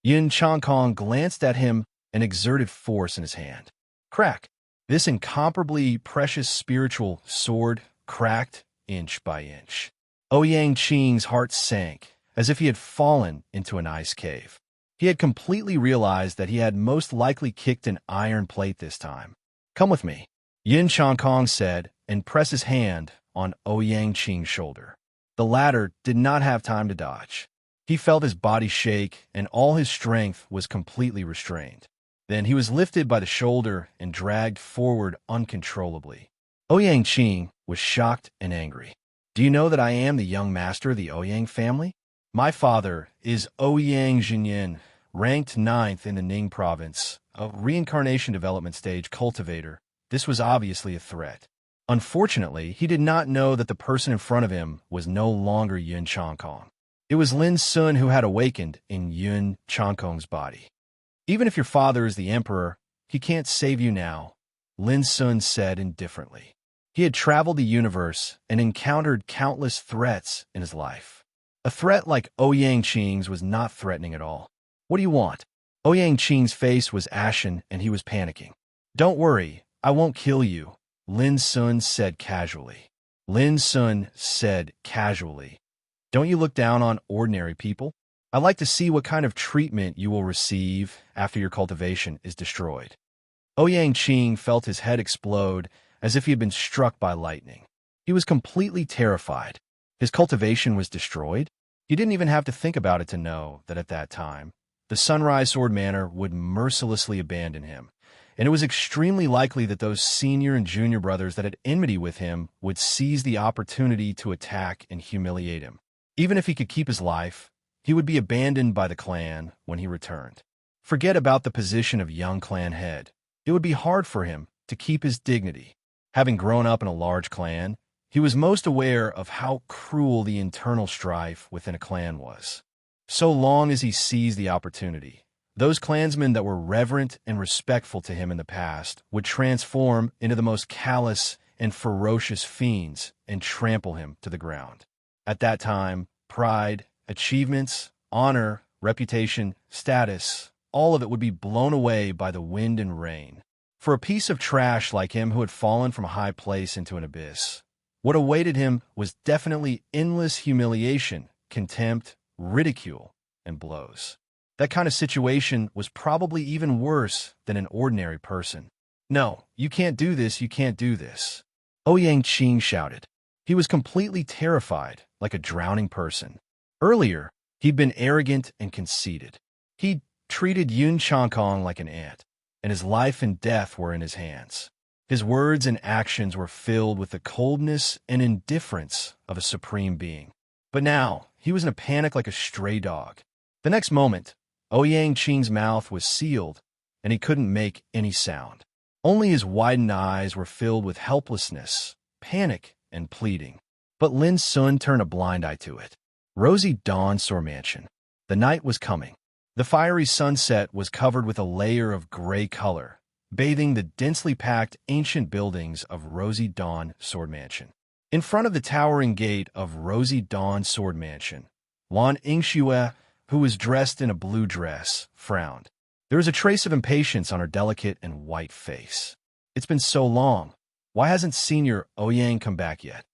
Yin Changkong glanced at him and exerted force in his hand. Crack! This incomparably precious spiritual sword cracked inch by inch. Ouyang Qing's heart sank, as if he had fallen into an ice cave. He had completely realized that he had most likely kicked an iron plate this time. "Come with me," Yin Changkong said, and pressed his hand on Ouyang Qing's shoulder. The latter did not have time to dodge. He felt his body shake, and all his strength was completely restrained. Then he was lifted by the shoulder and dragged forward uncontrollably. Ouyang Qing was shocked and angry. "Do you know that I am the young master of the Ouyang family? My father is Ouyang Jinyin, ranked 9th in the Ning province, a reincarnation development stage cultivator. This was obviously a threat. Unfortunately, he did not know that the person in front of him was no longer Yun Changkong. It was Lin Sun who had awakened in Yun Changkong's body. Even if your father is the emperor, he can't save you now, Lin Sun said indifferently. He had traveled the universe and encountered countless threats in his life. A threat like Ouyang Qing's was not threatening at all. What do you want? Ouyang Qing's face was ashen and he was panicking. Don't worry, I won't kill you, Lin Sun said casually. Lin Sun said casually. Don't you look down on ordinary people? I'd like to see what kind of treatment you will receive after your cultivation is destroyed. Ouyang Qing felt his head explode as if he had been struck by lightning. He was completely terrified. His cultivation was destroyed? He didn't even have to think about it to know that at that time, the Sunrise Sword Manor would mercilessly abandon him, and it was extremely likely that those senior and junior brothers that had enmity with him would seize the opportunity to attack and humiliate him. Even if he could keep his life, he would be abandoned by the clan when he returned. Forget about the position of young clan head. It would be hard for him to keep his dignity. Having grown up in a large clan, he was most aware of how cruel the internal strife within a clan was. So long as he seized the opportunity, those clansmen that were reverent and respectful to him in the past would transform into the most callous and ferocious fiends and trample him to the ground. At that time, pride, achievements, honor, reputation, status, all of it would be blown away by the wind and rain. For a piece of trash like him who had fallen from a high place into an abyss, what awaited him was definitely endless humiliation, contempt, ridicule, and blows. That kind of situation was probably even worse than an ordinary person. No, you can't do this, you can't do this. Ouyang Qing shouted. He was completely terrified, like a drowning person. Earlier, he'd been arrogant and conceited. He'd treated Yun Changkong like an ant, and his life and death were in his hands. His words and actions were filled with the coldness and indifference of a supreme being. But now, he was in a panic like a stray dog. The next moment, Ouyang Qing's mouth was sealed, and he couldn't make any sound. Only his widened eyes were filled with helplessness, panic, and pleading. But Lin Sun turned a blind eye to it. Rosy dawn Sword Mansion. The night was coming. The fiery sunset was covered with a layer of gray color, bathing the densely packed ancient buildings of Rosy Dawn Sword Mansion. In front of the towering gate of Rosy Dawn Sword Mansion, Lan Yingxue, who was dressed in a blue dress, frowned. There was a trace of impatience on her delicate and white face. It's been so long. Why hasn't Senior Ouyang come back yet?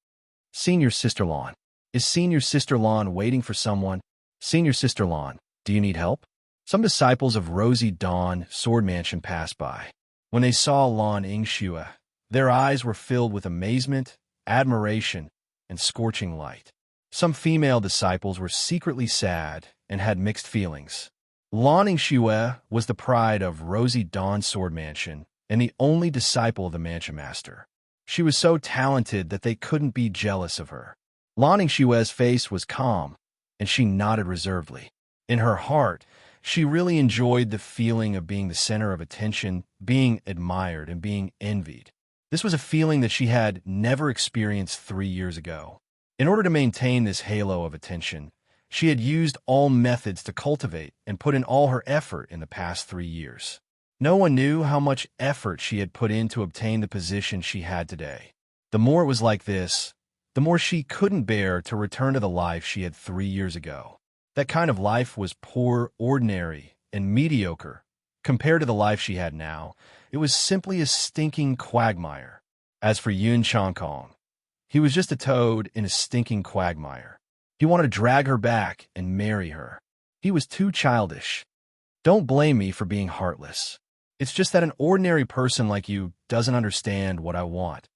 Senior Sister Lan. Is Senior Sister Lan waiting for someone? Senior Sister Lan, do you need help? Some disciples of Rosy Dawn Sword Mansion passed by. When they saw Lan Yingxue, their eyes were filled with amazement, admiration, and scorching light. Some female disciples were secretly sad and had mixed feelings. Lan Yingxue was the pride of Rosy Dawn Sword Mansion and the only disciple of the Mansion Master. She was so talented that they couldn't be jealous of her. Lan Yingxue's face was calm, and she nodded reservedly. In her heart, she really enjoyed the feeling of being the center of attention, being admired, and being envied. This was a feeling that she had never experienced 3 years ago. In order to maintain this halo of attention, she had used all methods to cultivate and put in all her effort in the past 3 years. No one knew how much effort she had put in to obtain the position she had today. The more it was like this, the more she couldn't bear to return to the life she had 3 years ago. That kind of life was poor, ordinary, and mediocre. Compared to the life she had now, it was simply a stinking quagmire. As for Yun Changkong, he was just a toad in a stinking quagmire. He wanted to drag her back and marry her. He was too childish. Don't blame me for being heartless. It's just that an ordinary person like you doesn't understand what I want,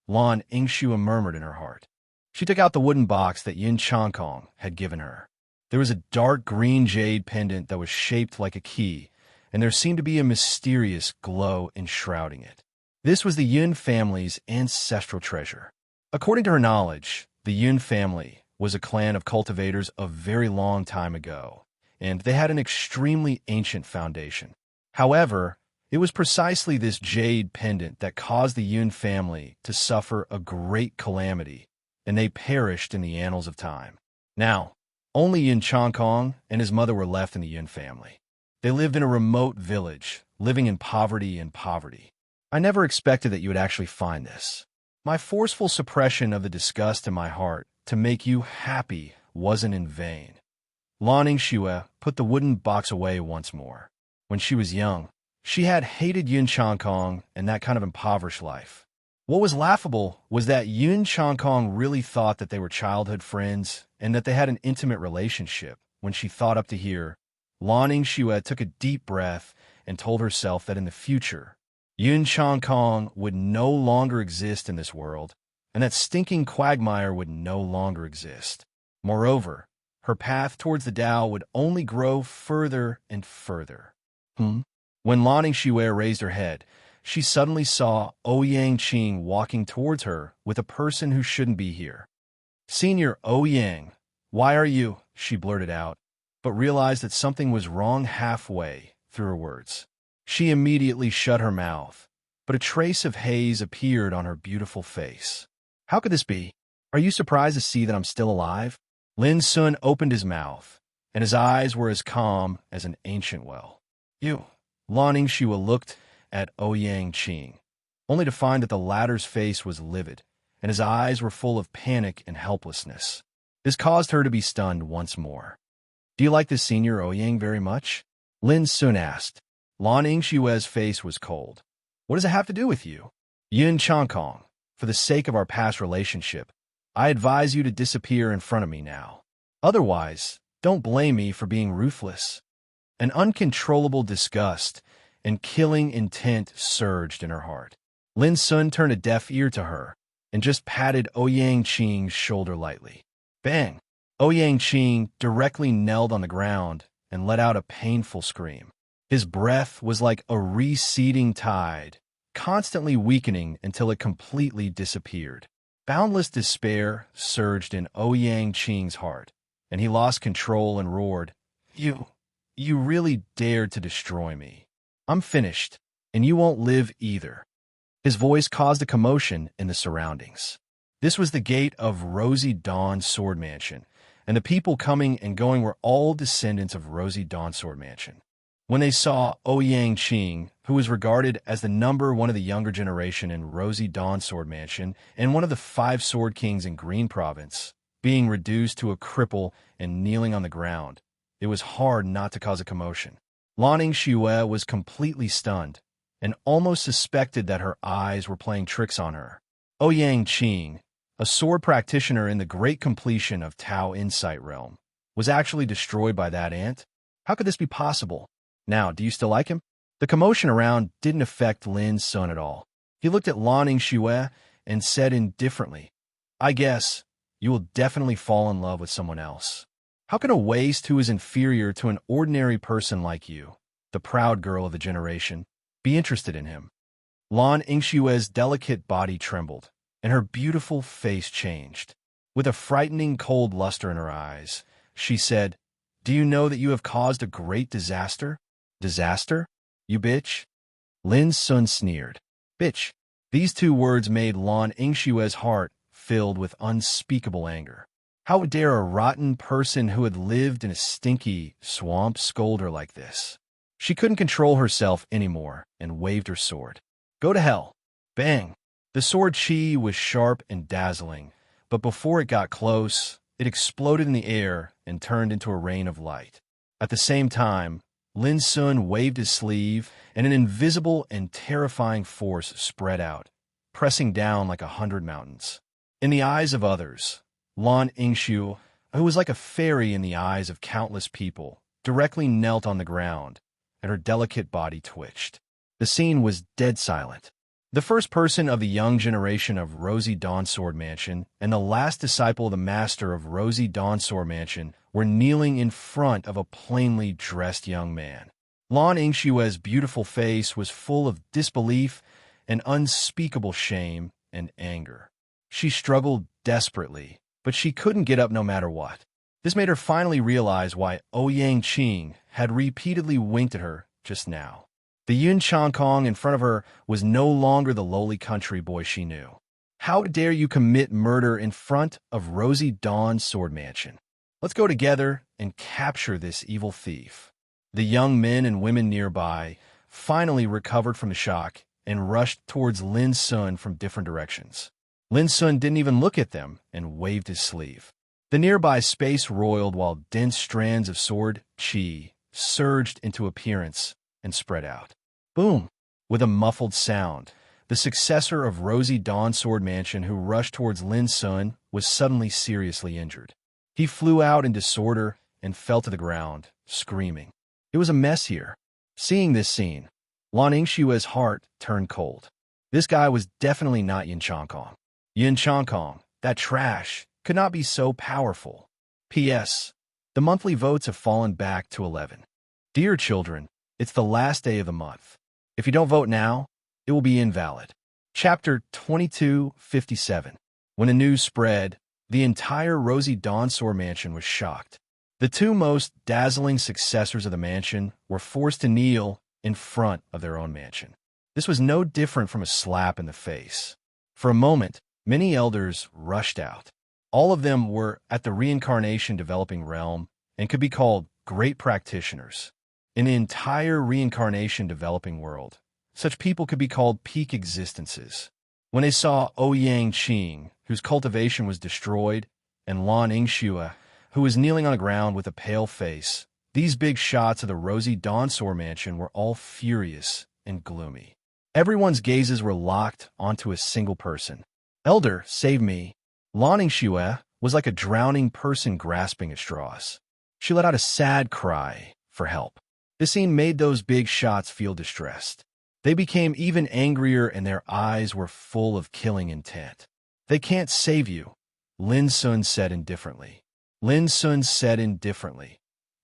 Lan Yingxue murmured in her heart. She took out the wooden box that Yun Changkong had given her. There was a dark green jade pendant that was shaped like a key, and there seemed to be a mysterious glow enshrouding it. This was the Yun family's ancestral treasure. According to her knowledge, the Yun family was a clan of cultivators a very long time ago, and they had an extremely ancient foundation. However, it was precisely this jade pendant that caused the Yun family to suffer a great calamity, and they perished in the annals of time. Now, only Yun Changkong and his mother were left in the Yun family. They lived in a remote village, living in poverty and poverty. I never expected that you would actually find this. My forceful suppression of the disgust in my heart to make you happy wasn't in vain. Lan Yingxue put the wooden box away once more. When she was young, she had hated Yun Changkong and that kind of impoverished life. What was laughable was that Yun Changkong really thought that they were childhood friends and that they had an intimate relationship. When she thought up to here, Lan Yingxue took a deep breath and told herself that in the future, Yun Changkong would no longer exist in this world, and that stinking quagmire would no longer exist. Moreover, her path towards the Tao would only grow further and further. When Lan Yingxue raised her head, she suddenly saw Ouyang Qing walking towards her with a person who shouldn't be here. "Senior Ouyang, why are you?" she blurted out, but realized that something was wrong halfway through her words. She immediately shut her mouth, but a trace of haze appeared on her beautiful face. "How could this be? Are you surprised to see that I'm still alive?" Lin Sun opened his mouth, and his eyes were as calm as an ancient well. "You." Lan Yingxue looked at Ouyang Qing, only to find that the latter's face was livid, and his eyes were full of panic and helplessness. This caused her to be stunned once more. "Do you like this Senior Ouyang very much?" Lin Sun asked. Lan Yingxue's face was cold. "What does it have to do with you?" "Yun Changkong, for the sake of our past relationship, I advise you to disappear in front of me now. Otherwise, don't blame me for being ruthless." An uncontrollable disgust and killing intent surged in her heart. Lin Sun turned a deaf ear to her and just patted Ouyang Qing's shoulder lightly. Bang! Ouyang Qing directly knelt on the ground and let out a painful scream. His breath was like a receding tide, constantly weakening until it completely disappeared. Boundless despair surged in Ouyang Qing's heart, and he lost control and roared, You really dared to destroy me. I'm finished, and you won't live either." His voice caused a commotion in the surroundings. This was the gate of Rosy Dawn Sword Mansion, and the people coming and going were all descendants of Rosy Dawn Sword Mansion. When they saw Ouyang Qing, who was regarded as the number one of the younger generation in Rosy Dawn Sword Mansion and one of the 5 Sword Kings in Green Province, being reduced to a cripple and kneeling on the ground, it was hard not to cause a commotion. Lan Yingxue was completely stunned and almost suspected that her eyes were playing tricks on her. Ouyang Qing, a sword practitioner in the great completion of Tao Insight Realm, was actually destroyed by that ant? How could this be possible? Now, do you still like him? The commotion around didn't affect Lin Sun at all. He looked at Lan Yingxue and said indifferently, "I guess you will definitely fall in love with someone else. How can a waste who is inferior to an ordinary person like you, the proud girl of the generation, be interested in him?" Lan Yingxue's delicate body trembled, and her beautiful face changed. With a frightening cold luster in her eyes, she said, "Do you know that you have caused a great disaster?" "Disaster? You bitch?" Lin Sun sneered. "Bitch." These 2 words made Lan Yingxue's heart filled with unspeakable anger. How dare a rotten person who had lived in a stinky swamp scold her like this? She couldn't control herself anymore and waved her sword. "Go to hell." Bang! The sword chi was sharp and dazzling, but before it got close, it exploded in the air and turned into a rain of light. At the same time, Lin Sun waved his sleeve, and an invisible and terrifying force spread out, pressing down like 100 mountains. In the eyes of others, Lan Yingxue, who was like a fairy in the eyes of countless people, directly knelt on the ground, and her delicate body twitched. The scene was dead silent. The first person of the young generation of Rosy Dawn Sword Mansion and the last disciple of the master of Rosy Dawn Sword Mansion were kneeling in front of a plainly dressed young man. Lan Yingshue's beautiful face was full of disbelief and unspeakable shame and anger. She struggled desperately, but she couldn't get up no matter what. This made her finally realize why Ouyang Qing had repeatedly winked at her just now. The Yun Changkong in front of her was no longer the lowly country boy she knew. How dare you commit murder in front of Rosy Dawn's sword mansion? Let's go together and capture this evil thief. The young men and women nearby finally recovered from the shock and rushed towards Lin Sun from different directions. Lin Sun didn't even look at them and waved his sleeve. The nearby space roiled while dense strands of sword qi surged into appearance and spread out. Boom! With a muffled sound, the successor of Rosy Dawn's sword mansion who rushed towards Lin Sun was suddenly seriously injured. He flew out in disorder and fell to the ground, screaming. It was a mess here. Seeing this scene, Lan Yingshue's heart turned cold. This guy was definitely not Yin Changkong. Yin Changkong, that trash, could not be so powerful. P.S. The monthly votes have fallen back to 11. Dear children, it's the last day of the month. If you don't vote now, it will be invalid. Chapter 2257. When the news spread, the entire Rosy Dawn sword mansion was shocked. The two most dazzling successors of the mansion were forced to kneel in front of their own mansion. This was no different from a slap in the face. For a moment, many elders rushed out. All of them were at the reincarnation developing realm and could be called great practitioners. In the entire reincarnation developing world, such people could be called peak existences. When they saw Ouyang Qing, whose cultivation was destroyed, and Lan Yingxue, who was kneeling on the ground with a pale face, these big shots of the Rosy Dawn sword mansion were all furious and gloomy. Everyone's gazes were locked onto a single person. Elder, save me. Lan Yingxue was like a drowning person grasping at straws. She let out a sad cry for help. This scene made those big shots feel distressed. They became even angrier and their eyes were full of killing intent. They can't save you, Lin Sun said indifferently. Lin Sun said indifferently.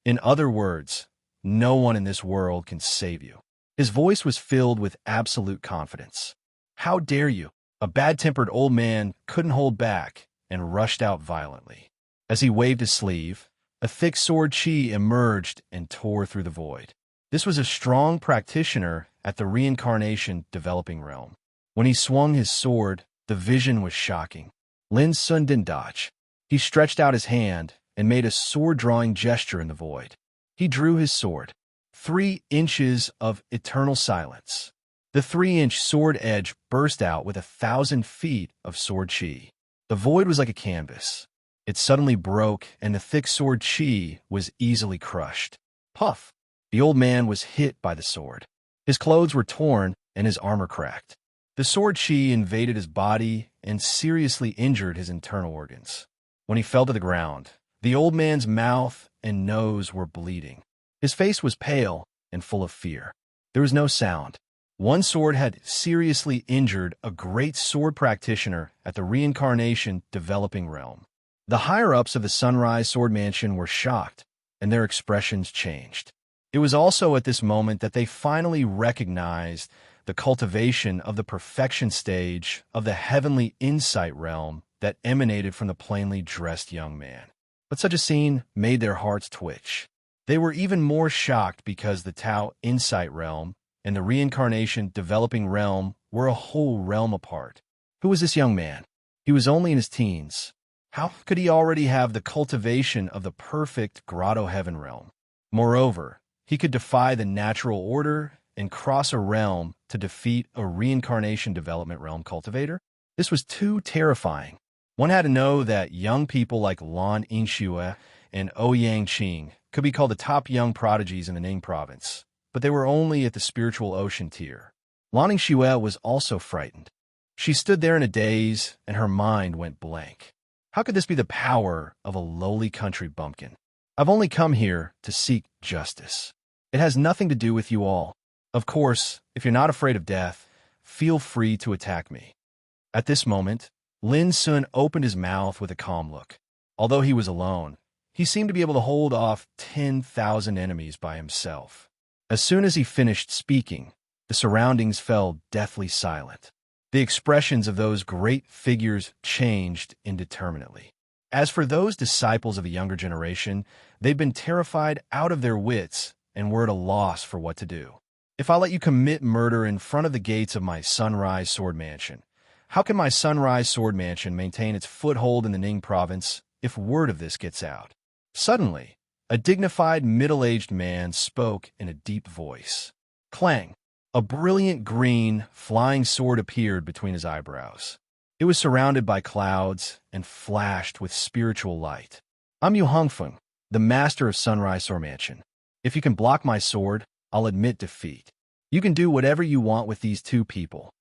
In other words, no one in this world can save you. His voice was filled with absolute confidence. How dare you? A bad-tempered old man couldn't hold back and rushed out violently. As he waved his sleeve, a thick sword qi emerged and tore through the void. This was a strong practitioner at the reincarnation developing realm. When he swung his sword, the vision was shocking. Lin Sun didn't dodge. He stretched out his hand and made a sword-drawing gesture in the void. He drew his sword. 3 inches of eternal silence. The 3-inch sword edge burst out with 1,000 feet of sword qi. The void was like a canvas. It suddenly broke, and the thick sword qi was easily crushed. Puff! The old man was hit by the sword. His clothes were torn, and his armor cracked. The sword qi invaded his body and seriously injured his internal organs. When he fell to the ground, the old man's mouth and nose were bleeding. His face was pale and full of fear. There was no sound. One sword had seriously injured a great sword practitioner at the reincarnation developing realm. The higher-ups of the Sunrise Sword Mansion were shocked, and their expressions changed. It was also at this moment that they finally recognized the cultivation of the perfection stage of the heavenly insight realm that emanated from the plainly dressed young man. But such a scene made their hearts twitch. They were even more shocked because the Tao insight realm and the reincarnation developing realm were a whole realm apart. Who was this young man? He was only in his teens. How could he already have the cultivation of the perfect grotto heaven realm? Moreover, he could defy the natural order and cross a realm to defeat a reincarnation development realm cultivator? This was too terrifying. One had to know that young people like Lan Yingxue and Ouyang Qing could be called the top young prodigies in the Ning province, but they were only at the spiritual ocean tier. Lan Yingxue was also frightened. She stood there in a daze, and her mind went blank. How could this be the power of a lowly country bumpkin? I've only come here to seek justice. It has nothing to do with you all. Of course, if you're not afraid of death, feel free to attack me. At this moment, Lin Sun opened his mouth with a calm look. Although he was alone, He seemed to be able to hold off 10,000 enemies by himself. As soon as he finished speaking, the surroundings fell deathly silent. The expressions of those great figures changed indeterminately. As for those disciples of a younger generation, they'd been terrified out of their wits and were at a loss for what to do. If I let you commit murder in front of the gates of my Sunrise Sword Mansion, how can my Sunrise Sword Mansion maintain its foothold in the Ning province if word of this gets out? Suddenly, a dignified middle-aged man spoke in a deep voice. Clang! A brilliant green, flying sword appeared between his eyebrows. It was surrounded by clouds and flashed with spiritual light. I'm Yu Hongfeng, the master of Sunrise Sword Mansion. If you can block my sword, I'll admit defeat. You can do whatever you want with these two people.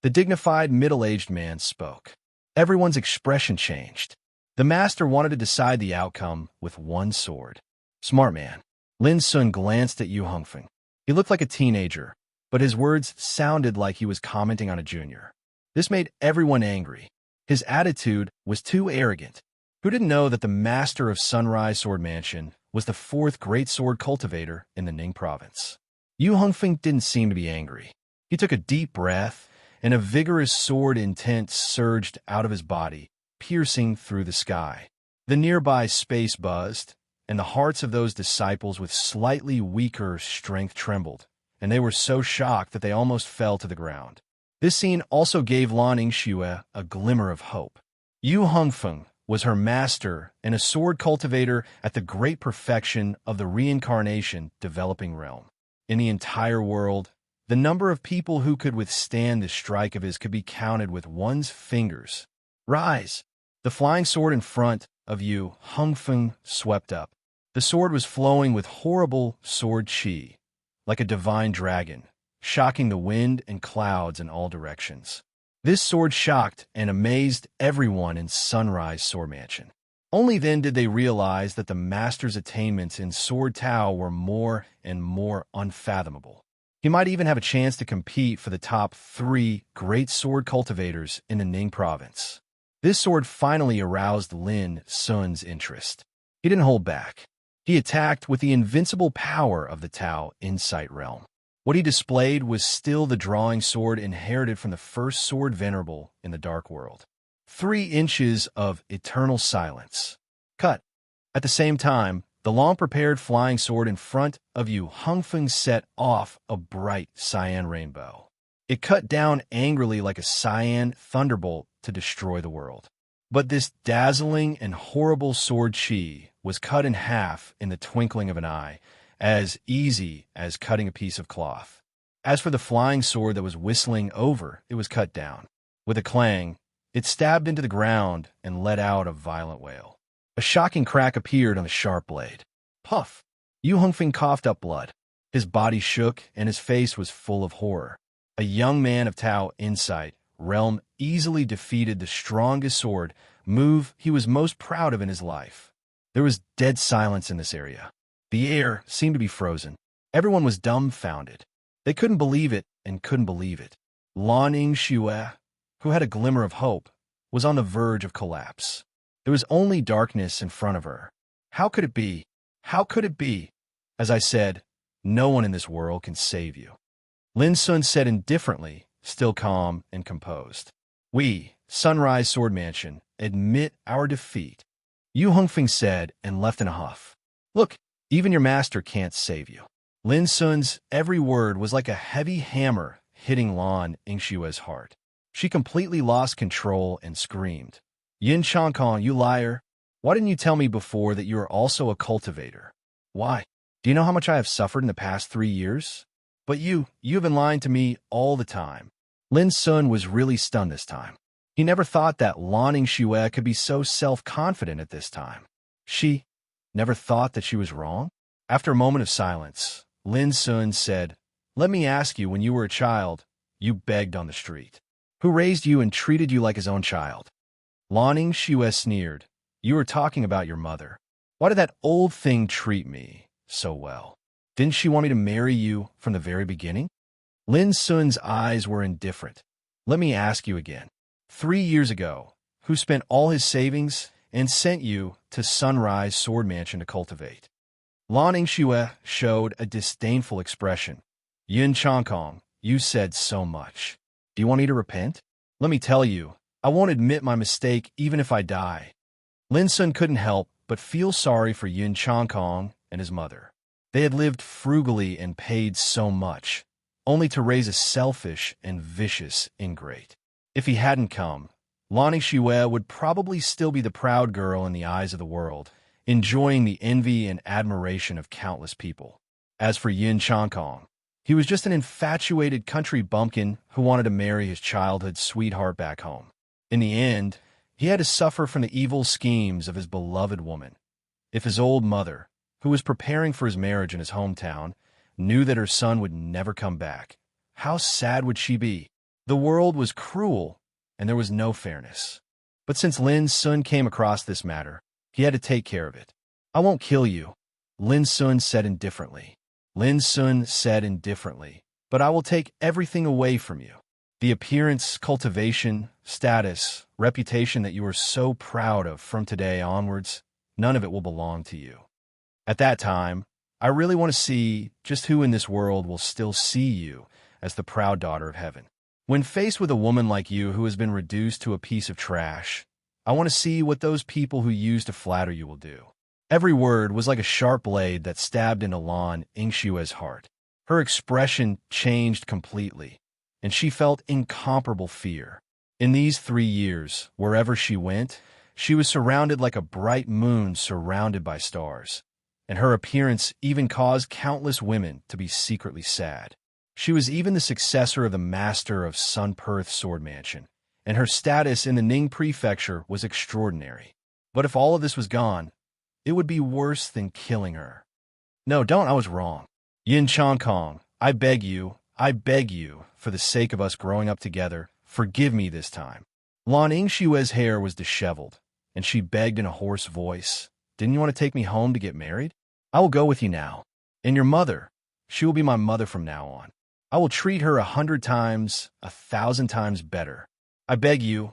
The dignified middle-aged man spoke. Everyone's expression changed. The master wanted to decide the outcome with one sword. Smart man. Lin Sun glanced at Yu Hongfeng. He looked like a teenager, but his words sounded like he was commenting on a junior. This made everyone angry. His attitude was too arrogant. Who didn't know that the master of Sunrise Sword Mansion was the fourth great sword cultivator in the Ning province? Yu Hongfeng didn't seem to be angry. He took a deep breath, and a vigorous sword intent surged out of his body, piercing through the sky. The nearby space buzzed, and the hearts of those disciples with slightly weaker strength trembled, and they were so shocked that they almost fell to the ground. This scene also gave Lan Yingxue a glimmer of hope. Yu Hongfeng was her master and a sword cultivator at the great perfection of the reincarnation developing realm. In the entire world, the number of people who could withstand this strike of his could be counted with one's fingers. Rise! The flying sword in front of Yu Hongfeng swept up. The sword was flowing with horrible sword qi, like a divine dragon, shocking the wind and clouds in all directions. This sword shocked and amazed everyone in Sunrise Sword Mansion. Only then did they realize that the master's attainments in Sword Tao were more and more unfathomable. He might even have a chance to compete for the top 3 great sword cultivators in the Ning province. This sword finally aroused Lin Sun's interest. He didn't hold back. He attacked with the invincible power of the Tao Insight realm. What he displayed was still the drawing sword inherited from the first sword venerable in the Dark World. 3 inches of eternal silence. Cut. At the same time, the long-prepared flying sword in front of Yu Hongfeng set off a bright cyan rainbow. It cut down angrily like a cyan thunderbolt to destroy the world. But this dazzling and horrible sword qi was cut in half in the twinkling of an eye, as easy as cutting a piece of cloth. As for the flying sword that was whistling over, it was cut down. With a clang, it stabbed into the ground and let out a violent wail. A shocking crack appeared on the sharp blade. Puff! Yu Hongfeng coughed up blood. His body shook and his face was full of horror. A young man of Tao Insight realm easily defeated the strongest sword move he was most proud of in his life. There was dead silence in this area. The air seemed to be frozen. Everyone was dumbfounded. They couldn't believe it and couldn't believe it. Lan Yingxue, who had a glimmer of hope, was on the verge of collapse. There was only darkness in front of her. How could it be? How could it be? As I said, no one in this world can save you. Lin Sun said indifferently, still calm and composed. We, Sunrise Sword Mansion, admit our defeat. Yu Hongfeng said and left in a huff. Look, even your master can't save you. Lin Sun's every word was like a heavy hammer hitting Lan Yingxue's heart. She completely lost control and screamed. Yin Changkong, you liar! Why didn't you tell me before that you are also a cultivator? Why? Do you know how much I have suffered in the past 3 years? But you've been lying to me all the time. Lin Sun was really stunned this time. He never thought that Lan Yingxue could be so self-confident at this time. She never thought that she was wrong? After a moment of silence, Lin Sun said, Let me ask you, when you were a child, you begged on the street. Who raised you and treated you like his own child? Lan Yingxue sneered. You were talking about your mother. Why did that old thing treat me so well? Didn't she want me to marry you from the very beginning? Lin Sun's eyes were indifferent. Let me ask you again. 3 years ago, who spent all his savings and sent you to Sunrise Sword Mansion to cultivate. Lan Yingxue showed a disdainful expression. Yun Changkong, you said so much. Do you want me to repent? Let me tell you, I won't admit my mistake even if I die. Lin Sun couldn't help but feel sorry for Yun Changkong and his mother. They had lived frugally and paid so much, only to raise a selfish and vicious ingrate. If he hadn't come, Lan Yingxue would probably still be the proud girl in the eyes of the world, enjoying the envy and admiration of countless people. As for Yun Changkong, he was just an infatuated country bumpkin who wanted to marry his childhood sweetheart back home. In the end, he had to suffer from the evil schemes of his beloved woman. If his old mother, who was preparing for his marriage in his hometown, knew that her son would never come back, how sad would she be? The world was cruel, and there was no fairness. But since Lin Sun came across this matter, he had to take care of it. I won't kill you, Lin Sun said indifferently. Lin Sun said indifferently, but I will take everything away from you. The appearance, cultivation, status, reputation that you are so proud of from today onwards, none of it will belong to you. At that time, I really want to see just who in this world will still see you as the proud daughter of heaven. When faced with a woman like you who has been reduced to a piece of trash, I want to see what those people who use to flatter you will do. Every word was like a sharp blade that stabbed into Lan Yingxue's heart. Her expression changed completely, and she felt incomparable fear. In these 3 years, wherever she went, she was surrounded like a bright moon surrounded by stars, and her appearance even caused countless women to be secretly sad. She was even the successor of the master of Sun Perth Sword Mansion, and her status in the Ning Prefecture was extraordinary. But if all of this was gone, it would be worse than killing her. No, don't, I was wrong. Yin Changkong, I beg you, for the sake of us growing up together, forgive me this time. Lan Yingxue's hair was disheveled, and she begged in a hoarse voice, didn't you want to take me home to get married? I will go with you now. And your mother, she will be my mother from now on. I will treat her 100 times, 1,000 times better. I beg you,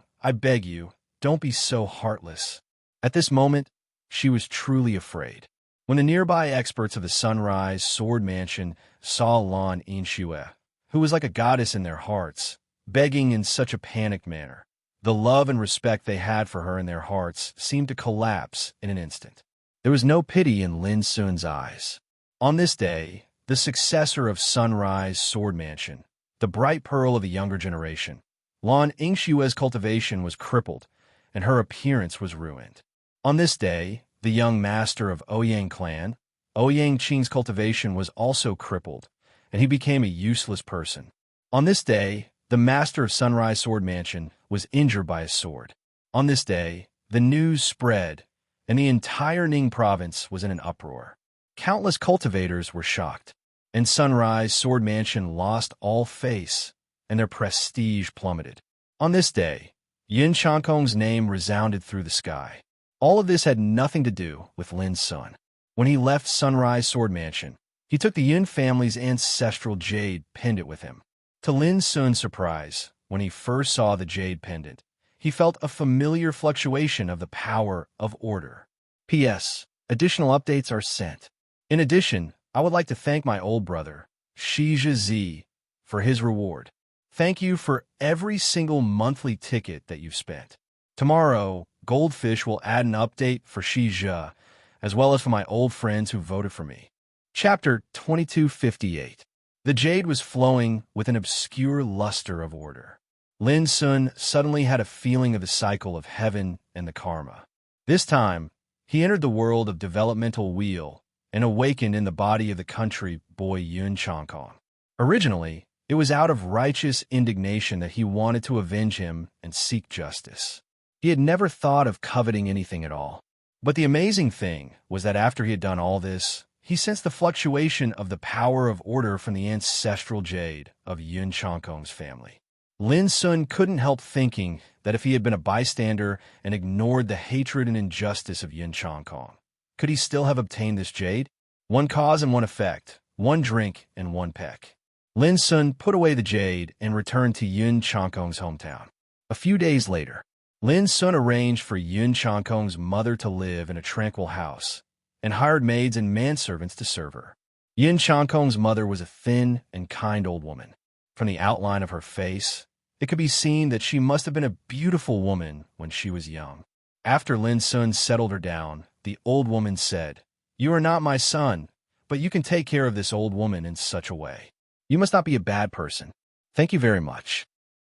don't be so heartless. At this moment, she was truly afraid. When the nearby experts of the Sunrise Sword Mansion saw Lan Yingxue, who was like a goddess in their hearts, begging in such a panicked manner, the love and respect they had for her in their hearts seemed to collapse in an instant. There was no pity in Lin Sun's eyes. On this day, the successor of Sunrise Sword Mansion, the bright pearl of the younger generation, Lan Yingxue's cultivation was crippled, and her appearance was ruined. On this day, the young master of Ouyang clan, Ouyang Qing's cultivation was also crippled, and he became a useless person. On this day, the master of Sunrise Sword Mansion was injured by a sword. On this day, the news spread, and the entire Ning province was in an uproar. Countless cultivators were shocked, and Sunrise Sword Mansion lost all face, and their prestige plummeted. On this day, Yin Changkong's name resounded through the sky. All of this had nothing to do with Lin Sun. When he left Sunrise Sword Mansion, he took the Yin family's ancestral jade pendant with him. To Lin Sun's surprise, when he first saw the jade pendant, he felt a familiar fluctuation of the power of order. P.S. Additional updates are sent. In addition, I would like to thank my old brother, Shizha Z, for his reward. Thank you for every single monthly ticket that you've spent. Tomorrow, Goldfish will add an update for Shizha, as well as for my old friends who voted for me. Chapter 2258. The jade was flowing with an obscure luster of order. Lin Sun suddenly had a feeling of the cycle of heaven and the karma. This time, he entered the world of developmental wheel and awakened in the body of the country boy Yun Changkong. Originally, it was out of righteous indignation that he wanted to avenge him and seek justice. He had never thought of coveting anything at all. But the amazing thing was that after he had done all this, he sensed the fluctuation of the power of order from the ancestral jade of Yun Changkong's family. Lin Sun couldn't help thinking that if he had been a bystander and ignored the hatred and injustice of Yun Changkong, could he still have obtained this jade? One cause and one effect, one drink and one peck. Lin Sun put away the jade and returned to Yun Changkong's hometown. A few days later, Lin Sun arranged for Yun Changkong's mother to live in a tranquil house and hired maids and manservants to serve her. Yun Changkong's mother was a thin and kind old woman. From the outline of her face, it could be seen that she must have been a beautiful woman when she was young. After Lin Sun settled her down, the old woman said, "You are not my son, but you can take care of this old woman in such a way. You must not be a bad person. Thank you very much."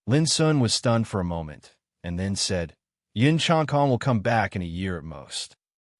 Lin Sun was stunned for a moment, and then said, "Yun Changkong will come back in a year at most."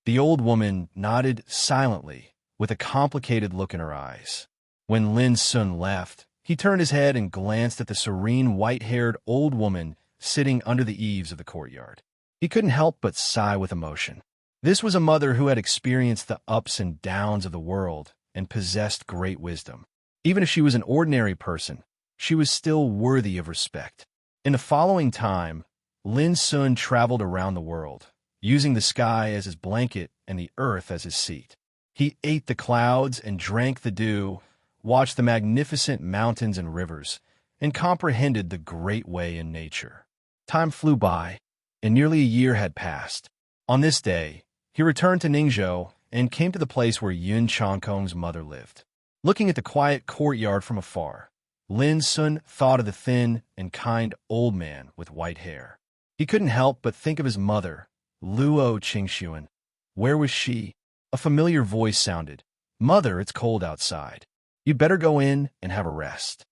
The old woman nodded silently, with a complicated look in her eyes. When Lin Sun left, he turned his head and glanced at the serene, white-haired old woman sitting under the eaves of the courtyard. He couldn't help but sigh with emotion. This was a mother who had experienced the ups and downs of the world and possessed great wisdom. Even if she was an ordinary person, she was still worthy of respect. In the following time, Lin Sun traveled around the world, using the sky as his blanket and the earth as his seat. He ate the clouds and drank the dew, watched the magnificent mountains and rivers, and comprehended the great way in nature. Time flew by, and nearly a year had passed. On this day, he returned to Ningzhou and came to the place where Yun Changkong's mother lived. Looking at the quiet courtyard from afar, Lin Sun thought of the thin and kind old man with white hair. He couldn't help but think of his mother, Luo Qingxuan. Where was she? A familiar voice sounded. "Mother, it's cold outside. You'd better go in and have a rest."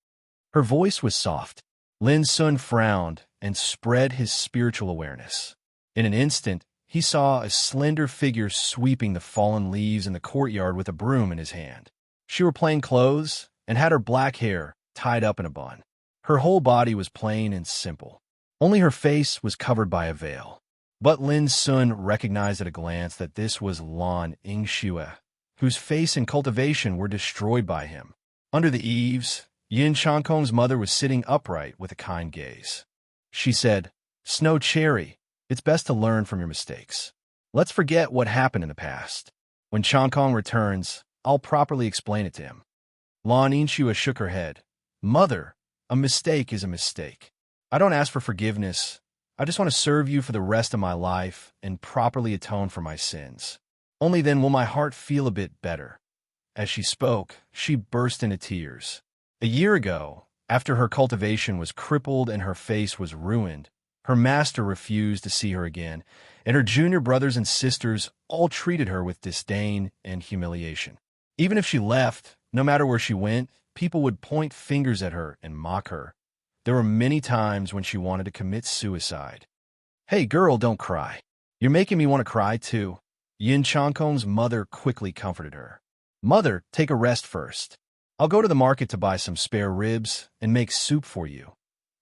Her voice was soft. Lin Sun frowned and spread his spiritual awareness. In an instant, he saw a slender figure sweeping the fallen leaves in the courtyard with a broom in his hand. She wore plain clothes and had her black hair tied up in a bun. Her whole body was plain and simple. Only her face was covered by a veil. But Lin Sun recognized at a glance that this was Lan Yingxue, whose face and cultivation were destroyed by him. Under the eaves, Yun Changkong's mother was sitting upright with a kind gaze. She said, "Snow Cherry, it's best to learn from your mistakes. Let's forget what happened in the past. When Changkong returns, I'll properly explain it to him." Lan Yingxue shook her head. "Mother, a mistake is a mistake. I don't ask for forgiveness. I just want to serve you for the rest of my life and properly atone for my sins. Only then will my heart feel a bit better." As she spoke, she burst into tears. A year ago, after her cultivation was crippled and her face was ruined, her master refused to see her again, and her junior brothers and sisters all treated her with disdain and humiliation. Even if she left, no matter where she went, people would point fingers at her and mock her. There were many times when she wanted to commit suicide. "Hey, girl, don't cry. You're making me want to cry, too." Yun Changkong's mother quickly comforted her. "Mother, take a rest first. I'll go to the market to buy some spare ribs and make soup for you."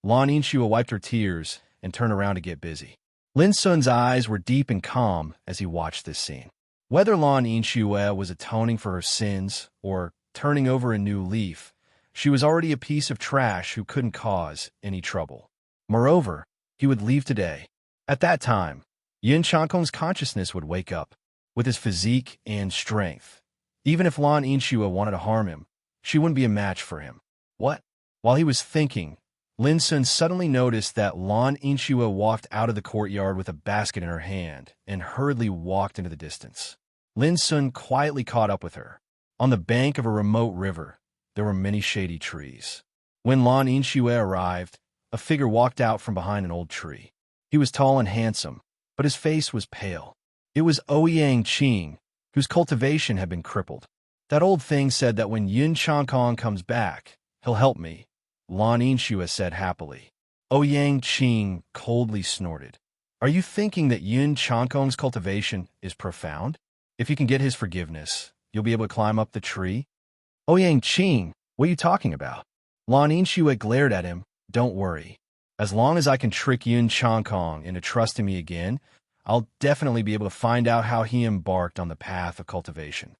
Lan Yingxue wiped her tears and turned around to get busy. Lin Sun's eyes were deep and calm as he watched this scene. Whether Lan Yingxue was atoning for her sins or turning over a new leaf, she was already a piece of trash who couldn't cause any trouble. Moreover, he would leave today. At that time, Yun Changkong's consciousness would wake up. With his physique and strength, even if Lan Yingxue wanted to harm him, she wouldn't be a match for him. What? While he was thinking, Lin Sun suddenly noticed that Lan Yingxue walked out of the courtyard with a basket in her hand and hurriedly walked into the distance. Lin Sun quietly caught up with her. On the bank of a remote river, there were many shady trees. When Lan Yingxue arrived, a figure walked out from behind an old tree. He was tall and handsome, but his face was pale. It was Ouyang Qing, whose cultivation had been crippled. "That old thing said that when Yun Changkong comes back, he'll help me," Lan Yingxue said happily. Ouyang Qing coldly snorted. "Are you thinking that Yun Changkong's cultivation is profound? If you can get his forgiveness, you'll be able to climb up the tree?" "Ouyang Qing, what are you talking about?" Lan Yingxue glared at him. "Don't worry. As long as I can trick Yun Changkong into trusting me again, I'll definitely be able to find out how he embarked on the path of cultivation."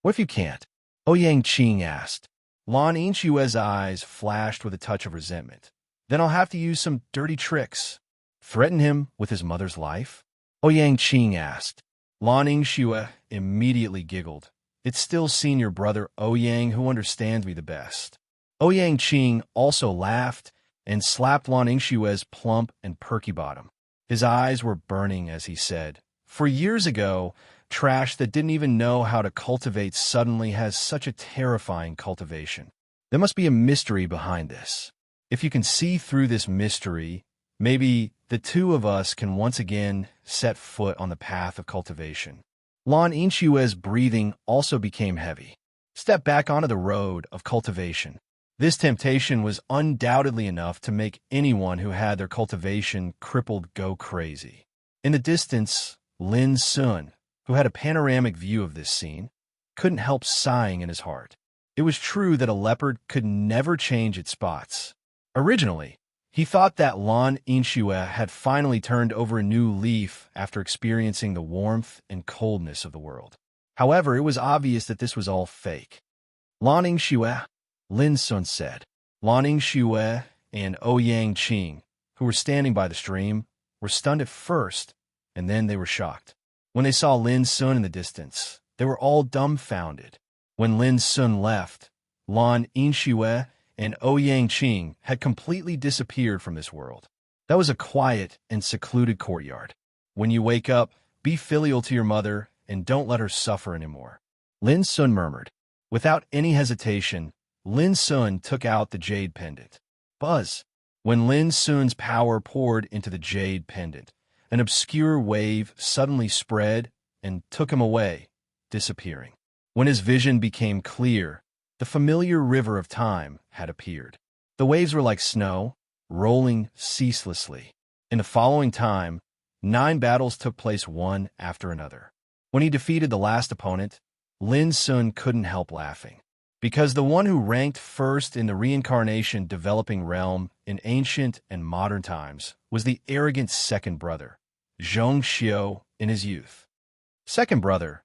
"What if you can't?" Ouyang Qing asked. Lan Yingxue's eyes flashed with a touch of resentment. "Then I'll have to use some dirty tricks." "Threaten him with his mother's life?" Ouyang Qing asked. Lan Yingxue immediately giggled. "It's still senior brother Ouyang who understands me the best." Ouyang Qing also laughed and slapped Lan Yingxue's plump and perky bottom. His eyes were burning as he said, "For years ago, trash that didn't even know how to cultivate suddenly has such a terrifying cultivation. There must be a mystery behind this. If you can see through this mystery, maybe the two of us can once again set foot on the path of cultivation." Lan Inshue's breathing also became heavy. Step back onto the road of cultivation. This temptation was undoubtedly enough to make anyone who had their cultivation crippled go crazy. In the distance, Lin Sun, who had a panoramic view of this scene, couldn't help sighing in his heart. It was true that a leopard could never change its spots. Originally, he thought that Lan Inshue had finally turned over a new leaf after experiencing the warmth and coldness of the world. However, it was obvious that this was all fake. "Lan Inshue," Lin Sun said. Lan Inshue and Ouyang Qing, who were standing by the stream, were stunned at first, and then they were shocked. When they saw Lin Sun in the distance, they were all dumbfounded. When Lin Sun left, Lan Inshue and Ouyang Qing had completely disappeared from this world. That was a quiet and secluded courtyard. "When you wake up, be filial to your mother and don't let her suffer anymore," Lin Sun murmured. Without any hesitation, Lin Sun took out the jade pendant. Buzz! When Lin Sun's power poured into the jade pendant, an obscure wave suddenly spread and took him away, disappearing. When his vision became clear, the familiar river of time had appeared. The waves were like snow, rolling ceaselessly. In the following time, 9 battles took place one after another. When he defeated the last opponent, Lin Sun couldn't help laughing. Because the one who ranked first in the reincarnation developing realm in ancient and modern times was the arrogant second brother, Zhong Xiu, in his youth. Second brother,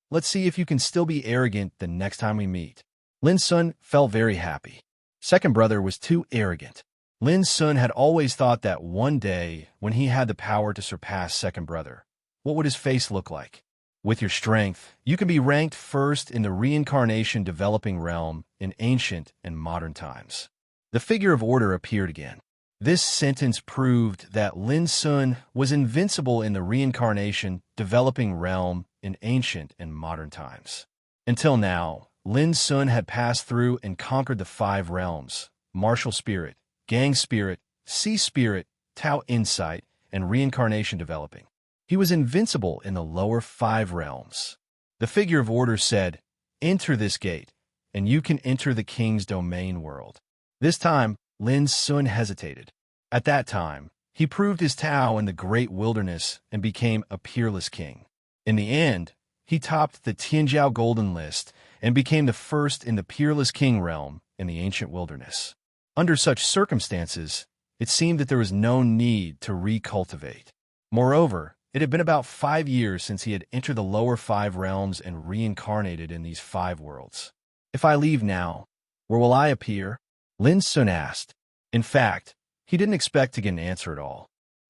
let's see if you can still be arrogant the next time we meet." Lin Sun felt very happy. Second brother was too arrogant. Lin Sun had always thought that one day, when he had the power to surpass second brother, what would his face look like? "With your strength, you can be ranked first in the reincarnation developing realm in ancient and modern times." The figure of order appeared again. This sentence proved that Lin Sun was invincible in the reincarnation developing realm in ancient and modern times. Until now, Lin Sun had passed through and conquered the 5 realms: martial spirit, gang spirit, sea spirit, Tao insight, and reincarnation developing. He was invincible in the lower 5 realms. The figure of order said, "Enter this gate, and you can enter the king's domain world." This time, Lin Sun hesitated. At that time, he proved his Tao in the great wilderness and became a peerless king. In the end, he topped the Tianjiao Golden List and became the first in the peerless king realm in the ancient wilderness. Under such circumstances, it seemed that there was no need to recultivate. Moreover, it had been about 5 years since he had entered the lower 5 realms and reincarnated in these 5 worlds. "If I leave now, where will I appear?" Lin Sun asked. In fact, he didn't expect to get an answer at all.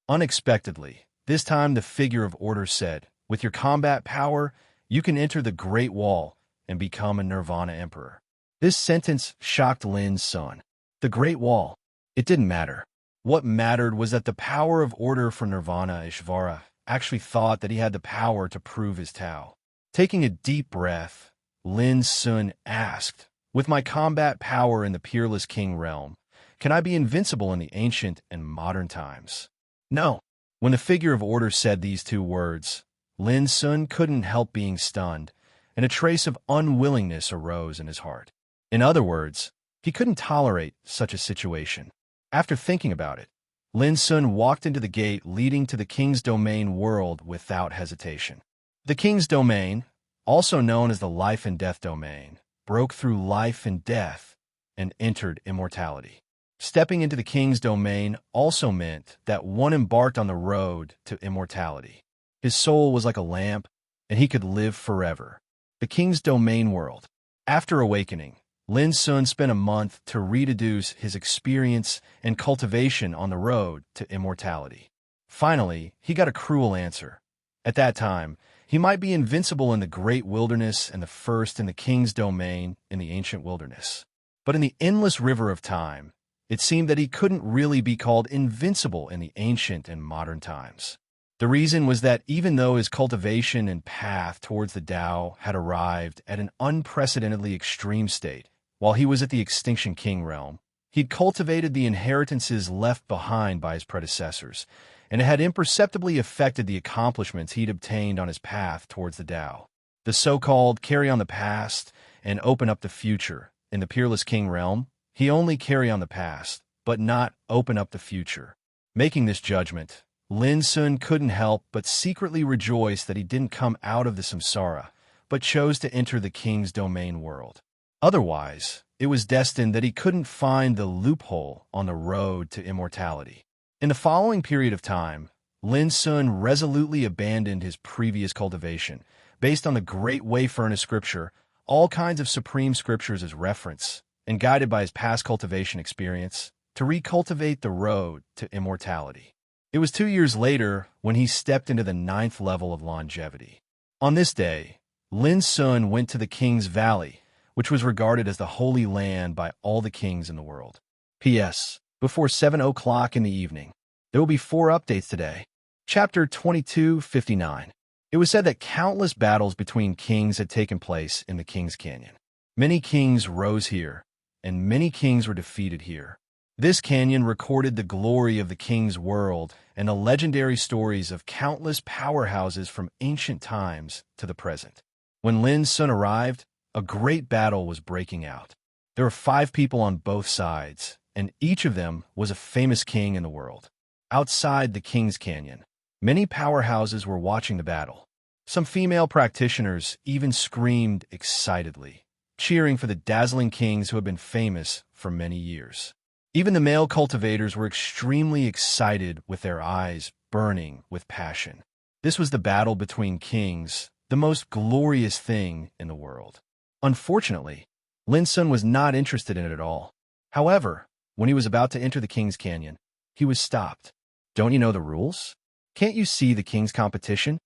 Unexpectedly, this time the figure of order said, "With your combat power, you can enter the Great Wall and become a Nirvana Emperor." This sentence shocked Lin Sun. The Great Wall. It didn't matter. What mattered was that the power of order for Nirvana Ishvara actually thought that he had the power to prove his Tao. Taking a deep breath, Lin Sun asked, "With my combat power in the peerless king realm, can I be invincible in the ancient and modern times?" "No." When the figure of order said these 2 words, Lin Sun couldn't help being stunned, and a trace of unwillingness arose in his heart. In other words, he couldn't tolerate such a situation. After thinking about it, Lin Sun walked into the gate leading to the King's Domain world without hesitation. The King's Domain, also known as the Life and Death Domain, broke through life and death and entered immortality. Stepping into the King's Domain also meant that one embarked on the road to immortality. His soul was like a lamp, and he could live forever. The King's Domain world. After awakening, Lin Sun spent a month to rededuce his experience and cultivation on the road to immortality. Finally, he got a cruel answer. At that time, he might be invincible in the great wilderness and the first in the King's Domain in the ancient wilderness. But in the endless river of time, It seemed that he couldn't really be called invincible in the ancient and modern times. The reason was that even though his cultivation and path towards the Tao had arrived at an unprecedentedly extreme state, while he was at the Extinction King realm, he'd cultivated the inheritances left behind by his predecessors, and it had imperceptibly affected the accomplishments he'd obtained on his path towards the Tao. The so-called carry on the past and open up the future. In the Peerless King realm, he only carry on the past, but not open up the future. Making this judgment, Lin Sun couldn't help but secretly rejoice that he didn't come out of the samsara, but chose to enter the king's domain world. Otherwise, it was destined that he couldn't find the loophole on the road to immortality. In the following period of time, Lin Sun resolutely abandoned his previous cultivation, based on the great way furnished scripture, all kinds of supreme scriptures as reference, and guided by his past cultivation experience, to recultivate the road to immortality. It was 2 years later when he stepped into the 9th level of longevity. On this day, Lin Sun went to the King's Valley, which was regarded as the holy land by all the kings in the world. P.S. Before 7 o'clock in the evening, there will be 4 updates today. Chapter 2259. It was said that countless battles between kings had taken place in the King's Canyon. Many kings rose here, and many kings were defeated here. This canyon recorded the glory of the king's world and the legendary stories of countless powerhouses from ancient times to the present. When Lin Sun arrived, a great battle was breaking out. There were 5 people on both sides, and each of them was a famous king in the world. Outside the King's Canyon, many powerhouses were watching the battle. Some female practitioners even screamed excitedly, cheering for the dazzling kings who had been famous for many years. Even the male cultivators were extremely excited, with their eyes burning with passion. This was the battle between kings, the most glorious thing in the world. Unfortunately, Lin Sun was not interested in it at all. However, when he was about to enter the King's Canyon, he was stopped. Don't you know the rules? Can't you see the king's competition?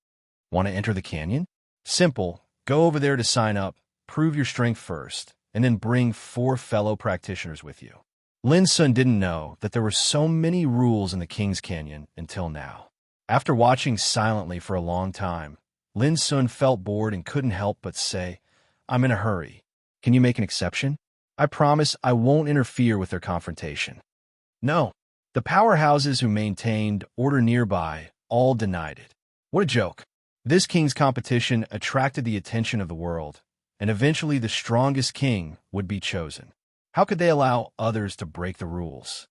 Want to enter the canyon? Simple. Go over there to sign up, prove your strength first, and then bring 4 fellow practitioners with you. Lin Sun didn't know that there were so many rules in the King's Canyon until now. After watching silently for a long time, Lin Sun felt bored and couldn't help but say, "I'm in a hurry. Can you make an exception? I promise I won't interfere with their confrontation." No. The powerhouses who maintained order nearby all denied it. What a joke. This king's competition attracted the attention of the world, and eventually the strongest king would be chosen. How could they allow others to break the rules?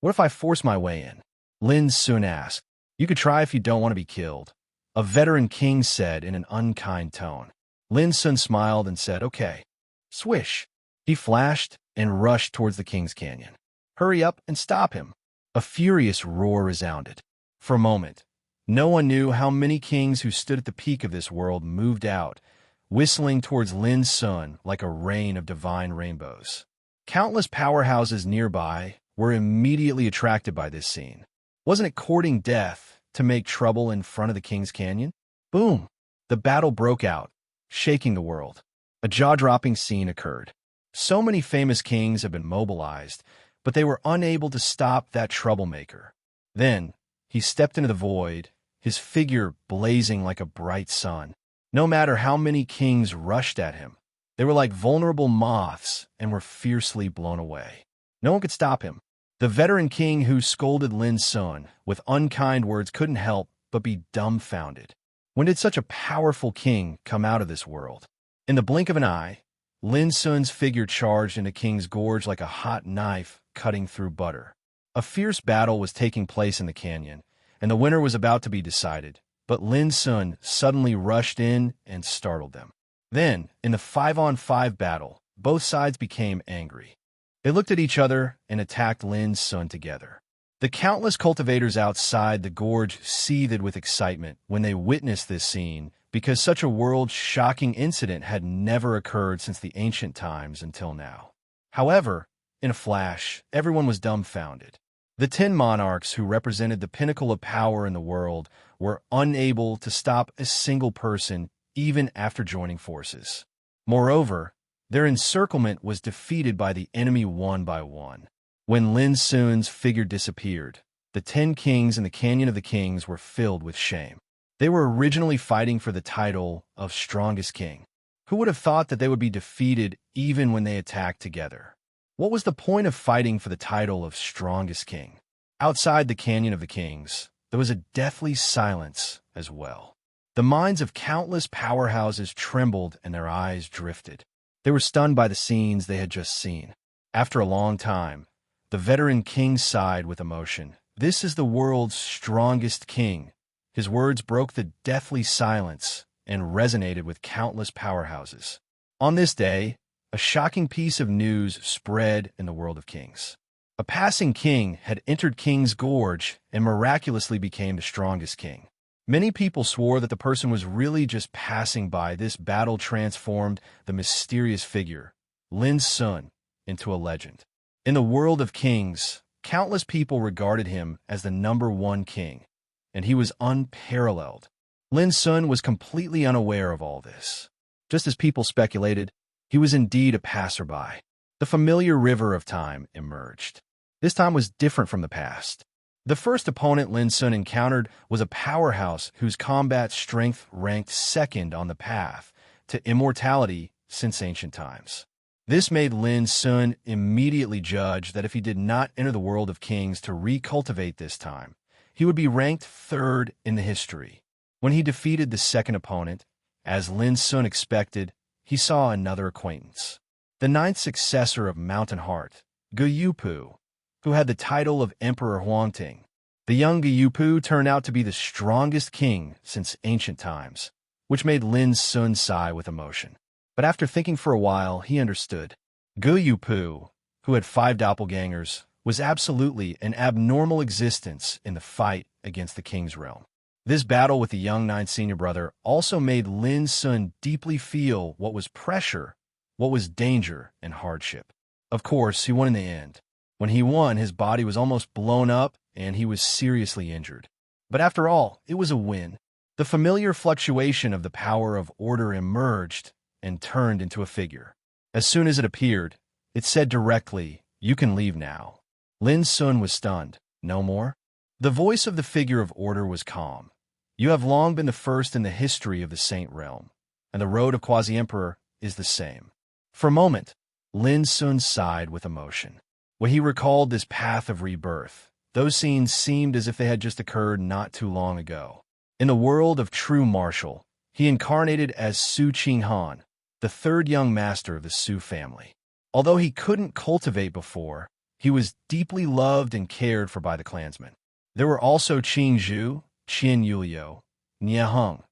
What if I force my way in? Lin Sun asked. You could try if you don't want to be killed, a veteran king said in an unkind tone. Lin Sun smiled and said, okay. Swish. He flashed and rushed towards the King's Canyon. Hurry up and stop him. A furious roar resounded. For a moment, no one knew how many kings who stood at the peak of this world moved out, whistling towards Lin Sun like a rain of divine rainbows. Countless powerhouses nearby were immediately attracted by this scene. Wasn't it courting death to make trouble in front of the King's Canyon? Boom! The battle broke out, shaking the world. A jaw-dropping scene occurred. So many famous kings had been mobilized, but they were unable to stop that troublemaker. Then, he stepped into the void, his figure blazing like a bright sun. No matter how many kings rushed at him, they were like vulnerable moths and were fiercely blown away. No one could stop him. The veteran king who scolded Lin Sun with unkind words couldn't help but be dumbfounded. When did such a powerful king come out of this world? In the blink of an eye, Lin Sun's figure charged into King's Gorge like a hot knife cutting through butter. A fierce battle was taking place in the canyon, and the winner was about to be decided, but Lin Sun suddenly rushed in and startled them. Then, in the 5-on-5 battle, both sides became angry. They looked at each other and attacked Lin Sun together. The countless cultivators outside the gorge seethed with excitement when they witnessed this scene, because such a world-shocking incident had never occurred since the ancient times until now. However, in a flash, everyone was dumbfounded. The 10 monarchs who represented the pinnacle of power in the world were unable to stop a single person even after joining forces. Moreover, their encirclement was defeated by the enemy one by one. When Lin Sun's figure disappeared, the 10 kings in the Canyon of the Kings were filled with shame. They were originally fighting for the title of strongest king. Who would have thought that they would be defeated even when they attacked together? What was the point of fighting for the title of strongest king? Outside the Canyon of the Kings, there was a deathly silence as well. The minds of countless powerhouses trembled and their eyes drifted. They were stunned by the scenes they had just seen. After a long time, the veteran king sighed with emotion. "This is the world's strongest king." His words broke the deathly silence and resonated with countless powerhouses. On this day, a shocking piece of news spread in the world of kings. A passing king had entered King's Gorge and miraculously became the strongest king. Many people swore that the person was really just passing by. This battle transformed the mysterious figure, Lin Sun, into a legend. In the world of kings, countless people regarded him as the #1 king, and he was unparalleled. Lin Sun was completely unaware of all this. Just as people speculated, he was indeed a passerby. The familiar river of time emerged. This time was different from the past. The first opponent Lin Sun encountered was a powerhouse whose combat strength ranked second on the path to immortality since ancient times. This made Lin Sun immediately judge that if he did not enter the world of kings to recultivate this time, he would be ranked third in the history. When he defeated the second opponent, as Lin Sun expected, he saw another acquaintance. The 9th successor of Mountain Heart, Guyupu, who had the title of Emperor Huangting. The young Guyupu turned out to be the strongest king since ancient times, which made Lin Sun sigh with emotion. But after thinking for a while, he understood. Guyupu, who had 5 doppelgangers, was absolutely an abnormal existence in the fight against the king's realm. This battle with the young 9th senior brother also made Lin Sun deeply feel what was pressure, what was danger and hardship. Of course, he won in the end. When he won, his body was almost blown up and he was seriously injured. But after all, it was a win. The familiar fluctuation of the power of order emerged and turned into a figure. As soon as it appeared, it said directly, "You can leave now." Lin Sun was stunned. No more? The voice of the figure of order was calm. "You have long been the first in the history of the Saint Realm, and the road of Quasi-Emperor is the same." For a moment, Lin Sun sighed with emotion. When he recalled this path of rebirth, those scenes seemed as if they had just occurred not too long ago. In the world of true martial, he incarnated as Su Qinghan, the 3rd young master of the Su family. Although he couldn't cultivate before, he was deeply loved and cared for by the clansmen. There were also Qin Zhu, Qin Yulio, Nie Hung.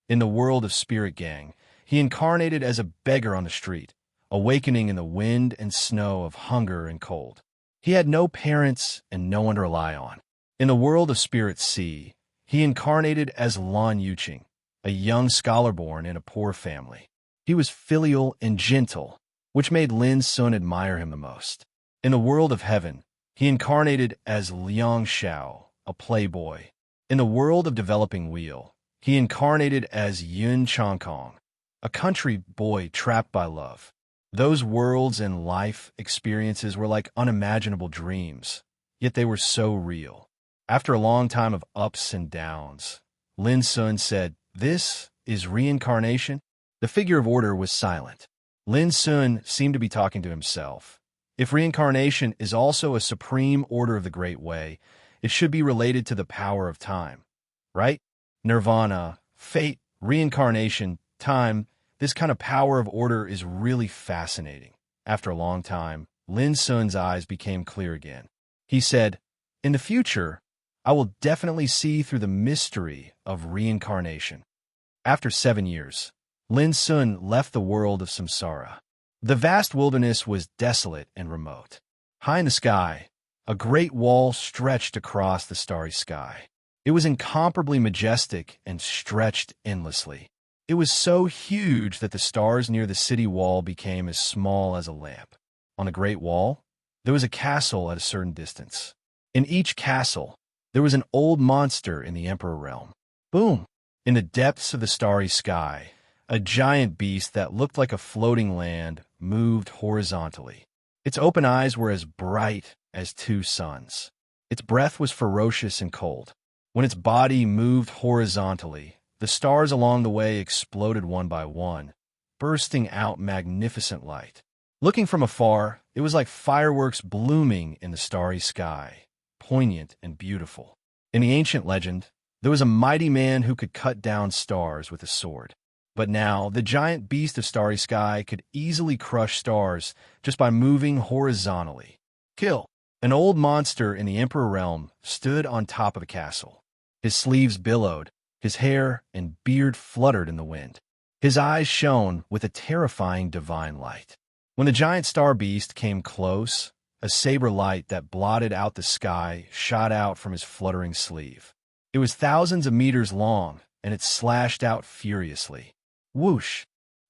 In the world of Spirit Gang, he incarnated as a beggar on the street, awakening in the wind and snow of hunger and cold. He had no parents and no one to rely on. In the world of Spirit Sea, he incarnated as Lan Yuqing, a young scholar born in a poor family. He was filial and gentle, which made Lin Sun admire him the most. In the world of heaven, he incarnated as Liang Xiao, a playboy. In the world of Developing Wheel, he incarnated as Yun Changkong, a country boy trapped by love. Those worlds and life experiences were like unimaginable dreams, yet they were so real. After a long time of ups and downs, Lin Sun said, "This is reincarnation?" The figure of order was silent. Lin Sun seemed to be talking to himself. If reincarnation is also a supreme order of the Great Way, it should be related to the power of time, right? Nirvana, fate, reincarnation, time, this kind of power of order is really fascinating. After a long time, Lin Sun's eyes became clear again. He said, "In the future, I will definitely see through the mystery of reincarnation." After 7 years, Lin Sun left the world of samsara. The vast wilderness was desolate and remote. High in the sky, a great wall stretched across the starry sky. It was incomparably majestic and stretched endlessly. It was so huge that the stars near the city wall became as small as a lamp. On the great wall, there was a castle at a certain distance. In each castle, there was an old monster in the Emperor realm. Boom! In the depths of the starry sky, a giant beast that looked like a floating land moved horizontally. Its open eyes were as bright as two suns. Its breath was ferocious and cold. When its body moved horizontally, the stars along the way exploded one by one, bursting out magnificent light. Looking from afar, it was like fireworks blooming in the starry sky, poignant and beautiful. In the ancient legend, there was a mighty man who could cut down stars with a sword. But now, the giant beast of starry sky could easily crush stars just by moving horizontally. Kill! An old monster in the Emperor realm stood on top of a castle. His sleeves billowed, his hair and beard fluttered in the wind. His eyes shone with a terrifying divine light. When the giant star beast came close, a saber light that blotted out the sky shot out from his fluttering sleeve. It was thousands of meters long, and it slashed out furiously. Whoosh!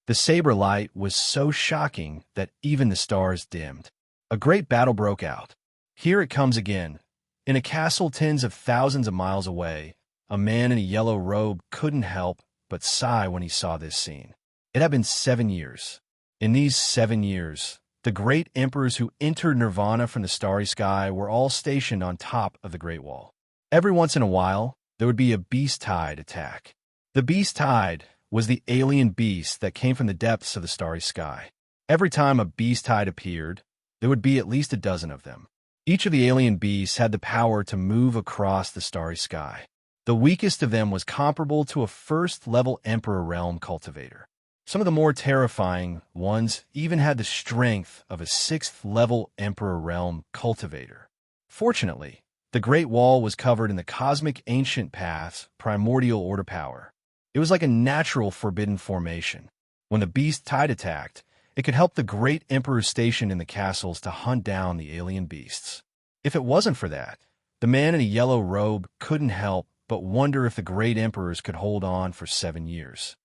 The saber light was so shocking that even the stars dimmed. A great battle broke out. Here it comes again. In a castle tens of thousands of miles away, a man in a yellow robe couldn't help but sigh when he saw this scene. It had been 7 years. In these 7 years, the great emperors who entered Nirvana from the starry sky were all stationed on top of the Great Wall. Every once in a while, there would be a beast tide attack. The beast tide was the alien beast that came from the depths of the starry sky. Every time a beast tide appeared, there would be at least a dozen of them. Each of the alien beasts had the power to move across the starry sky. The weakest of them was comparable to a first-level Emperor Realm cultivator. Some of the more terrifying ones even had the strength of a 6th-level Emperor Realm cultivator. Fortunately, the Great Wall was covered in the cosmic ancient path's primordial order power. It was like a natural forbidden formation. When the beast tide attacked, it could help the great emperors stationed in the castles to hunt down the alien beasts. If it wasn't for that, the man in a yellow robe couldn't help but wonder if the great emperors could hold on for 7 years.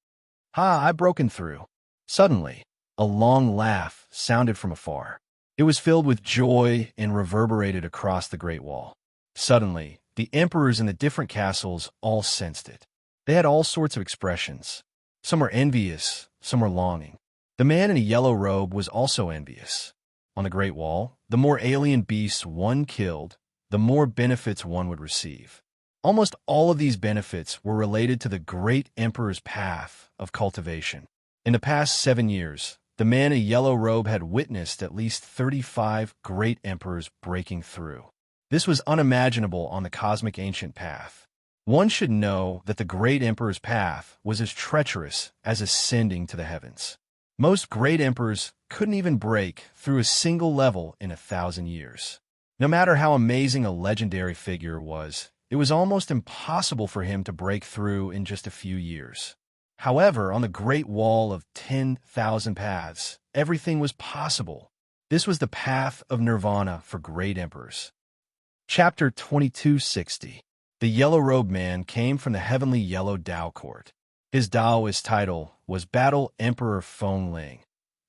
Ha, I've broken through. Suddenly, a long laugh sounded from afar. It was filled with joy and reverberated across the Great Wall. Suddenly, the emperors in the different castles all sensed it. They had all sorts of expressions. Some were envious, some were longing. The man in a yellow robe was also envious. On the Great Wall, the more alien beasts one killed, the more benefits one would receive. Almost all of these benefits were related to the great emperor's path of cultivation. In the past 7 years, the man in a yellow robe had witnessed at least 35 great emperors breaking through. This was unimaginable on the cosmic ancient path. One should know that the great emperor's path was as treacherous as ascending to the heavens. Most great emperors couldn't even break through a single level in 1,000 years. No matter how amazing a legendary figure was, it was almost impossible for him to break through in just a few years. However, on the Great Wall of 10,000 paths, everything was possible. This was the path of nirvana for great emperors. Chapter 2260. The Yellow-Robed Man came from the heavenly Yellow Dao Court. His Daoist title was Battle Emperor Feng Ling,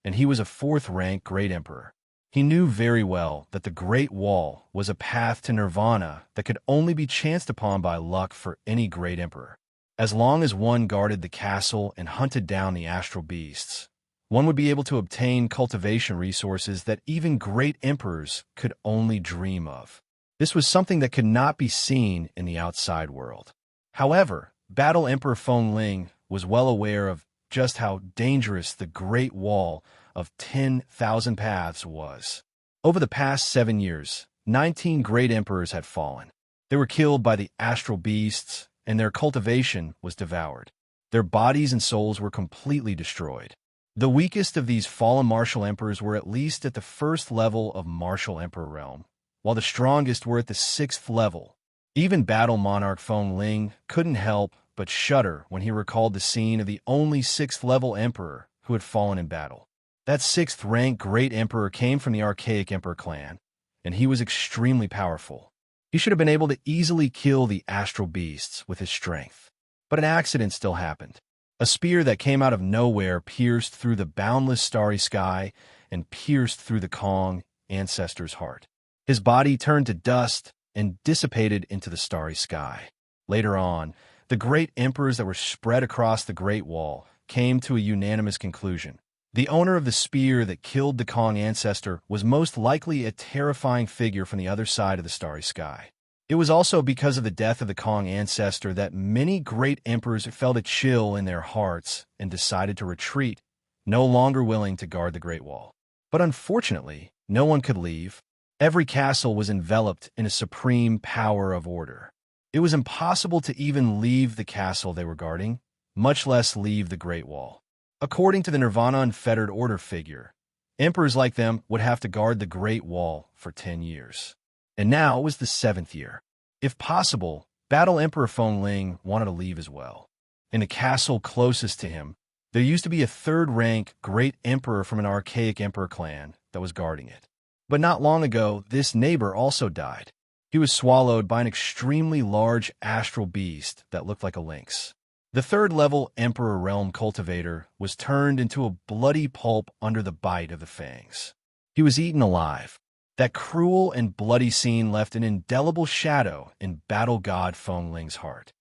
and he was a 4th-rank Great Emperor. He knew very well that the Great Wall was a path to nirvana that could only be chanced upon by luck for any great emperor. As long as one guarded the castle and hunted down the astral beasts, one would be able to obtain cultivation resources that even great emperors could only dream of. This was something that could not be seen in the outside world. However, Battle Emperor Feng Ling was well aware of just how dangerous the Great Wall of 10,000 paths was. Over the past 7 years, 19 great emperors had fallen. They were killed by the astral beasts, and their cultivation was devoured. Their bodies and souls were completely destroyed. The weakest of these fallen martial emperors were at least at the 1st level of martial emperor realm, while the strongest were at the 6th level. Even Battle Monarch Feng Ling couldn't help but shudder when he recalled the scene of the only 6th-level emperor who had fallen in battle. That 6th-rank great emperor came from the archaic emperor clan, and he was extremely powerful. He should have been able to easily kill the astral beasts with his strength. But an accident still happened. A spear that came out of nowhere pierced through the boundless starry sky and pierced through the Kong ancestor's heart. His body turned to dust and dissipated into the starry sky. Later on, the great emperors that were spread across the Great Wall came to a unanimous conclusion. The owner of the spear that killed the Kong ancestor was most likely a terrifying figure from the other side of the starry sky. It was also because of the death of the Kong ancestor that many great emperors felt a chill in their hearts and decided to retreat, no longer willing to guard the Great Wall. But unfortunately, no one could leave. Every castle was enveloped in a supreme power of order. It was impossible to even leave the castle they were guarding, much less leave the Great Wall. According to the Nirvana Unfettered Order figure, emperors like them would have to guard the Great Wall for 10 years. And now it was the 7th year. If possible, Battle Emperor Fengling wanted to leave as well. In the castle closest to him, there used to be a third-rank great emperor from an archaic emperor clan that was guarding it. But not long ago, this neighbor also died. He was swallowed by an extremely large astral beast that looked like a lynx. The third-level Emperor Realm Cultivator was turned into a bloody pulp under the bite of the fangs. He was eaten alive. That cruel and bloody scene left an indelible shadow in Battle God Fengling's heart.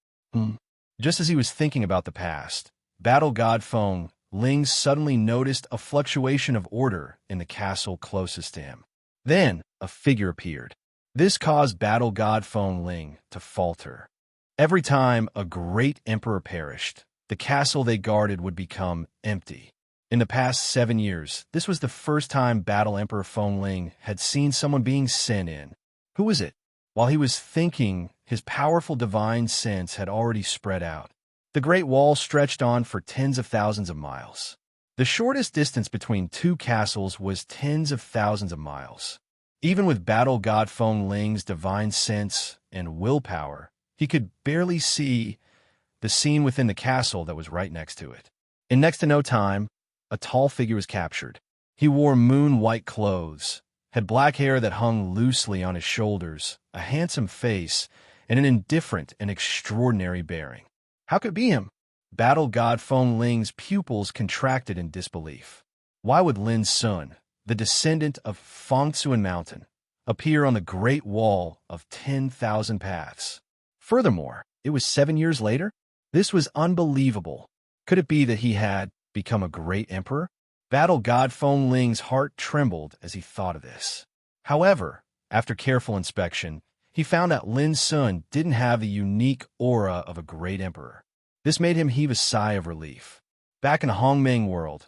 Just as he was thinking about the past, Battle God Fengling suddenly noticed a fluctuation of order in the castle closest to him. Then, a figure appeared. This caused Battle God Fengling to falter. Every time a great emperor perished, the castle they guarded would become empty. In the past 7 years, this was the first time Battle Emperor Fengling had seen someone being sent in. Who was it? While he was thinking, his powerful divine sense had already spread out. The Great Wall stretched on for tens of thousands of miles. The shortest distance between two castles was tens of thousands of miles. Even with Battle God Fengling's divine sense and willpower, he could barely see the scene within the castle that was right next to it. In next to no time, a tall figure was captured. He wore moon-white clothes, had black hair that hung loosely on his shoulders, a handsome face, and an indifferent and extraordinary bearing. How could it be him? Battle God Fengling's pupils contracted in disbelief. Why would Lin Sun, the descendant of Fengsuan Mountain, appear on the Great Wall of 10,000 Paths? Furthermore, it was 7 years later? This was unbelievable. Could it be that he had become a great emperor? Battle God Fengling's heart trembled as he thought of this. However, after careful inspection, he found that Lin Sun didn't have the unique aura of a great emperor. This made him heave a sigh of relief. Back in the Hongmeng world,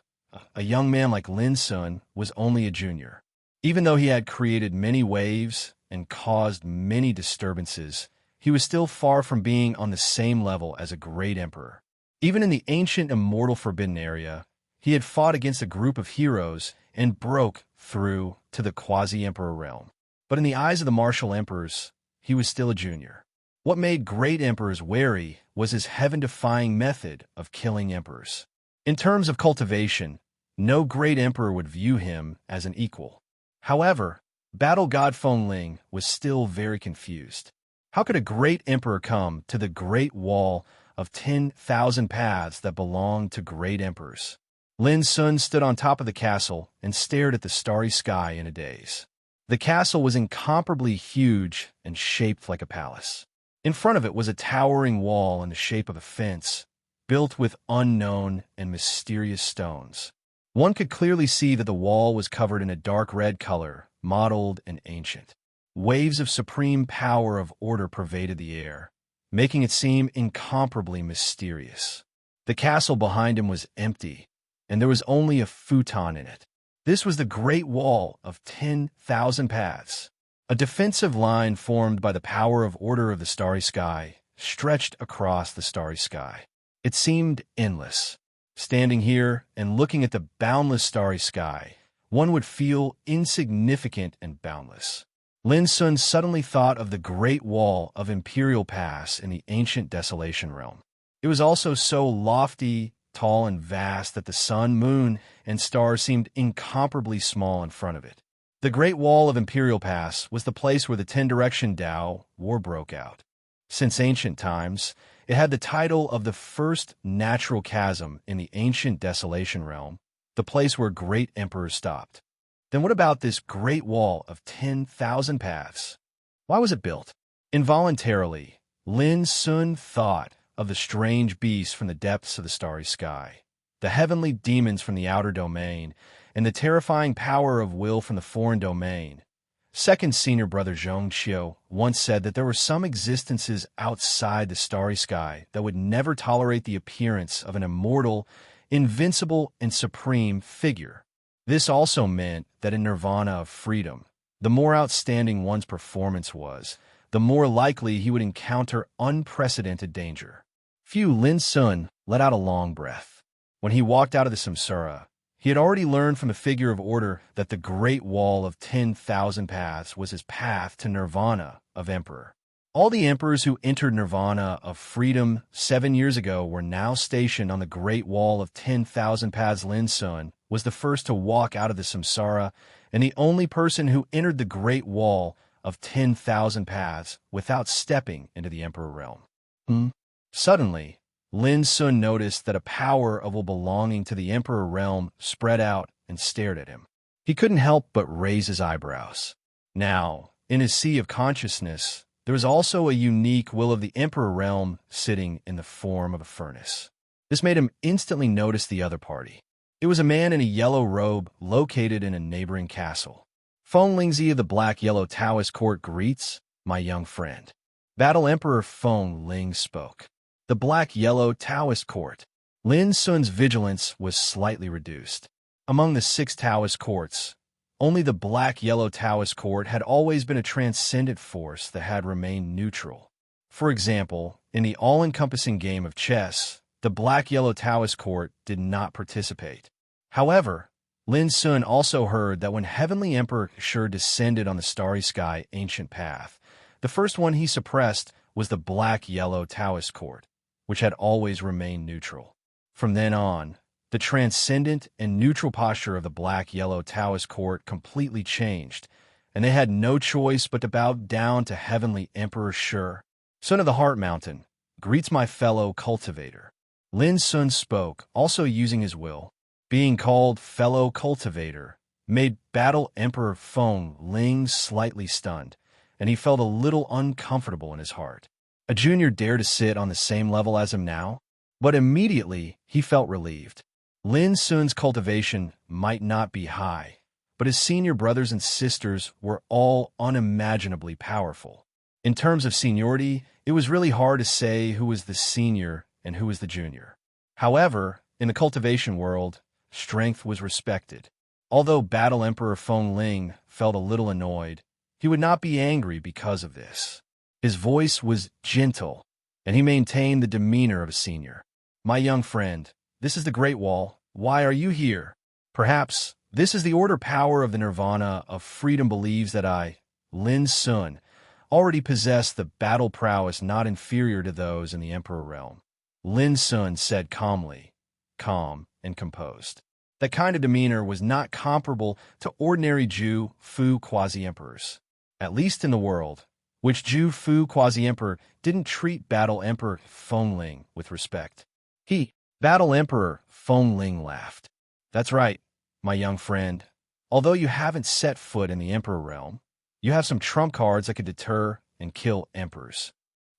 a young man like Lin Sun was only a junior. Even though he had created many waves and caused many disturbances, he was still far from being on the same level as a great emperor. Even in the ancient immortal forbidden area, he had fought against a group of heroes and broke through to the quasi-emperor realm. But in the eyes of the martial emperors, he was still a junior. What made great emperors wary was his heaven-defying method of killing emperors. In terms of cultivation, no great emperor would view him as an equal. However, Battle God Fengling was still very confused. How could a great emperor come to the Great Wall of 10,000 Paths that belonged to great emperors? Lin Sun stood on top of the castle and stared at the starry sky in a daze. The castle was incomparably huge and shaped like a palace. In front of it was a towering wall in the shape of a fence, built with unknown and mysterious stones. One could clearly see that the wall was covered in a dark red color, mottled and ancient. Waves of supreme power of order pervaded the air, making it seem incomparably mysterious. The castle behind him was empty, and there was only a futon in it. This was the Great Wall of 10,000 Paths. A defensive line formed by the power of order of the starry sky stretched across the starry sky. It seemed endless. Standing here and looking at the boundless starry sky, one would feel insignificant and boundless. Lin Sun suddenly thought of the Great Wall of Imperial Pass in the ancient Desolation Realm. It was also so lofty, tall, and vast that the sun, moon, and stars seemed incomparably small in front of it. The Great Wall of Imperial Pass was the place where the Ten-Direction Tao War broke out. Since ancient times, it had the title of the first natural chasm in the ancient Desolation Realm, the place where great emperors stopped. Then what about this Great Wall of 10,000 Paths? Why was it built? Involuntarily, Lin Sun thought of the strange beast from the depths of the starry sky, the heavenly demons from the outer domain, and the terrifying power of will from the foreign domain. Second senior brother Zhongqiu once said that there were some existences outside the starry sky that would never tolerate the appearance of an immortal, invincible, and supreme figure. This also meant that in nirvana of freedom, the more outstanding one's performance was, the more likely he would encounter unprecedented danger. Lin Sun let out a long breath. When he walked out of the samsara, he had already learned from the figure of order that the Great Wall of 10,000 Paths was his path to nirvana of emperor. All the emperors who entered nirvana of freedom 7 years ago were now stationed on the Great Wall of 10,000 Paths. Lin Sun was the first to walk out of the samsara and the only person who entered the Great Wall of 10,000 Paths without stepping into the emperor realm. Suddenly, Lin Sun noticed that a power of will belonging to the emperor realm spread out and stared at him. He couldn't help but raise his eyebrows. Now, in his sea of consciousness, there was also a unique will of the emperor realm sitting in the form of a furnace. This made him instantly notice the other party. It was a man in a yellow robe located in a neighboring castle. Feng Lingzi of the black-yellow Taoist court greets, my young friend. Battle Emperor Feng Ling spoke. The black-yellow Taoist court. Lin Sun's vigilance was slightly reduced. Among the 6 Taoist courts, only the black-yellow Taoist court had always been a transcendent force that had remained neutral. For example, in the all-encompassing game of chess, the black-yellow Taoist court did not participate. However, Lin Sun also heard that when Heavenly Emperor Shi descended on the starry sky ancient path, the first one he suppressed was the black-yellow Taoist court, which had always remained neutral. From then on, the transcendent and neutral posture of the black-yellow Taoist court completely changed, and they had no choice but to bow down to Heavenly Emperor Shi. Son of the Heart Mountain, greets my fellow cultivator. Lin Sun spoke, also using his will. Being called fellow cultivator made Battle Emperor Feng Ling slightly stunned, and he felt a little uncomfortable in his heart. A junior dared to sit on the same level as him now? But immediately he felt relieved. Lin Sun's cultivation might not be high, but his senior brothers and sisters were all unimaginably powerful. In terms of seniority, it was really hard to say who was the senior and who was the junior. However, in the cultivation world, strength was respected. Although Battle Emperor Feng Ling felt a little annoyed, he would not be angry because of this. His voice was gentle, and he maintained the demeanor of a senior. My young friend, this is the Great Wall. Why are you here? Perhaps this is the order power of the nirvana of freedom believes that I, Lin Sun, already possess the battle prowess not inferior to those in the emperor realm. Lin Sun said calmly, calm and composed. That kind of demeanor was not comparable to ordinary Ju Fu quasi-emperors, at least in the world, which Ju Fu quasi-emperor didn't treat Battle Emperor Feng Ling with respect. Battle Emperor Feng Ling laughed. That's right, my young friend. Although you haven't set foot in the emperor realm, you have some trump cards that could deter and kill emperors.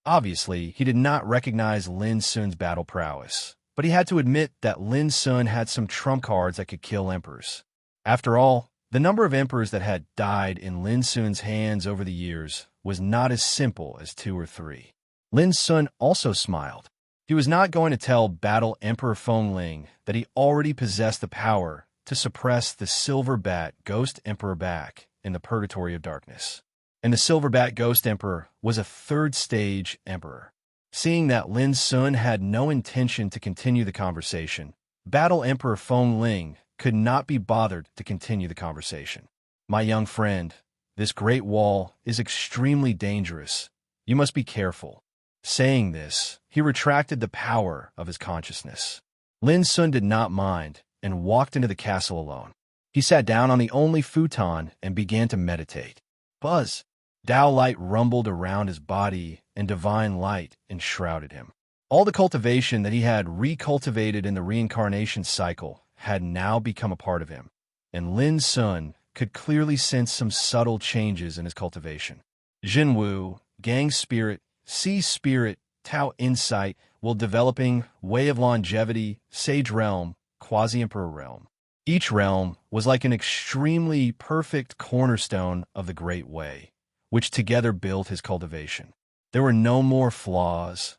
Obviously, he did not recognize Lin Sun's battle prowess, but he had to admit that Lin Sun had some trump cards that could kill emperors. After all, the number of emperors that had died in Lin Sun's hands over the years was not as simple as 2 or 3. Lin Sun also smiled. He was not going to tell Battle Emperor Feng Ling that he already possessed the power to suppress the Silver Bat Ghost Emperor back in the Purgatory of Darkness. And the Silver Bat Ghost Emperor was a 3rd stage emperor. Seeing that Lin Sun had no intention to continue the conversation, Battle Emperor Feng Ling could not be bothered to continue the conversation. My young friend, this Great Wall is extremely dangerous. You must be careful. Saying this, he retracted the power of his consciousness. Lin Sun did not mind and walked into the castle alone. He sat down on the only futon and began to meditate. Buzz! Tao light rumbled around his body and divine light enshrouded him. All the cultivation that he had recultivated in the reincarnation cycle had now become a part of him, and Lin Sun could clearly sense some subtle changes in his cultivation. Jinwu, Gang Spirit, Sea Spirit, Tao Insight, Will Developing, Way of Longevity, Sage Realm, quasi-emperor realm. Each realm was like an extremely perfect cornerstone of the Great Way, which together built his cultivation. There were no more flaws,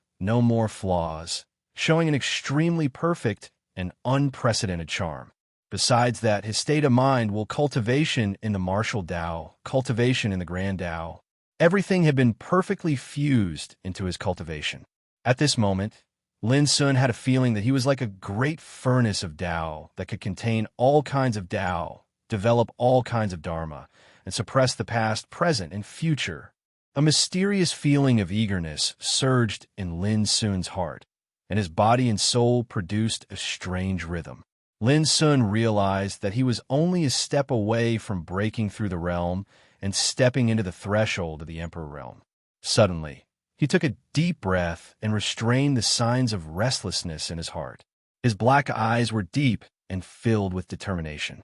showing an extremely perfect and unprecedented charm. Besides that, his state of mind will cultivation in the martial Tao, cultivation in the grand Tao. Everything had been perfectly fused into his cultivation. At this moment, Lin Sun had a feeling that he was like a great furnace of Tao that could contain all kinds of Tao, develop all kinds of Dharma, and suppress the past, present, and future. A mysterious feeling of eagerness surged in Lin Sun's heart, and his body and soul produced a strange rhythm. Lin Sun realized that he was only a step away from breaking through the realm and stepping into the threshold of the Emperor realm. Suddenly, he took a deep breath and restrained the signs of restlessness in his heart. His black eyes were deep and filled with determination.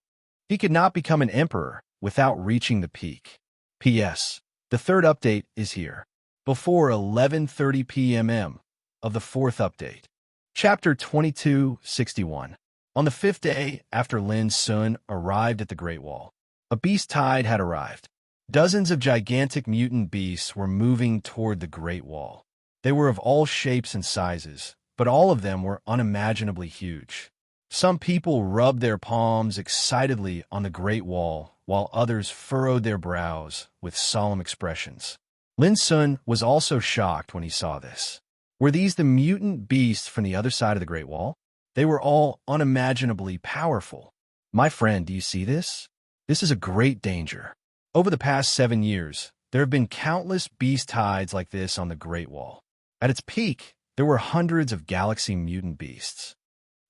He could not become an emperor without reaching the peak. P.S. The third update is here, before 11:30 p.m. of the fourth update. Chapter 2261. On the fifth day after Lin Sun arrived at the Great Wall, a beast tide had arrived. Dozens of gigantic mutant beasts were moving toward the Great Wall. They were of all shapes and sizes, but all of them were unimaginably huge. Some people rubbed their palms excitedly on the Great Wall, while others furrowed their brows with solemn expressions. Lin Sun was also shocked when he saw this. Were these the mutant beasts from the other side of the Great Wall? They were all unimaginably powerful. My friend, do you see this? This is a great danger. Over the past 7 years, there have been countless beast tides like this on the Great Wall. At its peak, there were hundreds of galaxy mutant beasts.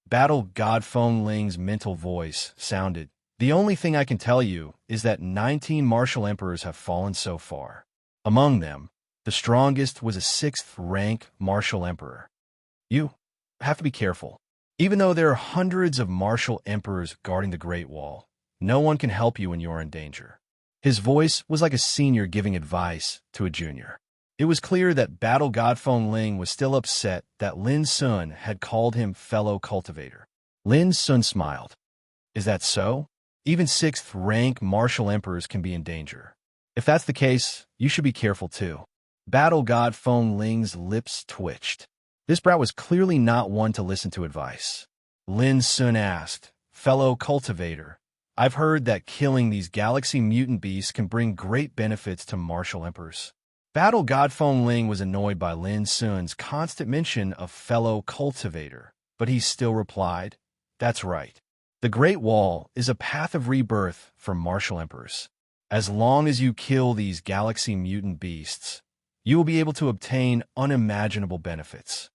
Battle God Feng Ling's mental voice sounded, "The only thing I can tell you is that 19 martial emperors have fallen so far. Among them, the strongest was a 6th-rank martial emperor. You have to be careful. Even though there are hundreds of martial emperors guarding the Great Wall, no one can help you when you are in danger." His voice was like a senior giving advice to a junior. It was clear that Battle God Feng Ling was still upset that Lin Sun had called him fellow cultivator. Lin Sun smiled. Is that so? Even 6th-rank martial emperors can be in danger. If that's the case, you should be careful too. Battle God Feng Ling's lips twitched. This brat was clearly not one to listen to advice. Lin Sun asked, "Fellow cultivator, I've heard that killing these galaxy mutant beasts can bring great benefits to martial emperors." Battle God Feng Ling was annoyed by Lin Sun's constant mention of fellow cultivator, but he still replied, "That's right. The Great Wall is a path of rebirth for martial emperors. As long as you kill these galaxy mutant beasts, you will be able to obtain unimaginable benefits."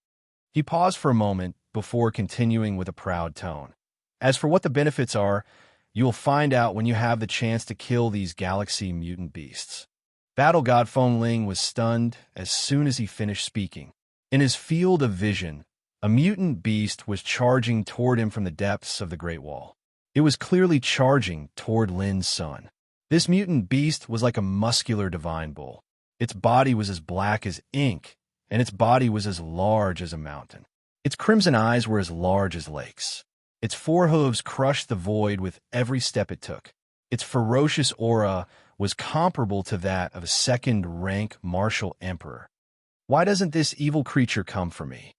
He paused for a moment before continuing with a proud tone. "As for what the benefits are, you will find out when you have the chance to kill these galaxy mutant beasts." Battle God Feng Ling was stunned as soon as he finished speaking. In his field of vision, a mutant beast was charging toward him from the depths of the Great Wall. It was clearly charging toward Lin Sun. This mutant beast was like a muscular divine bull. Its body was as black as ink, and its body was as large as a mountain. Its crimson eyes were as large as lakes. Its forehooves crushed the void with every step it took. Its ferocious aura was comparable to that of a 2nd-rank martial emperor. Why doesn't this evil creature come for me?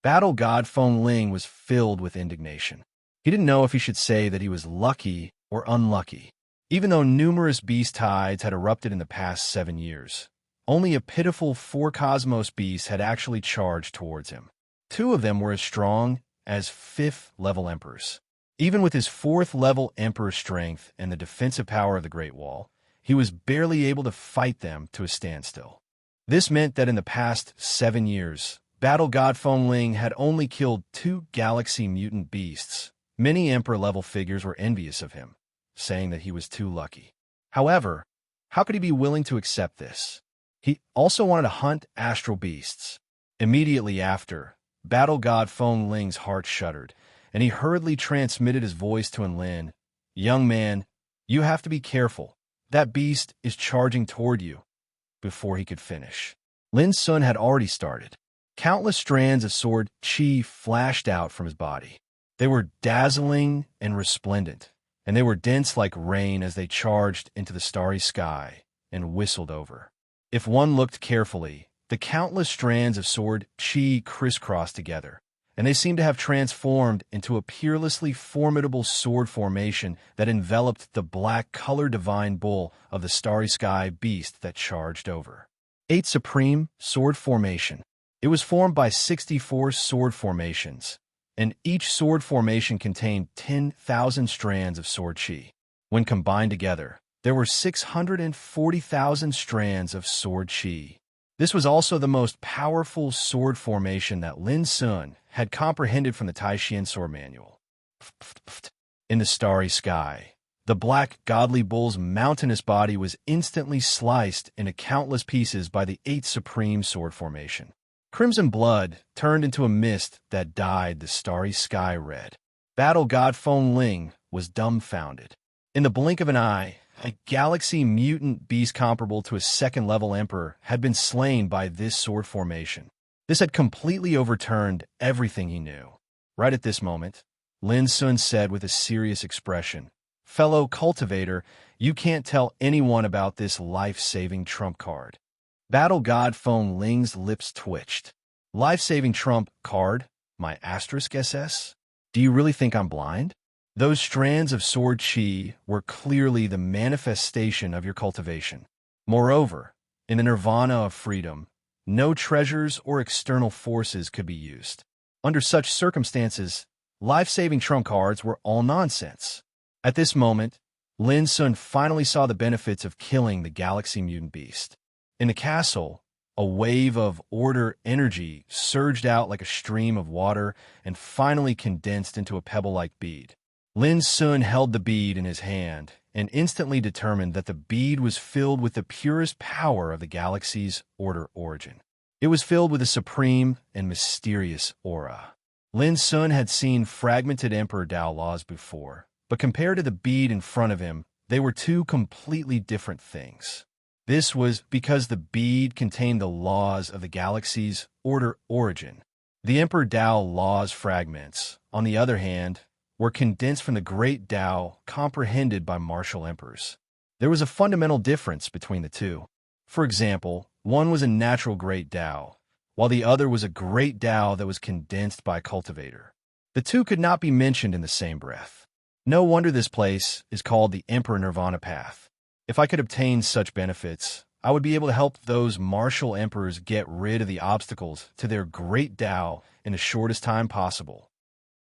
Battle God Feng Ling was filled with indignation. He didn't know if he should say that he was lucky or unlucky. Even though numerous beast tides had erupted in the past 7 years, only a pitiful 4 cosmos beasts had actually charged towards him. 2 of them were as strong as 5th-level emperors. Even with his 4th-level emperor strength and the defensive power of the Great Wall, he was barely able to fight them to a standstill. This meant that in the past 7 years, Battle God Feng Ling had only killed 2 galaxy mutant beasts. Many emperor-level figures were envious of him, saying that he was too lucky. However, how could he be willing to accept this? He also wanted to hunt astral beasts. Immediately after, Battle God Feng Ling's heart shuddered, and he hurriedly transmitted his voice to Enlin. "Young man, you have to be careful. That beast is charging toward you." Before he could finish, Lin Sun had already started. Countless strands of sword chi flashed out from his body. They were dazzling and resplendent, and they were dense like rain as they charged into the starry sky and whistled over. If one looked carefully, the countless strands of sword chi crisscrossed together, and they seemed to have transformed into a peerlessly formidable sword formation that enveloped the black color divine bull of the starry sky beast that charged over. 8 Supreme Sword Formation. It was formed by 64 sword formations, and each sword formation contained 10,000 strands of sword chi. When combined together, there were 640,000 strands of sword chi. This was also the most powerful sword formation that Lin Sun had comprehended from the Taishan sword manual. In the starry sky, the black godly bull's mountainous body was instantly sliced into countless pieces by the 8th Supreme Sword Formation. Crimson blood turned into a mist that dyed the starry sky red. Battle God Feng Ling was dumbfounded. In the blink of an eye, a galaxy mutant beast comparable to a second-level emperor had been slain by this sword formation. This had completely overturned everything he knew. Right at this moment, Lin Sun said with a serious expression, "Fellow cultivator, you can't tell anyone about this life-saving trump card." Battle God Feng Ling's lips twitched. "Life-saving trump card? My asterisk SS? Do you really think I'm blind? Those strands of sword chi were clearly the manifestation of your cultivation. Moreover, in the nirvana of freedom, no treasures or external forces could be used. Under such circumstances, life-saving trump cards were all nonsense." At this moment, Lin Sun finally saw the benefits of killing the galaxy mutant beast. In the castle, a wave of order energy surged out like a stream of water and finally condensed into a pebble-like bead. Lin Sun held the bead in his hand and instantly determined that the bead was filled with the purest power of the galaxy's order origin. It was filled with a supreme and mysterious aura. Lin Sun had seen fragmented Emperor Dao laws before, but compared to the bead in front of him, they were two completely different things. This was because the bead contained the laws of the galaxy's order origin. The Emperor Dao laws fragments, on the other hand, were condensed from the great Dao comprehended by martial emperors. There was a fundamental difference between the two. For example, one was a natural great Dao, while the other was a great Dao that was condensed by a cultivator. The two could not be mentioned in the same breath. No wonder this place is called the Emperor Nirvana Path. If I could obtain such benefits, I would be able to help those martial emperors get rid of the obstacles to their great Dao in the shortest time possible.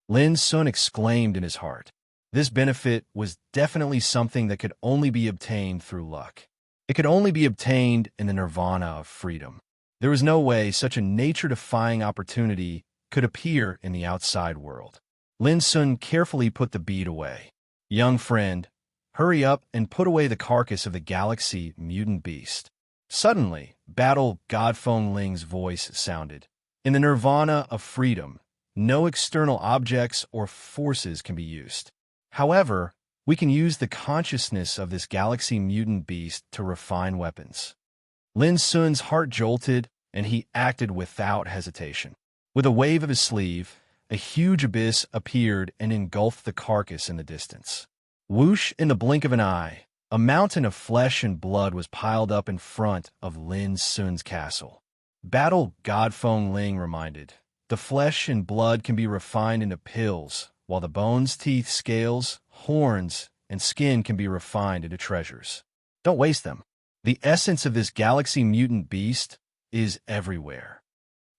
Lin Sun exclaimed in his heart. This benefit was definitely something that could only be obtained through luck. It could only be obtained in the nirvana of freedom. There was no way such a nature-defying opportunity could appear in the outside world. Lin Sun carefully put the bead away. "Young friend, hurry up and put away the carcass of the galaxy mutant beast." Suddenly, Battle God Feng Ling's voice sounded. "In the nirvana of freedom, no external objects or forces can be used. However, we can use the consciousness of this galaxy mutant beast to refine weapons." Lin Sun's heart jolted, and he acted without hesitation. With a wave of his sleeve, a huge abyss appeared and engulfed the carcass in the distance. Whoosh! In the blink of an eye, a mountain of flesh and blood was piled up in front of Lin Sun's castle. Battle God Feng Ling reminded, "The flesh and blood can be refined into pills, while the bones, teeth, scales, horns, and skin can be refined into treasures. Don't waste them. The essence of this galaxy mutant beast is everywhere."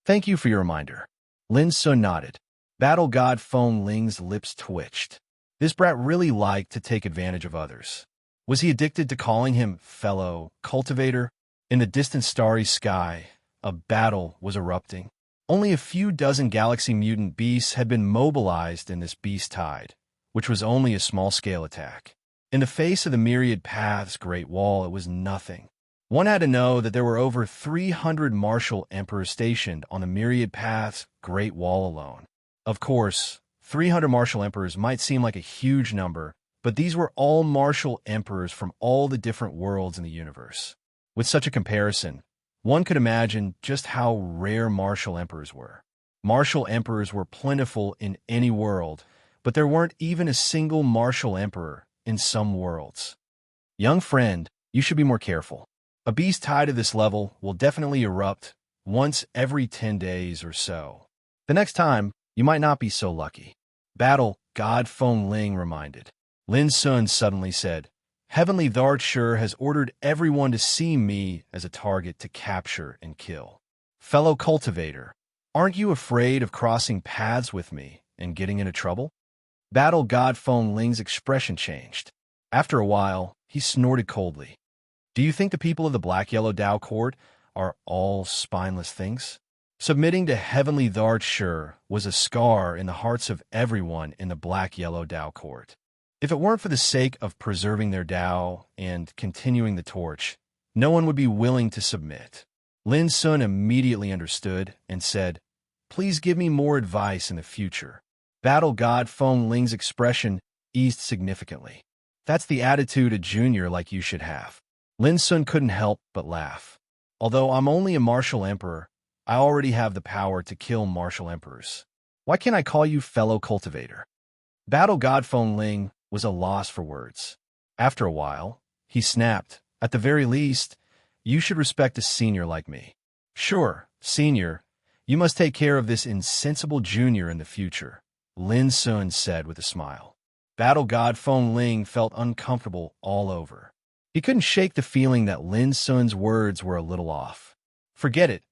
"Thank you for your reminder." Lin Sun nodded. Battle God Feng Ling's lips twitched. This brat really liked to take advantage of others. Was he addicted to calling him fellow cultivator? In the distant starry sky, a battle was erupting. Only a few dozen galaxy mutant beasts had been mobilized in this beast tide, which was only a small-scale attack. In the face of the myriad paths great wall, it was nothing. One had to know that there were over 300 martial emperors stationed on the myriad paths great wall alone. Of course, 300 martial emperors might seem like a huge number, but these were all martial emperors from all the different worlds in the universe. With such a comparison, one could imagine just how rare martial emperors were. Martial emperors were plentiful in any world, but there weren't even a single martial emperor in some worlds. Young friend, you should be more careful. A beast high to this level will definitely erupt once every 10 days or so. The next time, you might not be so lucky. Battle, God Feng Ling reminded. Lin Sun suddenly said, Heavenly Thart has ordered everyone to see me as a target to capture and kill. Fellow cultivator, aren't you afraid of crossing paths with me and getting into trouble? Battle God Feng Ling's expression changed. After a while, he snorted coldly. Do you think the people of the Black-Yellow Dao Court are all spineless things? Submitting to Heavenly Thart was a scar in the hearts of everyone in the Black-Yellow Dao Court. If it weren't for the sake of preserving their Dao and continuing the torch, no one would be willing to submit. Lin Sun immediately understood and said, Please give me more advice in the future. Battle God Feng Ling's expression eased significantly. That's the attitude a junior like you should have. Lin Sun couldn't help but laugh. Although I'm only a martial emperor, I already have the power to kill martial emperors. Why can't I call you fellow cultivator? Battle God Feng Ling was a loss for words. After a while, he snapped, At the very least, you should respect a senior like me. Sure, senior, you must take care of this insensible junior in the future, Lin Sun said with a smile. Battle God Feng Ling felt uncomfortable all over. He couldn't shake the feeling that Lin Sun's words were a little off. Forget it.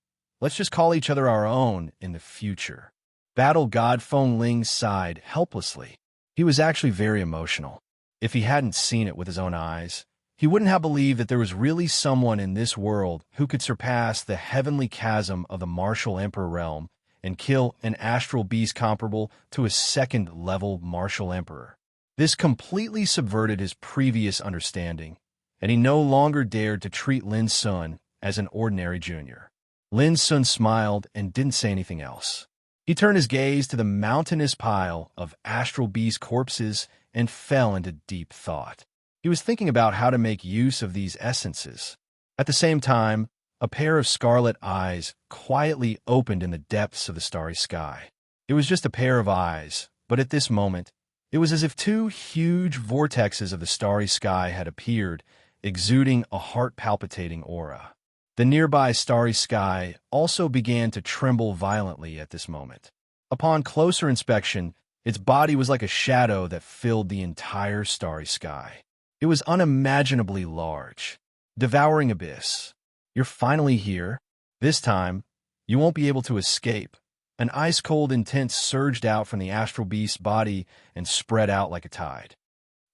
Let's just call each other our own in the future. Battle God Feng Ling sighed helplessly. He was actually very emotional. If he hadn't seen it with his own eyes, he wouldn't have believed that there was really someone in this world who could surpass the heavenly chasm of the martial emperor realm and kill an astral beast comparable to a second-level martial emperor. This completely subverted his previous understanding, and he no longer dared to treat Lin Sun as an ordinary junior. Lin Sun smiled and didn't say anything else. He turned his gaze to the mountainous pile of astral beast corpses and fell into deep thought. He was thinking about how to make use of these essences. At the same time, a pair of scarlet eyes quietly opened in the depths of the starry sky. It was just a pair of eyes, but at this moment, it was as if two huge vortexes of the starry sky had appeared, exuding a heart-palpitating aura. The nearby starry sky also began to tremble violently at this moment. Upon closer inspection, its body was like a shadow that filled the entire starry sky. It was unimaginably large. Devouring abyss. You're finally here. This time, you won't be able to escape. An ice-cold intent surged out from the astral beast's body and spread out like a tide.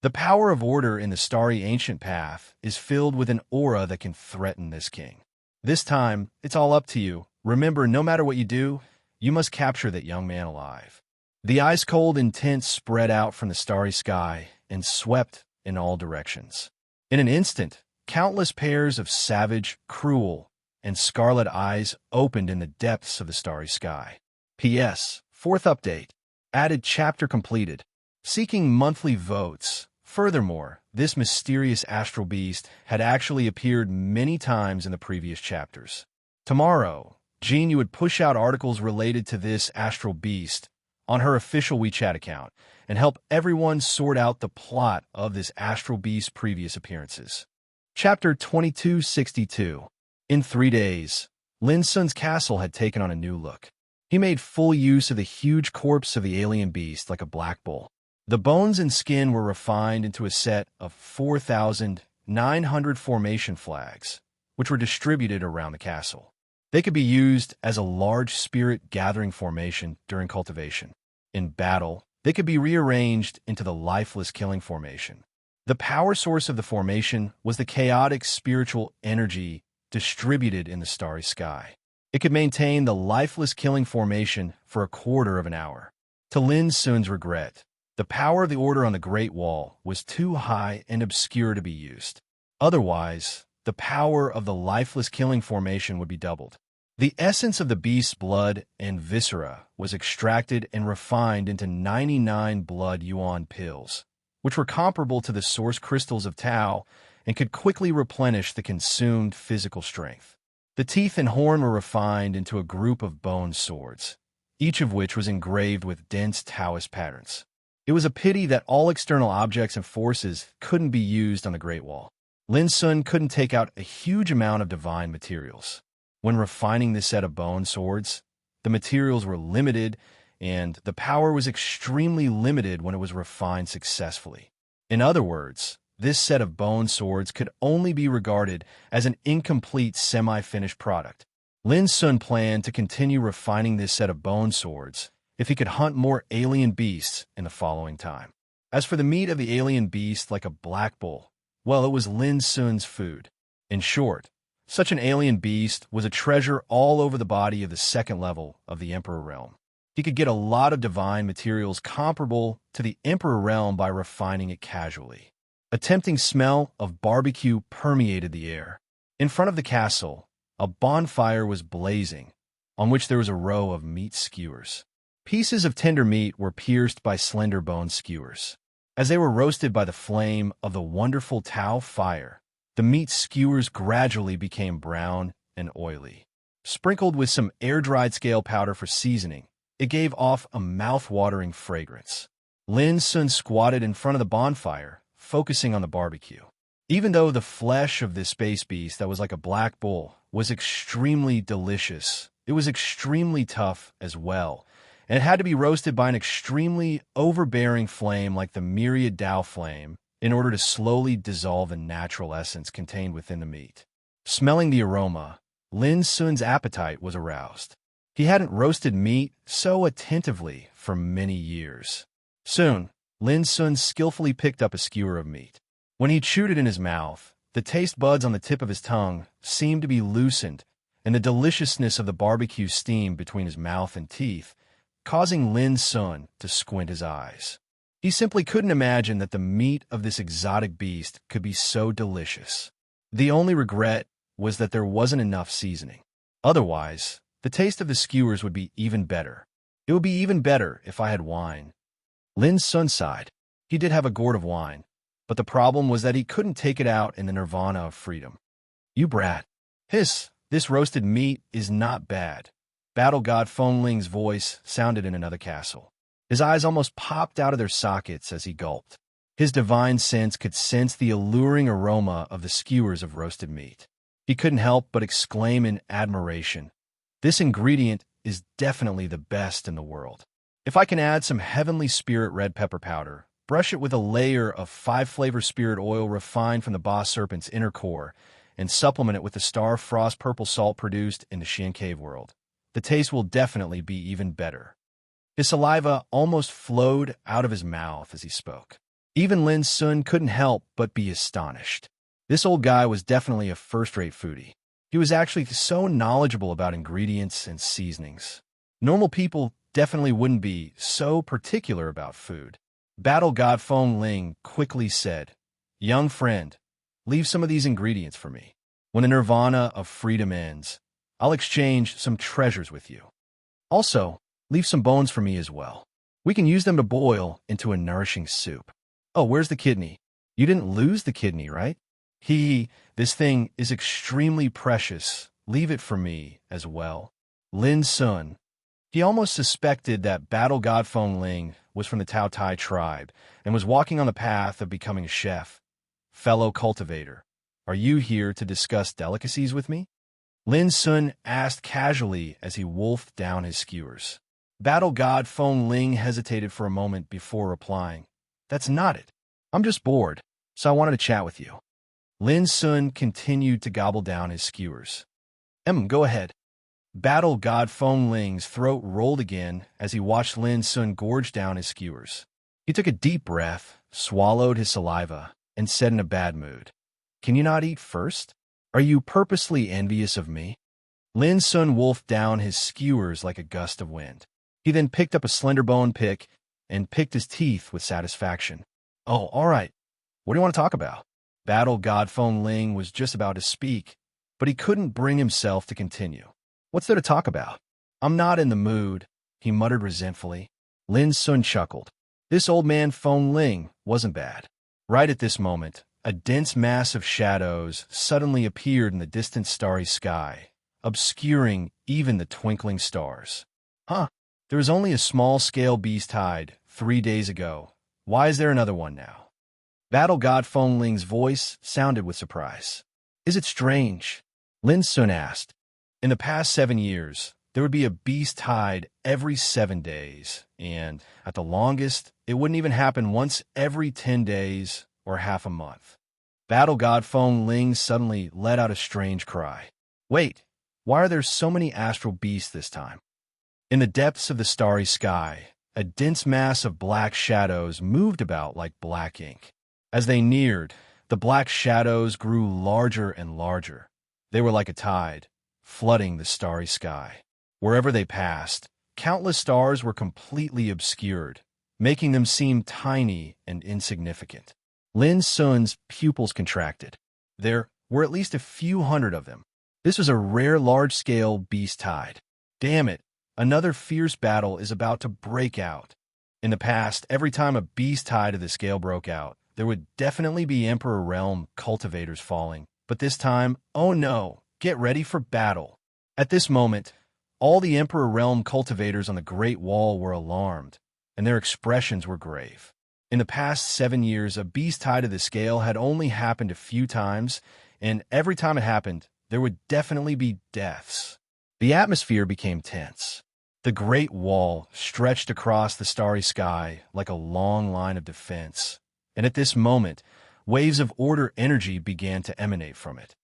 The power of order in the starry ancient path is filled with an aura that can threaten this king. This time, it's all up to you. Remember, no matter what you do, you must capture that young man alive. The ice-cold intent spread out from the starry sky and swept in all directions. In an instant, countless pairs of savage, cruel, and scarlet eyes opened in the depths of the starry sky. P.S. Fourth update. Added chapter completed. Seeking monthly votes. Furthermore, this mysterious astral beast had actually appeared many times in the previous chapters. Tomorrow, Jean would push out articles related to this astral beast on her official WeChat account and help everyone sort out the plot of this astral beast's previous appearances. Chapter 2262. In 3 days, Lin Sun's castle had taken on a new look. He made full use of the huge corpse of the alien beast like a black bull. The bones and skin were refined into a set of 4,900 formation flags, which were distributed around the castle. They could be used as a large spirit-gathering formation during cultivation. In battle, they could be rearranged into the lifeless killing formation. The power source of the formation was the chaotic spiritual energy distributed in the starry sky. It could maintain the lifeless killing formation for a quarter of an hour. To Lin Sun's regret, the power of the order on the Great Wall was too high and obscure to be used. Otherwise, the power of the lifeless killing formation would be doubled. The essence of the beast's blood and viscera was extracted and refined into 99 blood yuan pills, which were comparable to the source crystals of Tao and could quickly replenish the consumed physical strength. The teeth and horn were refined into a group of bone swords, each of which was engraved with dense Taoist patterns. It was a pity that all external objects and forces couldn't be used on the Great Wall. Lin Sun couldn't take out a huge amount of divine materials. When refining this set of bone swords, the materials were limited, and the power was extremely limited when it was refined successfully. In other words, this set of bone swords could only be regarded as an incomplete semi-finished product. Lin Sun planned to continue refining this set of bone swords if he could hunt more alien beasts in the following time. As for the meat of the alien beast like a black bull, well, it was Lin Sun's food. In short, such an alien beast was a treasure all over the body of the second level of the Emperor Realm. He could get a lot of divine materials comparable to the Emperor Realm by refining it casually. A tempting smell of barbecue permeated the air. In front of the castle, a bonfire was blazing, on which there was a row of meat skewers. Pieces of tender meat were pierced by slender bone skewers. As they were roasted by the flame of the wonderful Tao fire, the meat skewers gradually became brown and oily. Sprinkled with some air-dried scale powder for seasoning, it gave off a mouth-watering fragrance. Lin Sun squatted in front of the bonfire, focusing on the barbecue. Even though the flesh of this space beast that was like a black bull was extremely delicious, it was extremely tough as well, and it had to be roasted by an extremely overbearing flame like the myriad Tao flame in order to slowly dissolve the natural essence contained within the meat. Smelling the aroma, Lin Sun's appetite was aroused. He hadn't roasted meat so attentively for many years. Soon, Lin Sun skillfully picked up a skewer of meat. When he chewed it in his mouth, the taste buds on the tip of his tongue seemed to be loosened, and the deliciousness of the barbecue steamed between his mouth and teeth, causing Lin Sun to squint his eyes. He simply couldn't imagine that the meat of this exotic beast could be so delicious. The only regret was that there wasn't enough seasoning. Otherwise, the taste of the skewers would be even better. It would be even better if I had wine. Lin Sun sighed. He did have a gourd of wine, but the problem was that he couldn't take it out in the nirvana of freedom. You brat. Hiss, this roasted meat is not bad. Battle God Feng Ling's voice sounded in another castle. His eyes almost popped out of their sockets as he gulped. His divine sense could sense the alluring aroma of the skewers of roasted meat. He couldn't help but exclaim in admiration, "This ingredient is definitely the best in the world. If I can add some heavenly spirit red pepper powder, brush it with a layer of 5-flavor spirit oil refined from the boss serpent's inner core, and supplement it with the star frost purple salt produced in the Xian cave world, the taste will definitely be even better." His saliva almost flowed out of his mouth as he spoke. Even Lin Sun couldn't help but be astonished. This old guy was definitely a first-rate foodie. He was actually so knowledgeable about ingredients and seasonings. Normal people definitely wouldn't be so particular about food. Battle God Feng Ling quickly said, "Young friend, leave some of these ingredients for me. When the nirvana of freedom ends, I'll exchange some treasures with you. Also, leave some bones for me as well. We can use them to boil into a nourishing soup. Oh, where's the kidney? You didn't lose the kidney, right? This thing is extremely precious. Leave it for me as well." Lin Sun. He almost suspected that Battle God Feng Ling was from the Tao Tai tribe and was walking on the path of becoming a chef. "Fellow cultivator, are you here to discuss delicacies with me?" Lin Sun asked casually as he wolfed down his skewers. Battle God Feng Ling hesitated for a moment before replying, "That's not it. I'm just bored, so I wanted to chat with you." Lin Sun continued to gobble down his skewers. Go ahead." Battle God Feng Ling's throat rolled again as he watched Lin Sun gorge down his skewers. He took a deep breath, swallowed his saliva, and said in a bad mood, "Can you not eat first? Are you purposely envious of me?" Lin Sun wolfed down his skewers like a gust of wind. He then picked up a slender bone pick and picked his teeth with satisfaction. "Oh, all right. What do you want to talk about?" Battle God Feng Ling was just about to speak, but he couldn't bring himself to continue. "What's there to talk about?" "I'm not in the mood," he muttered resentfully. Lin Sun chuckled. This old man Feng Ling wasn't bad. Right at this moment, a dense mass of shadows suddenly appeared in the distant starry sky, obscuring even the twinkling stars. There was only a small-scale beast hide 3 days ago Why is there another one now? Battle God Feng Ling's voice sounded with surprise. Is it strange? Lin Sun asked. In the past 7 years, there would be a beast tide every 7 days, and, at the longest, it wouldn't even happen once every 10 days or half a month. Battle God Feng Ling suddenly let out a strange cry. Wait, why are there so many astral beasts this time? In the depths of the starry sky, a dense mass of black shadows moved about like black ink. As they neared, the black shadows grew larger and larger. They were like a tide, flooding the starry sky. Wherever they passed, countless stars were completely obscured, making them seem tiny and insignificant. Lin Sun's pupils contracted. There were at least a few hundred of them. This was a rare large-scale beast tide. Damn it, another fierce battle is about to break out. In the past, every time a beast tide of the scale broke out, there would definitely be Emperor Realm cultivators falling. But this time, oh no, get ready for battle. At this moment, all the Emperor Realm cultivators on the Great Wall were alarmed, and their expressions were grave. In the past 7 years, a beast tide of the scale had only happened a few times, and every time it happened, there would definitely be deaths. The atmosphere became tense. The Great Wall stretched across the starry sky like a long line of defense, and at this moment, waves of order energy began to emanate from it.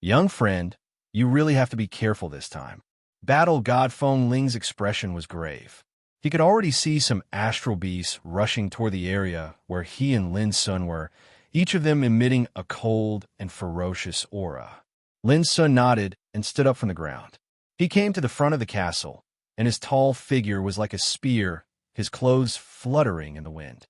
Young friend, you really have to be careful this time. Battle God Feng Ling's expression was grave. He could already see some astral beasts rushing toward the area where he and Lin Sun were, each of them emitting a cold and ferocious aura. Lin Sun nodded and stood up from the ground. He came to the front of the castle, and his tall figure was like a spear, his clothes fluttering in the wind.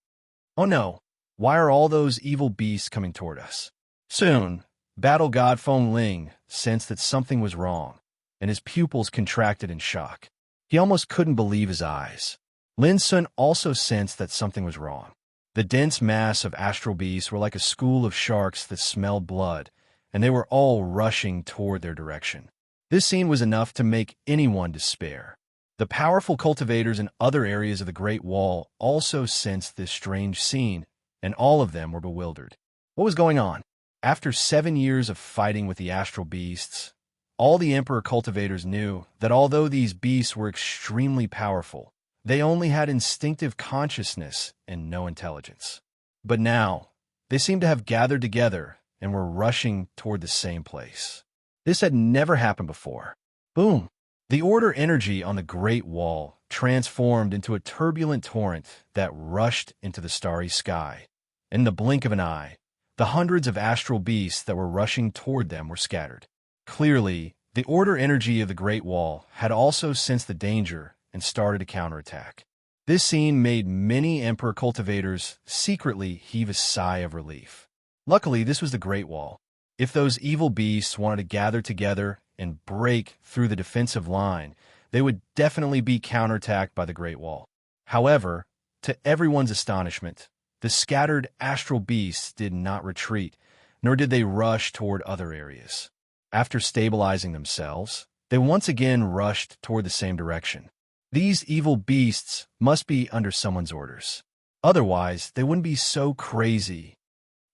Oh no, why are all those evil beasts coming toward us? Soon, Battle God Feng Ling sensed that something was wrong, and his pupils contracted in shock. He almost couldn't believe his eyes. Lin Sun also sensed that something was wrong. The dense mass of astral beasts were like a school of sharks that smelled blood, and they were all rushing toward their direction. This scene was enough to make anyone despair. The powerful cultivators in other areas of the Great Wall also sensed this strange scene, and all of them were bewildered. What was going on? After 7 years of fighting with the astral beasts, all the Emperor cultivators knew that although these beasts were extremely powerful, they only had instinctive consciousness and no intelligence. But now, they seemed to have gathered together and were rushing toward the same place. This had never happened before. Boom! The order energy on the Great Wall transformed into a turbulent torrent that rushed into the starry sky. In the blink of an eye, the hundreds of astral beasts that were rushing toward them were scattered. Clearly, the order energy of the Great Wall had also sensed the danger and started a counterattack. This scene made many Emperor cultivators secretly heave a sigh of relief. Luckily, this was the Great Wall. If those evil beasts wanted to gather together and break through the defensive line, they would definitely be counterattacked by the Great Wall. However, to everyone's astonishment, the scattered astral beasts did not retreat, nor did they rush toward other areas. After stabilizing themselves, they once again rushed toward the same direction. These evil beasts must be under someone's orders. Otherwise, they wouldn't be so crazy.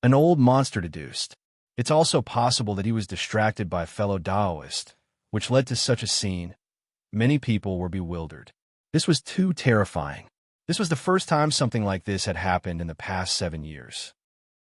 An old monster deduced. It's also possible that he was distracted by a fellow Taoist, which led to such a scene. Many people were bewildered. This was too terrifying. This was the first time something like this had happened in the past 7 years.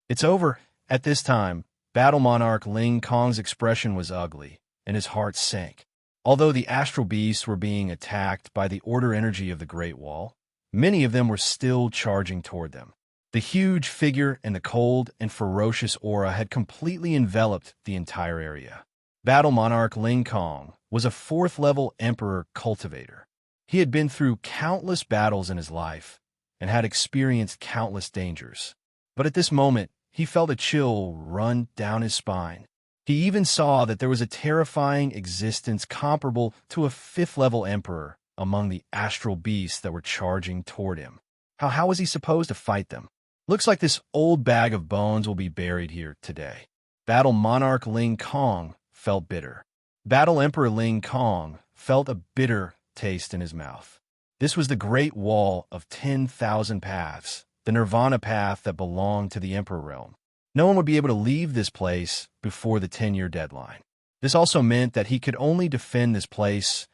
It's over. At this time, Battle Monarch Ling Kong's expression was ugly, and his heart sank. Although the astral beasts were being attacked by the order energy of the Great Wall, many of them were still charging toward them. The huge figure and the cold and ferocious aura had completely enveloped the entire area. Battle Monarch Ling Kong was a 4th-level Emperor cultivator. He had been through countless battles in his life and had experienced countless dangers. But at this moment, he felt a chill run down his spine. He even saw that there was a terrifying existence comparable to a 5th-level Emperor among the astral beasts that were charging toward him. How was he supposed to fight them? Looks like this old bag of bones will be buried here today. Battle Monarch Ling Kong felt bitter. Battle Emperor Ling Kong felt a bitter taste in his mouth. This was the Great Wall of 10,000 paths, the nirvana path that belonged to the Emperor realm. No one would be able to leave this place before the 10-year deadline. This also meant that he could only defend this place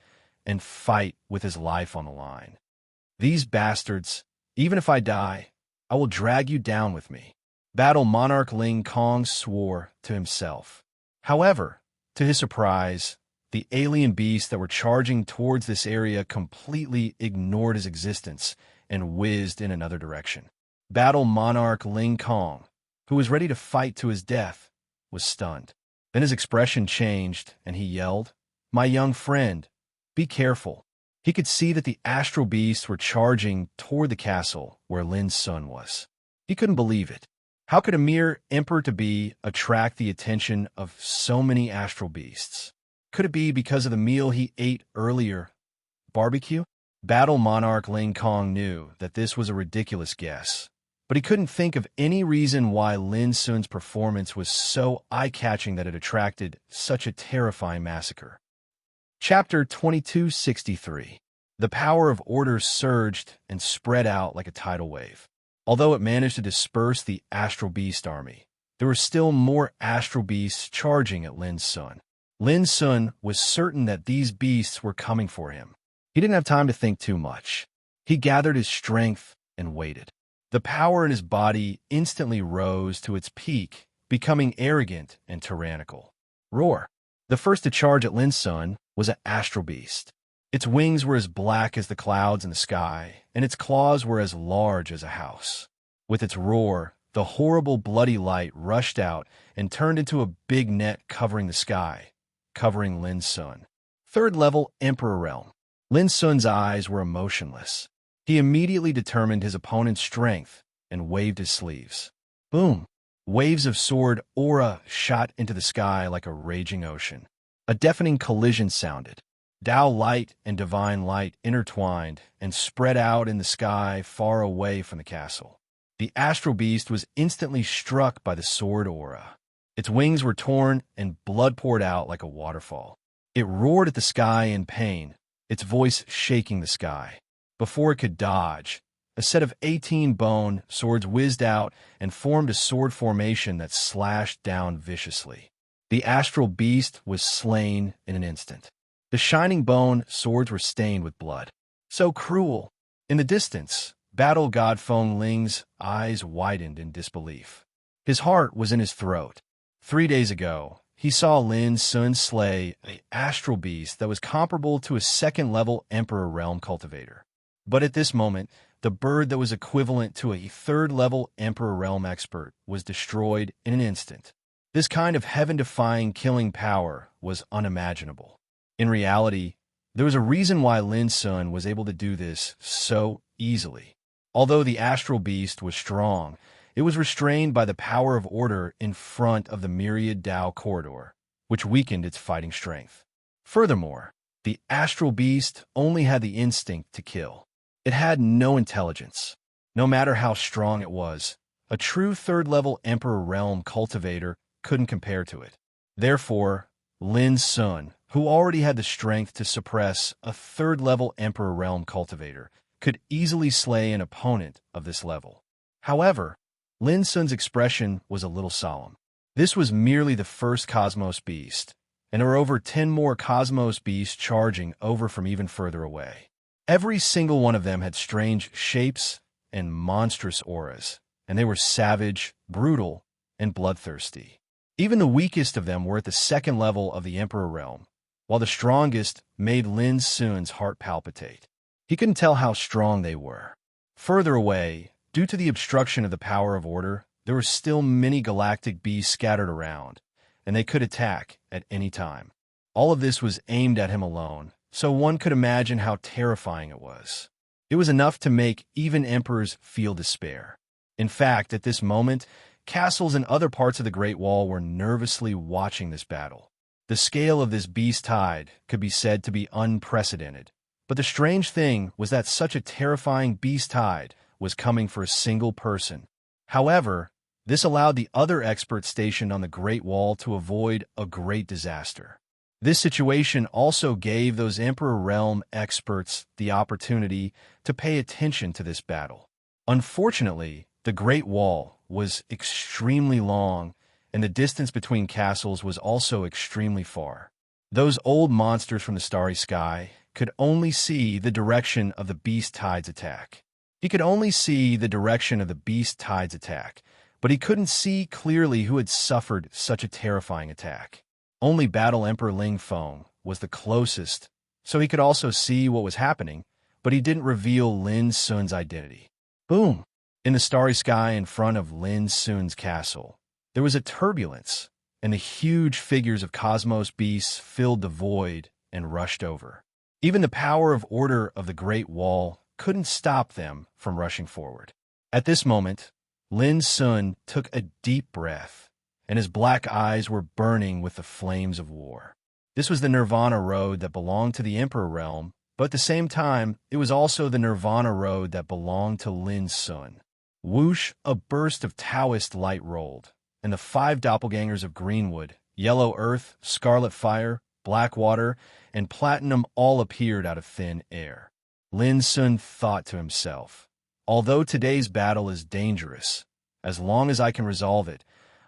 and fight with his life on the line. These bastards, even if I die, I will drag you down with me. Battle Monarch Ling Kong swore to himself. However, to his surprise, the alien beasts that were charging towards this area completely ignored his existence and whizzed in another direction. Battle Monarch Ling Kong, who was ready to fight to his death, was stunned. Then his expression changed, and he yelled, "My young friend, be careful." He could see that the astral beasts were charging toward the castle where Lin Sun was. He couldn't believe it. How could a mere emperor-to-be attract the attention of so many astral beasts? Could it be because of the meal he ate earlier? Barbecue? Battle Monarch Ling Kong knew that this was a ridiculous guess, but he couldn't think of any reason why Lin Sun's performance was so eye-catching that it attracted such a terrifying massacre. Chapter 2263. The power of order surged and spread out like a tidal wave. Although it managed to disperse the astral beast army, there were still more astral beasts charging at Lin Sun. Lin Sun was certain that these beasts were coming for him. He didn't have time to think too much. He gathered his strength and waited. The power in his body instantly rose to its peak, becoming arrogant and tyrannical. Roar! The first to charge at Lin Sun was an astral beast. Its wings were as black as the clouds in the sky, and its claws were as large as a house. With its roar, the horrible bloody light rushed out and turned into a big net covering the sky, covering Lin Sun. Third level Emperor Realm. Lin Sun's eyes were emotionless. He immediately determined his opponent's strength and waved his sleeves. Boom! Waves of sword aura shot into the sky like a raging ocean. A deafening collision sounded. Tao light and divine light intertwined and spread out in the sky far away from the castle. The astral beast was instantly struck by the sword aura. Its wings were torn and blood poured out like a waterfall. It roared at the sky in pain, its voice shaking the sky. Before it could dodge, a set of 18 bone swords whizzed out and formed a sword formation that slashed down viciously. The astral beast was slain in an instant. The shining bone swords were stained with blood. So cruel! In the distance, battle god Feng Ling's eyes widened in disbelief. His heart was in his throat. 3 days ago, he saw Lin Sun slay an astral beast that was comparable to a second-level Emperor Realm cultivator. But at this moment, the bird that was equivalent to a third-level Emperor Realm expert was destroyed in an instant. This kind of heaven-defying killing power was unimaginable. In reality, there was a reason why Lin Sun was able to do this so easily. Although the astral beast was strong, it was restrained by the power of order in front of the myriad Tao corridor, which weakened its fighting strength. Furthermore, the astral beast only had the instinct to kill. It had no intelligence. No matter how strong it was, a true third-level Emperor Realm cultivator couldn't compare to it. Therefore, Lin Sun, who already had the strength to suppress a third-level Emperor Realm cultivator, could easily slay an opponent of this level. However, Lin Sun's expression was a little solemn. This was merely the first Cosmos beast, and there were over 10 more Cosmos beasts charging over from even further away. Every single one of them had strange shapes and monstrous auras, and they were savage, brutal, and bloodthirsty. Even the weakest of them were at the second level of the Emperor Realm, while the strongest made Lin Sun's heart palpitate. He couldn't tell how strong they were. Further away, due to the obstruction of the power of order, there were still many galactic beasts scattered around, and they could attack at any time. All of this was aimed at him alone, so one could imagine how terrifying it was. It was enough to make even emperors feel despair. In fact, at this moment, castles in other parts of the Great Wall were nervously watching this battle. The scale of this beast tide could be said to be unprecedented. But the strange thing was that such a terrifying beast tide was coming for a single person. However, this allowed the other experts stationed on the Great Wall to avoid a great disaster. This situation also gave those Emperor Realm experts the opportunity to pay attention to this battle. Unfortunately, the Great Wall was extremely long, and the distance between castles was also extremely far. Those old monsters from the starry sky could only see the direction of the beast tide's attack. He could only see the direction of the beast tide's attack, but he couldn't see clearly who had suffered such a terrifying attack. Only Battle Emperor Ling Feng was the closest, so he could also see what was happening, but he didn't reveal Lin Sun's identity. Boom! In the starry sky in front of Lin Sun's castle, there was a turbulence, and the huge figures of cosmos beasts filled the void and rushed over. Even the power of order of the Great Wall couldn't stop them from rushing forward. At this moment, Lin Sun took a deep breath, and his black eyes were burning with the flames of war. This was the Nirvana road that belonged to the Emperor realm, but at the same time, it was also the Nirvana road that belonged to Lin Sun. Whoosh, a burst of Taoist light rolled, and the 5 doppelgangers of Greenwood, Yellow Earth, Scarlet Fire, Black Water, and Platinum all appeared out of thin air. Lin Sun thought to himself, although today's battle is dangerous, as long as I can resolve it,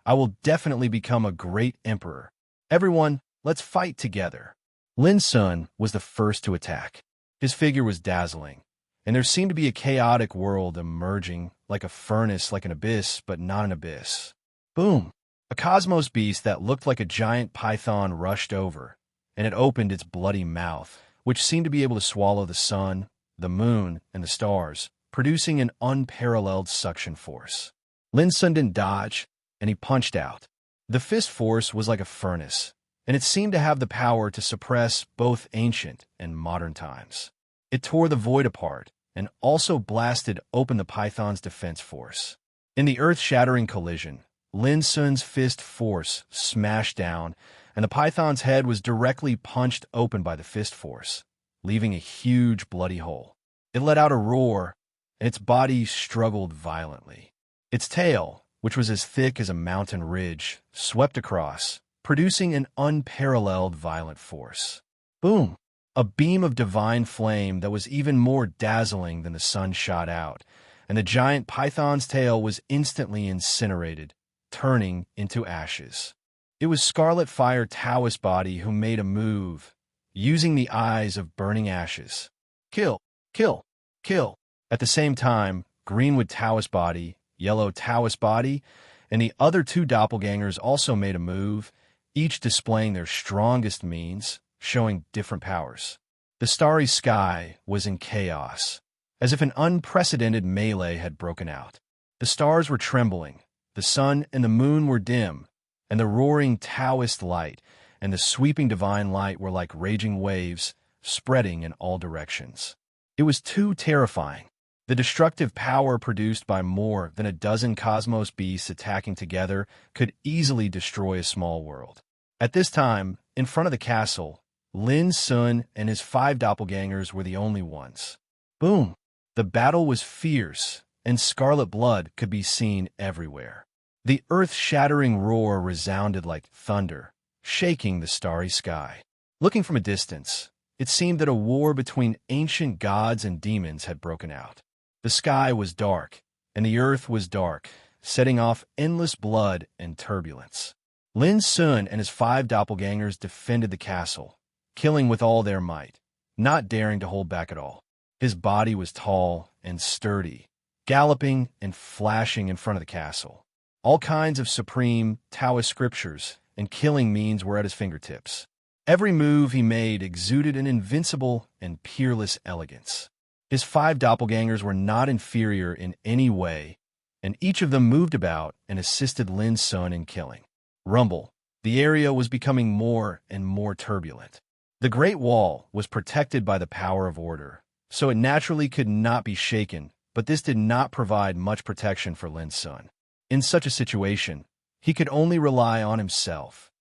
I will definitely become a great emperor. Everyone, let's fight together. Lin Sun was the first to attack. His figure was dazzling, and there seemed to be a chaotic world emerging, like a furnace, like an abyss, but not an abyss. Boom! A cosmos beast that looked like a giant python rushed over, and it opened its bloody mouth, which seemed to be able to swallow the sun, the moon, and the stars, producing an unparalleled suction force. Lin Sun didn't dodge, and he punched out. The fist force was like a furnace, and it seemed to have the power to suppress both ancient and modern times. It tore the void apart, and also blasted open the python's defense force. In the earth-shattering collision, Lin Sun's fist force smashed down, and the python's head was directly punched open by the fist force, leaving a huge bloody hole. It let out a roar, and its body struggled violently. Its tail, which was as thick as a mountain ridge, swept across, producing an unparalleled violent force. Boom! A beam of divine flame that was even more dazzling than the sun shot out, and the giant python's tail was instantly incinerated, turning into ashes. It was Scarlet Fire Taoist Body who made a move, using the eyes of burning ashes. Kill! Kill! Kill! At the same time, Greenwood Taoist Body, Yellow Taoist Body, and the other 2 doppelgangers also made a move, each displaying their strongest means, showing different powers. The starry sky was in chaos, as if an unprecedented melee had broken out. The stars were trembling, the sun and the moon were dim, and the roaring Taoist light and the sweeping divine light were like raging waves, spreading in all directions. It was too terrifying. The destructive power produced by more than a dozen cosmos beasts attacking together could easily destroy a small world. At this time, in front of the castle, Lin Sun and his 5 doppelgangers were the only ones. Boom! The battle was fierce, and scarlet blood could be seen everywhere. The earth-shattering roar resounded like thunder, shaking the starry sky. Looking from a distance, it seemed that a war between ancient gods and demons had broken out. The sky was dark, and the earth was dark, setting off endless blood and turbulence. Lin Sun and his 5 doppelgangers defended the castle, killing with all their might, not daring to hold back at all. His body was tall and sturdy, galloping and flashing in front of the castle. All kinds of supreme Taoist scriptures and killing means were at his fingertips. Every move he made exuded an invincible and peerless elegance. His 5 doppelgangers were not inferior in any way, and each of them moved about and assisted Lin Sun in killing. Rumble. The area was becoming more and more turbulent. The Great Wall was protected by the power of order, so it naturally could not be shaken, but this did not provide much protection for Lin Sun. In such a situation, he could only rely on himself.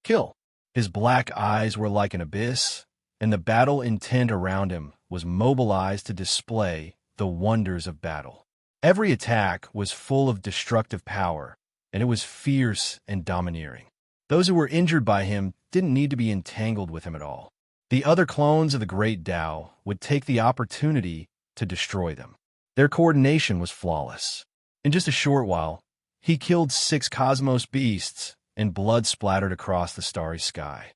Kill. His black eyes were like an abyss, and the battle intent around him was mobilized to display the wonders of battle. Every attack was full of destructive power, and it was fierce and domineering. Those who were injured by him didn't need to be entangled with him at all. The other clones of the Great Tao would take the opportunity to destroy them. Their coordination was flawless. In just a short while, he killed 6 cosmos beasts, and blood splattered across the starry sky.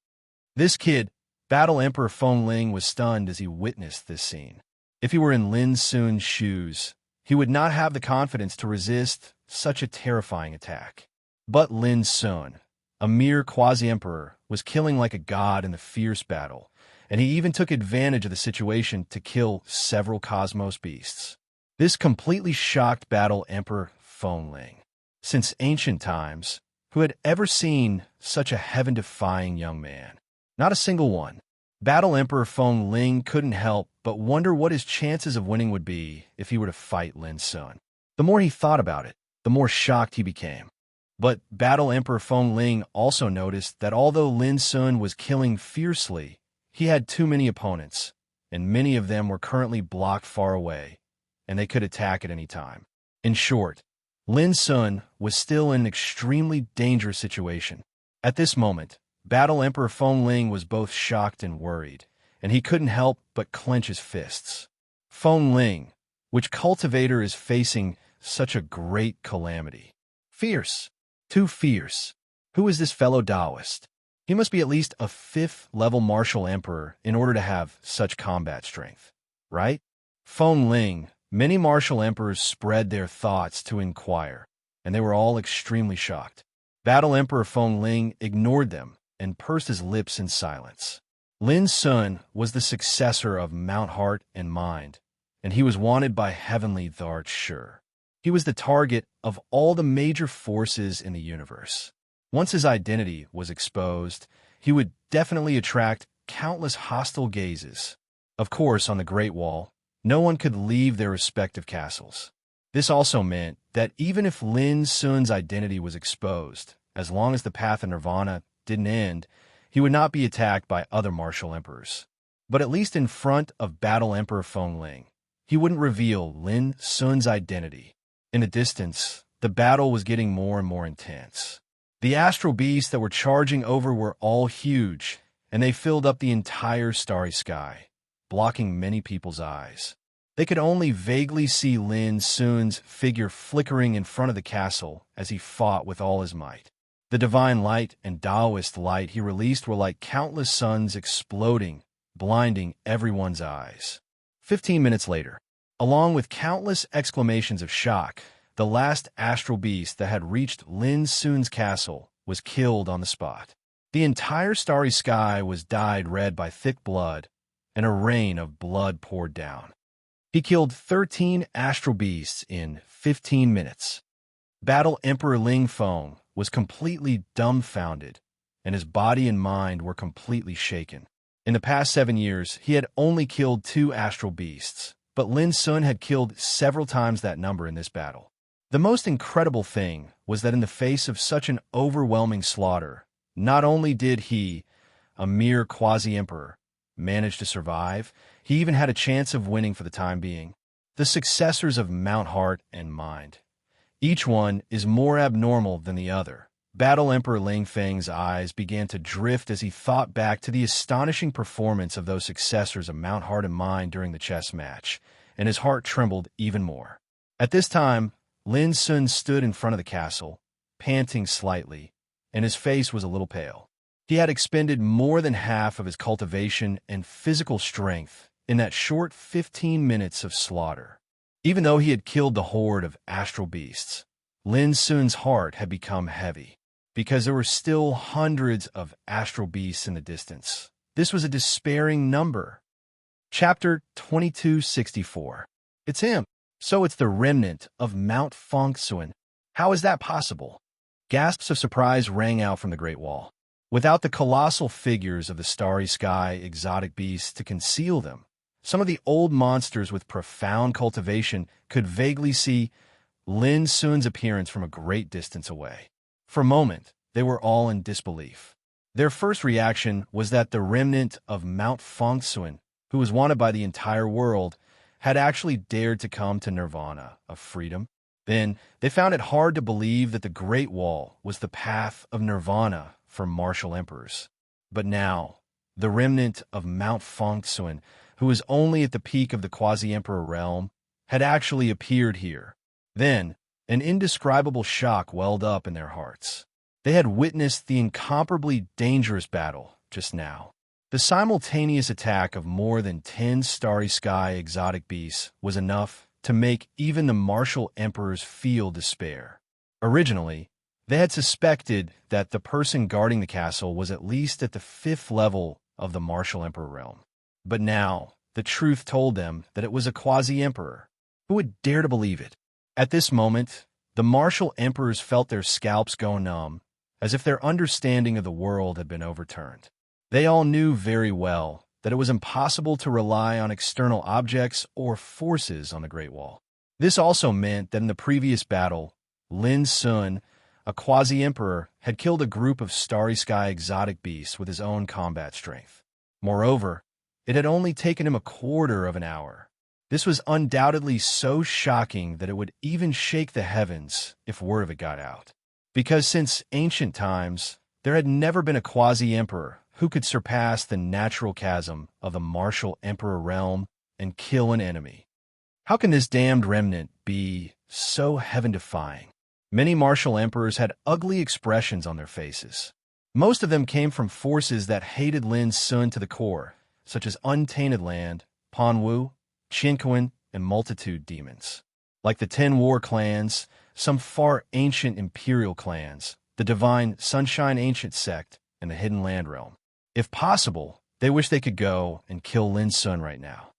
This kid, Battle Emperor Feng Ling, was stunned as he witnessed this scene. If he were in Lin Sun's shoes, he would not have the confidence to resist such a terrifying attack. But Lin Sun, a mere quasi-emperor, was killing like a god in the fierce battle, and he even took advantage of the situation to kill several cosmos beasts. This completely shocked Battle Emperor Feng Ling. Since ancient times, who had ever seen such a heaven-defying young man? Not a single one. Battle Emperor Feng Ling couldn't help but wonder what his chances of winning would be if he were to fight Lin Sun. The more he thought about it, the more shocked he became. But Battle Emperor Feng Ling also noticed that although Lin Sun was killing fiercely, he had too many opponents, and many of them were currently blocked far away, and they could attack at any time. In short, Lin Sun was still in an extremely dangerous situation. At this moment, Battle Emperor Feng Ling was both shocked and worried, and he couldn't help but clench his fists. Feng Ling, which cultivator is facing such a great calamity? Fierce. Too fierce. Who is this fellow Taoist? He must be at least a 5th-level martial emperor in order to have such combat strength, right? Feng Ling, many martial emperors spread their thoughts to inquire, and they were all extremely shocked. Battle Emperor Feng Ling ignored them and pursed his lips in silence. Lin Sun was the successor of Mount Heart and Mind, and he was wanted by Heavenly Thart Sure. He was the target of all the major forces in the universe. Once his identity was exposed, he would definitely attract countless hostile gazes. Of course, on the Great Wall, no one could leave their respective castles. This also meant that even if Lin Sun's identity was exposed, as long as the path of Nirvana didn't end, he would not be attacked by other martial emperors. But at least in front of Battle Emperor Feng Ling, he wouldn't reveal Lin Sun's identity. In the distance, the battle was getting more and more intense. The astral beasts that were charging over were all huge, and they filled up the entire starry sky, blocking many people's eyes. They could only vaguely see Lin Sun's figure flickering in front of the castle as he fought with all his might. The divine light and Taoist light he released were like countless suns exploding, blinding everyone's eyes. 15 minutes later, along with countless exclamations of shock, the last astral beast that had reached Lin Sun's castle was killed on the spot. The entire starry sky was dyed red by thick blood, and a rain of blood poured down. He killed 13 astral beasts in 15 minutes. Battle Emperor Ling Feng was completely dumbfounded, and his body and mind were completely shaken. In the past 7 years, he had only killed 2 astral beasts, but Lin Sun had killed several times that number in this battle. The most incredible thing was that in the face of such an overwhelming slaughter, not only did he, a mere quasi-emperor, manage to survive, he even had a chance of winning for the time being. The successors of Mount Heart and Mind. Each one is more abnormal than the other. Battle Emperor Ling Feng's eyes began to drift as he thought back to the astonishing performance of those successors of Mount Heart and Mind during the chess match, and his heart trembled even more. At this time, Lin Sun stood in front of the castle, panting slightly, and his face was a little pale. He had expended more than half of his cultivation and physical strength in that short 15 minutes of slaughter. Even though he had killed the horde of astral beasts, Lin Sun's heart had become heavy, because there were still hundreds of astral beasts in the distance. This was a despairing number. Chapter 2264. It's him. So it's the remnant of Mount Fengsuan. How is that possible? Gasps of surprise rang out from the Great Wall. Without the colossal figures of the starry sky exotic beasts to conceal them, some of the old monsters with profound cultivation could vaguely see Lin Sun's appearance from a great distance away. For a moment, they were all in disbelief. Their first reaction was that the remnant of Mount Fengsuan, who was wanted by the entire world, had actually dared to come to Nirvana of freedom. Then, they found it hard to believe that the Great Wall was the path of Nirvana for martial emperors. But now, the remnant of Mount Fengsuan, who was only at the peak of the quasi-emperor realm, had actually appeared here. Then, an indescribable shock welled up in their hearts. They had witnessed the incomparably dangerous battle just now. The simultaneous attack of more than 10 starry sky exotic beasts was enough to make even the martial emperors feel despair. Originally, they had suspected that the person guarding the castle was at least at the 5th level of the martial emperor realm. But now, the truth told them that it was a quasi-emperor. Who would dare to believe it? At this moment, the martial emperors felt their scalps go numb, as if their understanding of the world had been overturned. They all knew very well that it was impossible to rely on external objects or forces on the Great Wall. This also meant that in the previous battle, Lin Sun, a quasi-emperor, had killed a group of starry sky exotic beasts with his own combat strength. Moreover, it had only taken him a quarter of an hour. This was undoubtedly so shocking that it would even shake the heavens if word of it got out. Because since ancient times, there had never been a quasi-emperor who could surpass the natural chasm of the martial emperor realm and kill an enemy. How can this damned remnant be so heaven-defying? Many martial emperors had ugly expressions on their faces. Most of them came from forces that hated Lin Sun to the core, such as Untainted Land, Panwu, Qinquan, and multitude demons. Like the 10 war clans, some far ancient imperial clans, the divine Sunshine Ancient Sect, and the Hidden Land Realm. If possible, they wish they could go and kill Lin Sun right now.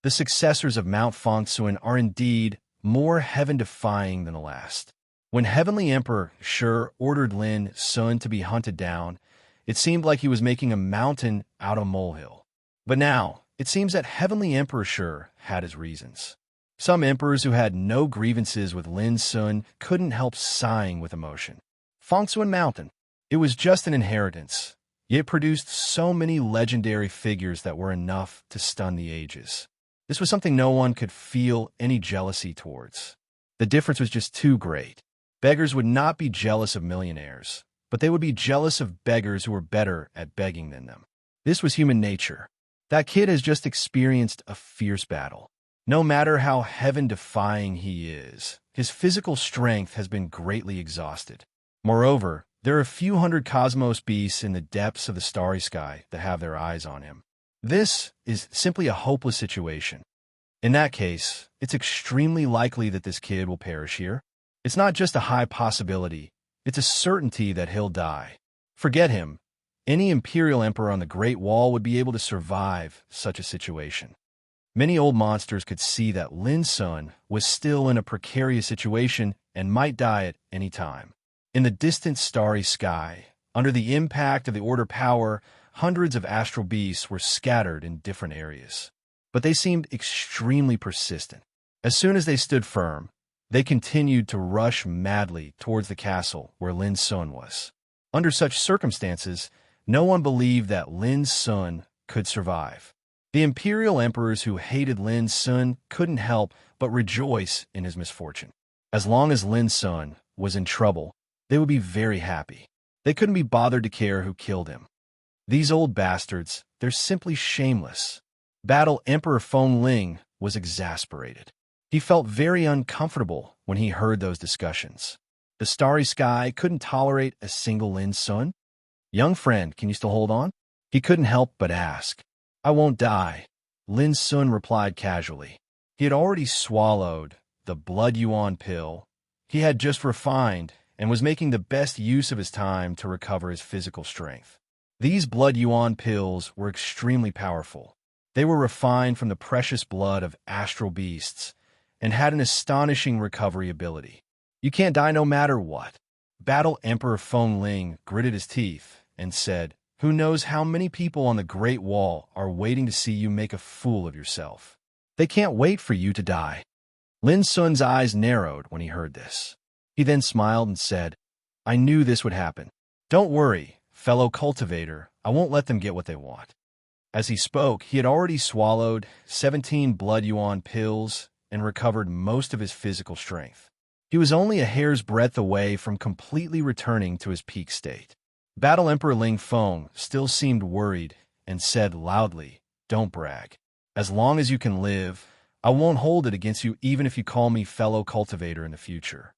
The successors of Mount Fengsuan are indeed more heaven-defying than the last. When Heavenly Emperor Shi ordered Lin Sun to be hunted down, it seemed like he was making a mountain out of a molehill. But now, it seems that Heavenly Emperor Shi had his reasons. Some emperors who had no grievances with Lin Sun couldn't help sighing with emotion. Fengsuan Mountain. It was just an inheritance, yet it produced so many legendary figures that were enough to stun the ages. This was something no one could feel any jealousy towards. The difference was just too great. Beggars would not be jealous of millionaires, but they would be jealous of beggars who were better at begging than them. This was human nature. That kid has just experienced a fierce battle. No matter how heaven-defying he is, his physical strength has been greatly exhausted. Moreover, there are a few hundred cosmos beasts in the depths of the starry sky that have their eyes on him. This is simply a hopeless situation. In that case, it's extremely likely that this kid will perish here. It's not just a high possibility, it's a certainty that he'll die. Forget him. Any imperial emperor on the Great Wall would be able to survive such a situation. Many old monsters could see that Lin Sun was still in a precarious situation and might die at any time. In the distant starry sky, under the impact of the Order power, hundreds of astral beasts were scattered in different areas. But they seemed extremely persistent. As soon as they stood firm, they continued to rush madly towards the castle where Lin Sun was. Under such circumstances, no one believed that Lin Sun could survive. The imperial emperors who hated Lin Sun couldn't help but rejoice in his misfortune. As long as Lin Sun was in trouble, they would be very happy. They couldn't be bothered to care who killed him. These old bastards, they're simply shameless. Battle Emperor Feng Ling was exasperated. He felt very uncomfortable when he heard those discussions. The starry sky couldn't tolerate a single Lin Sun. Young friend, can you still hold on? He couldn't help but ask. I won't die, Lin Sun replied casually. He had already swallowed the blood yuan pill. He had just refined and was making the best use of his time to recover his physical strength. These blood yuan pills were extremely powerful. They were refined from the precious blood of astral beasts and had an astonishing recovery ability. You can't die no matter what. Battle Emperor Feng Ling gritted his teeth and said, who knows how many people on the Great Wall are waiting to see you make a fool of yourself. They can't wait for you to die. Lin Sun's eyes narrowed when he heard this. He then smiled and said, I knew this would happen. Don't worry, fellow cultivator, I won't let them get what they want. As he spoke, he had already swallowed 17 blood yuan pills and recovered most of his physical strength. He was only a hair's breadth away from completely returning to his peak state. Battle Emperor Ling Feng still seemed worried and said loudly, don't brag. As long as you can live, I won't hold it against you even if you call me fellow cultivator in the future.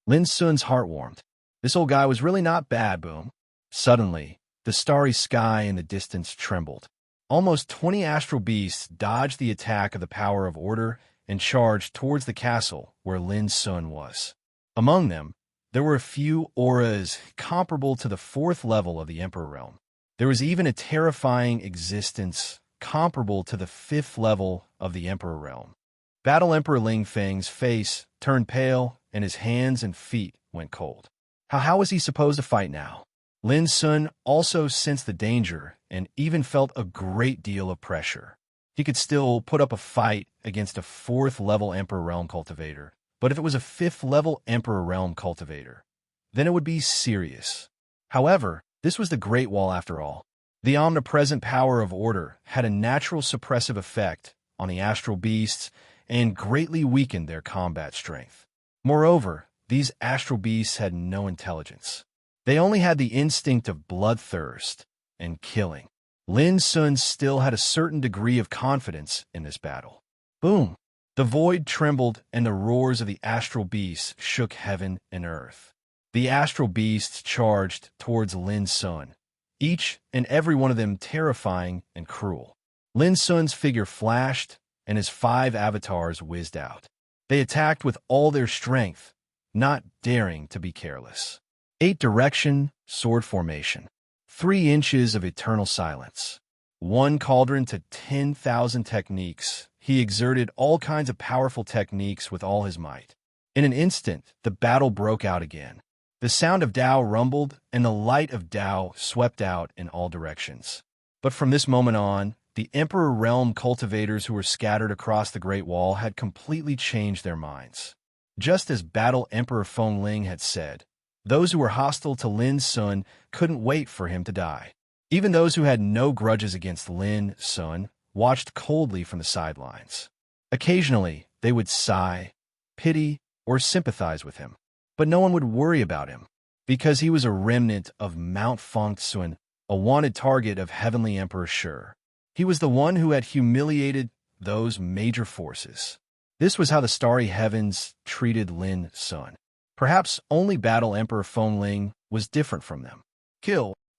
Lin Sun's heart warmed. This old guy was really not bad, boom. Suddenly, the starry sky in the distance trembled. Almost 20 astral beasts dodged the attack of the power of order and charged towards the castle where Lin Sun was. Among them, there were a few auras comparable to the fourth level of the Emperor realm. There was even a terrifying existence comparable to the fifth level of the Emperor realm. Battle Emperor Ling Feng's face turned pale and his hands and feet went cold. How was he supposed to fight now? Lin Sun also sensed the danger and even felt a great deal of pressure. He could still put up a fight against a fourth-level Emperor Realm cultivator, but if it was a fifth-level Emperor Realm cultivator, then it would be serious. However, this was the Great Wall after all. The omnipresent power of order had a natural suppressive effect on the astral beasts and greatly weakened their combat strength. Moreover, these astral beasts had no intelligence. They only had the instinct of bloodthirst and killing. Lin Sun still had a certain degree of confidence in this battle. Boom! The void trembled and the roars of the astral beasts shook heaven and earth. The astral beasts charged towards Lin Sun, each and every one of them terrifying and cruel. Lin Sun's figure flashed and his 5 avatars whizzed out. They attacked with all their strength, not daring to be careless. 8 direction, sword formation. 3 inches of eternal silence. 1 cauldron to 10,000 techniques. He exerted all kinds of powerful techniques with all his might. In an instant, the battle broke out again. The sound of Tao rumbled, and the light of Tao swept out in all directions. But from this moment on, the Emperor Realm cultivators who were scattered across the Great Wall had completely changed their minds. Just as Battle Emperor Feng Ling had said, those who were hostile to Lin Sun couldn't wait for him to die. Even those who had no grudges against Lin Sun watched coldly from the sidelines. Occasionally, they would sigh, pity, or sympathize with him. But no one would worry about him, because he was a remnant of Mount Fengtsun, a wanted target of Heavenly Emperor Shi. He was the one who had humiliated those major forces. This was how the starry heavens treated Lin Sun. Perhaps only Battle Emperor Feng Ling was different from them.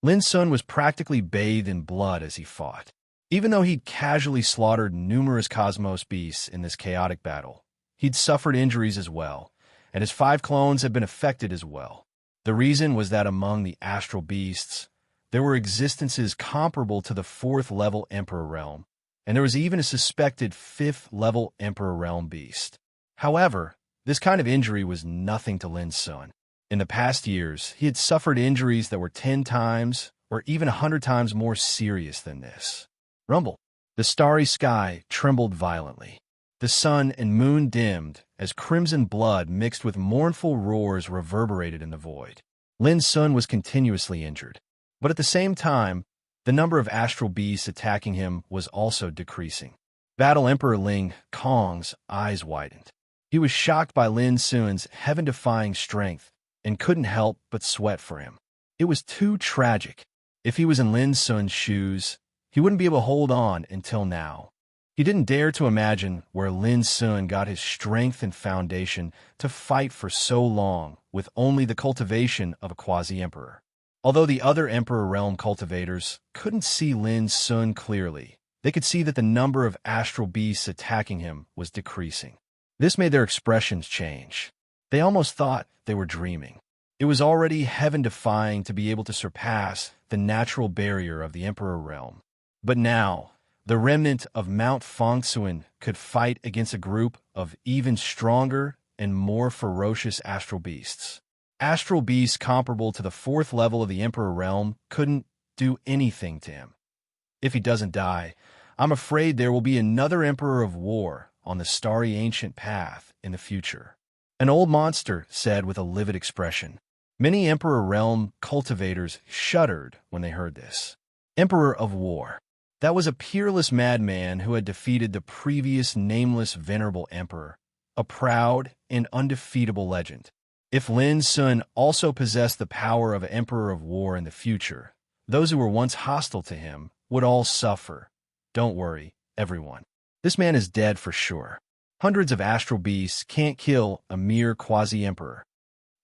Lin Sun was practically bathed in blood as he fought. Even though he'd casually slaughtered numerous cosmos beasts in this chaotic battle, he'd suffered injuries as well, and his 5 clones had been affected as well. The reason was that among the astral beasts, there were existences comparable to the 4th-level Emperor Realm, and there was even a suspected 5th-level Emperor Realm beast. However, this kind of injury was nothing to Lin Sun. In the past years, he had suffered injuries that were 10 times or even 100 times more serious than this. Rumble. The starry sky trembled violently. The sun and moon dimmed as crimson blood mixed with mournful roars reverberated in the void. Lin Sun was continuously injured, but at the same time, the number of astral beasts attacking him was also decreasing. Battle Emperor Ling Kong's eyes widened. He was shocked by Lin Sun's heaven-defying strength and couldn't help but sweat for him. It was too tragic. If he was in Lin Sun's shoes, he wouldn't be able to hold on until now. He didn't dare to imagine where Lin Sun got his strength and foundation to fight for so long with only the cultivation of a quasi-emperor. Although the other Emperor Realm cultivators couldn't see Lin Sun clearly, they could see that the number of astral beasts attacking him was decreasing. This made their expressions change. They almost thought they were dreaming. It was already heaven-defying to be able to surpass the natural barrier of the Emperor Realm. But now, the remnant of Mount Fengtsun could fight against a group of even stronger and more ferocious astral beasts. Astral beasts comparable to the 4th level of the Emperor Realm couldn't do anything to him. If he doesn't die, I'm afraid there will be another Emperor of War on the starry ancient path in the future. An old monster said with a livid expression. Many Emperor Realm cultivators shuddered when they heard this. Emperor of War. That was a peerless madman who had defeated the previous nameless venerable emperor, a proud and undefeatable legend. If Lin Sun also possessed the power of Emperor of War in the future, those who were once hostile to him would all suffer. Don't worry, everyone. This man is dead for sure. Hundreds of astral beasts can't kill a mere quasi-emperor.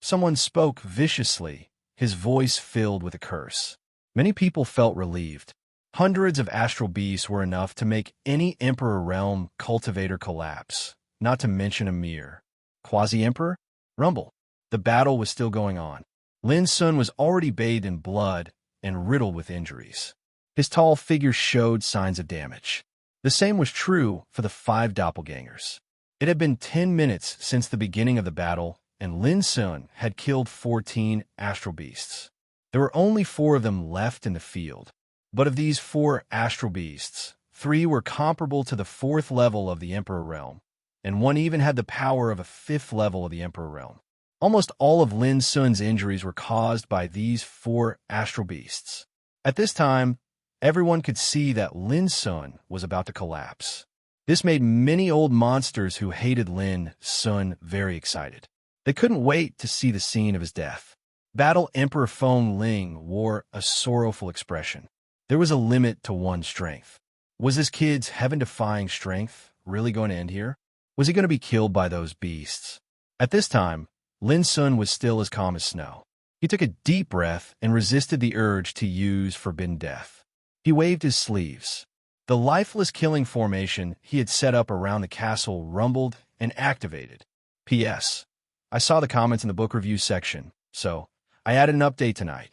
Someone spoke viciously, his voice filled with a curse. Many people felt relieved. Hundreds of astral beasts were enough to make any Emperor Realm cultivator collapse, not to mention a mere quasi-emperor? Rumble. The battle was still going on. Lin Sun was already bathed in blood and riddled with injuries. His tall figure showed signs of damage. The same was true for the 5 doppelgangers. It had been 10 minutes since the beginning of the battle, and Lin Sun had killed 14 astral beasts. There were only 4 of them left in the field. But of these 4 astral beasts, 3 were comparable to the 4th level of the Emperor Realm, and 1 even had the power of a 5th level of the Emperor Realm. Almost all of Lin Sun's injuries were caused by these 4 astral beasts. At this time, everyone could see that Lin Sun was about to collapse. This made many old monsters who hated Lin Sun very excited. They couldn't wait to see the scene of his death. Battle Emperor Feng Ling wore a sorrowful expression. There was a limit to one's strength. Was this kid's heaven-defying strength really going to end here? Was he going to be killed by those beasts? At this time, Lin Sun was still as calm as snow. He took a deep breath and resisted the urge to use forbidden death. He waved his sleeves. The lifeless killing formation he had set up around the castle rumbled and activated. P.S. I saw the comments in the book review section, so I added an update tonight.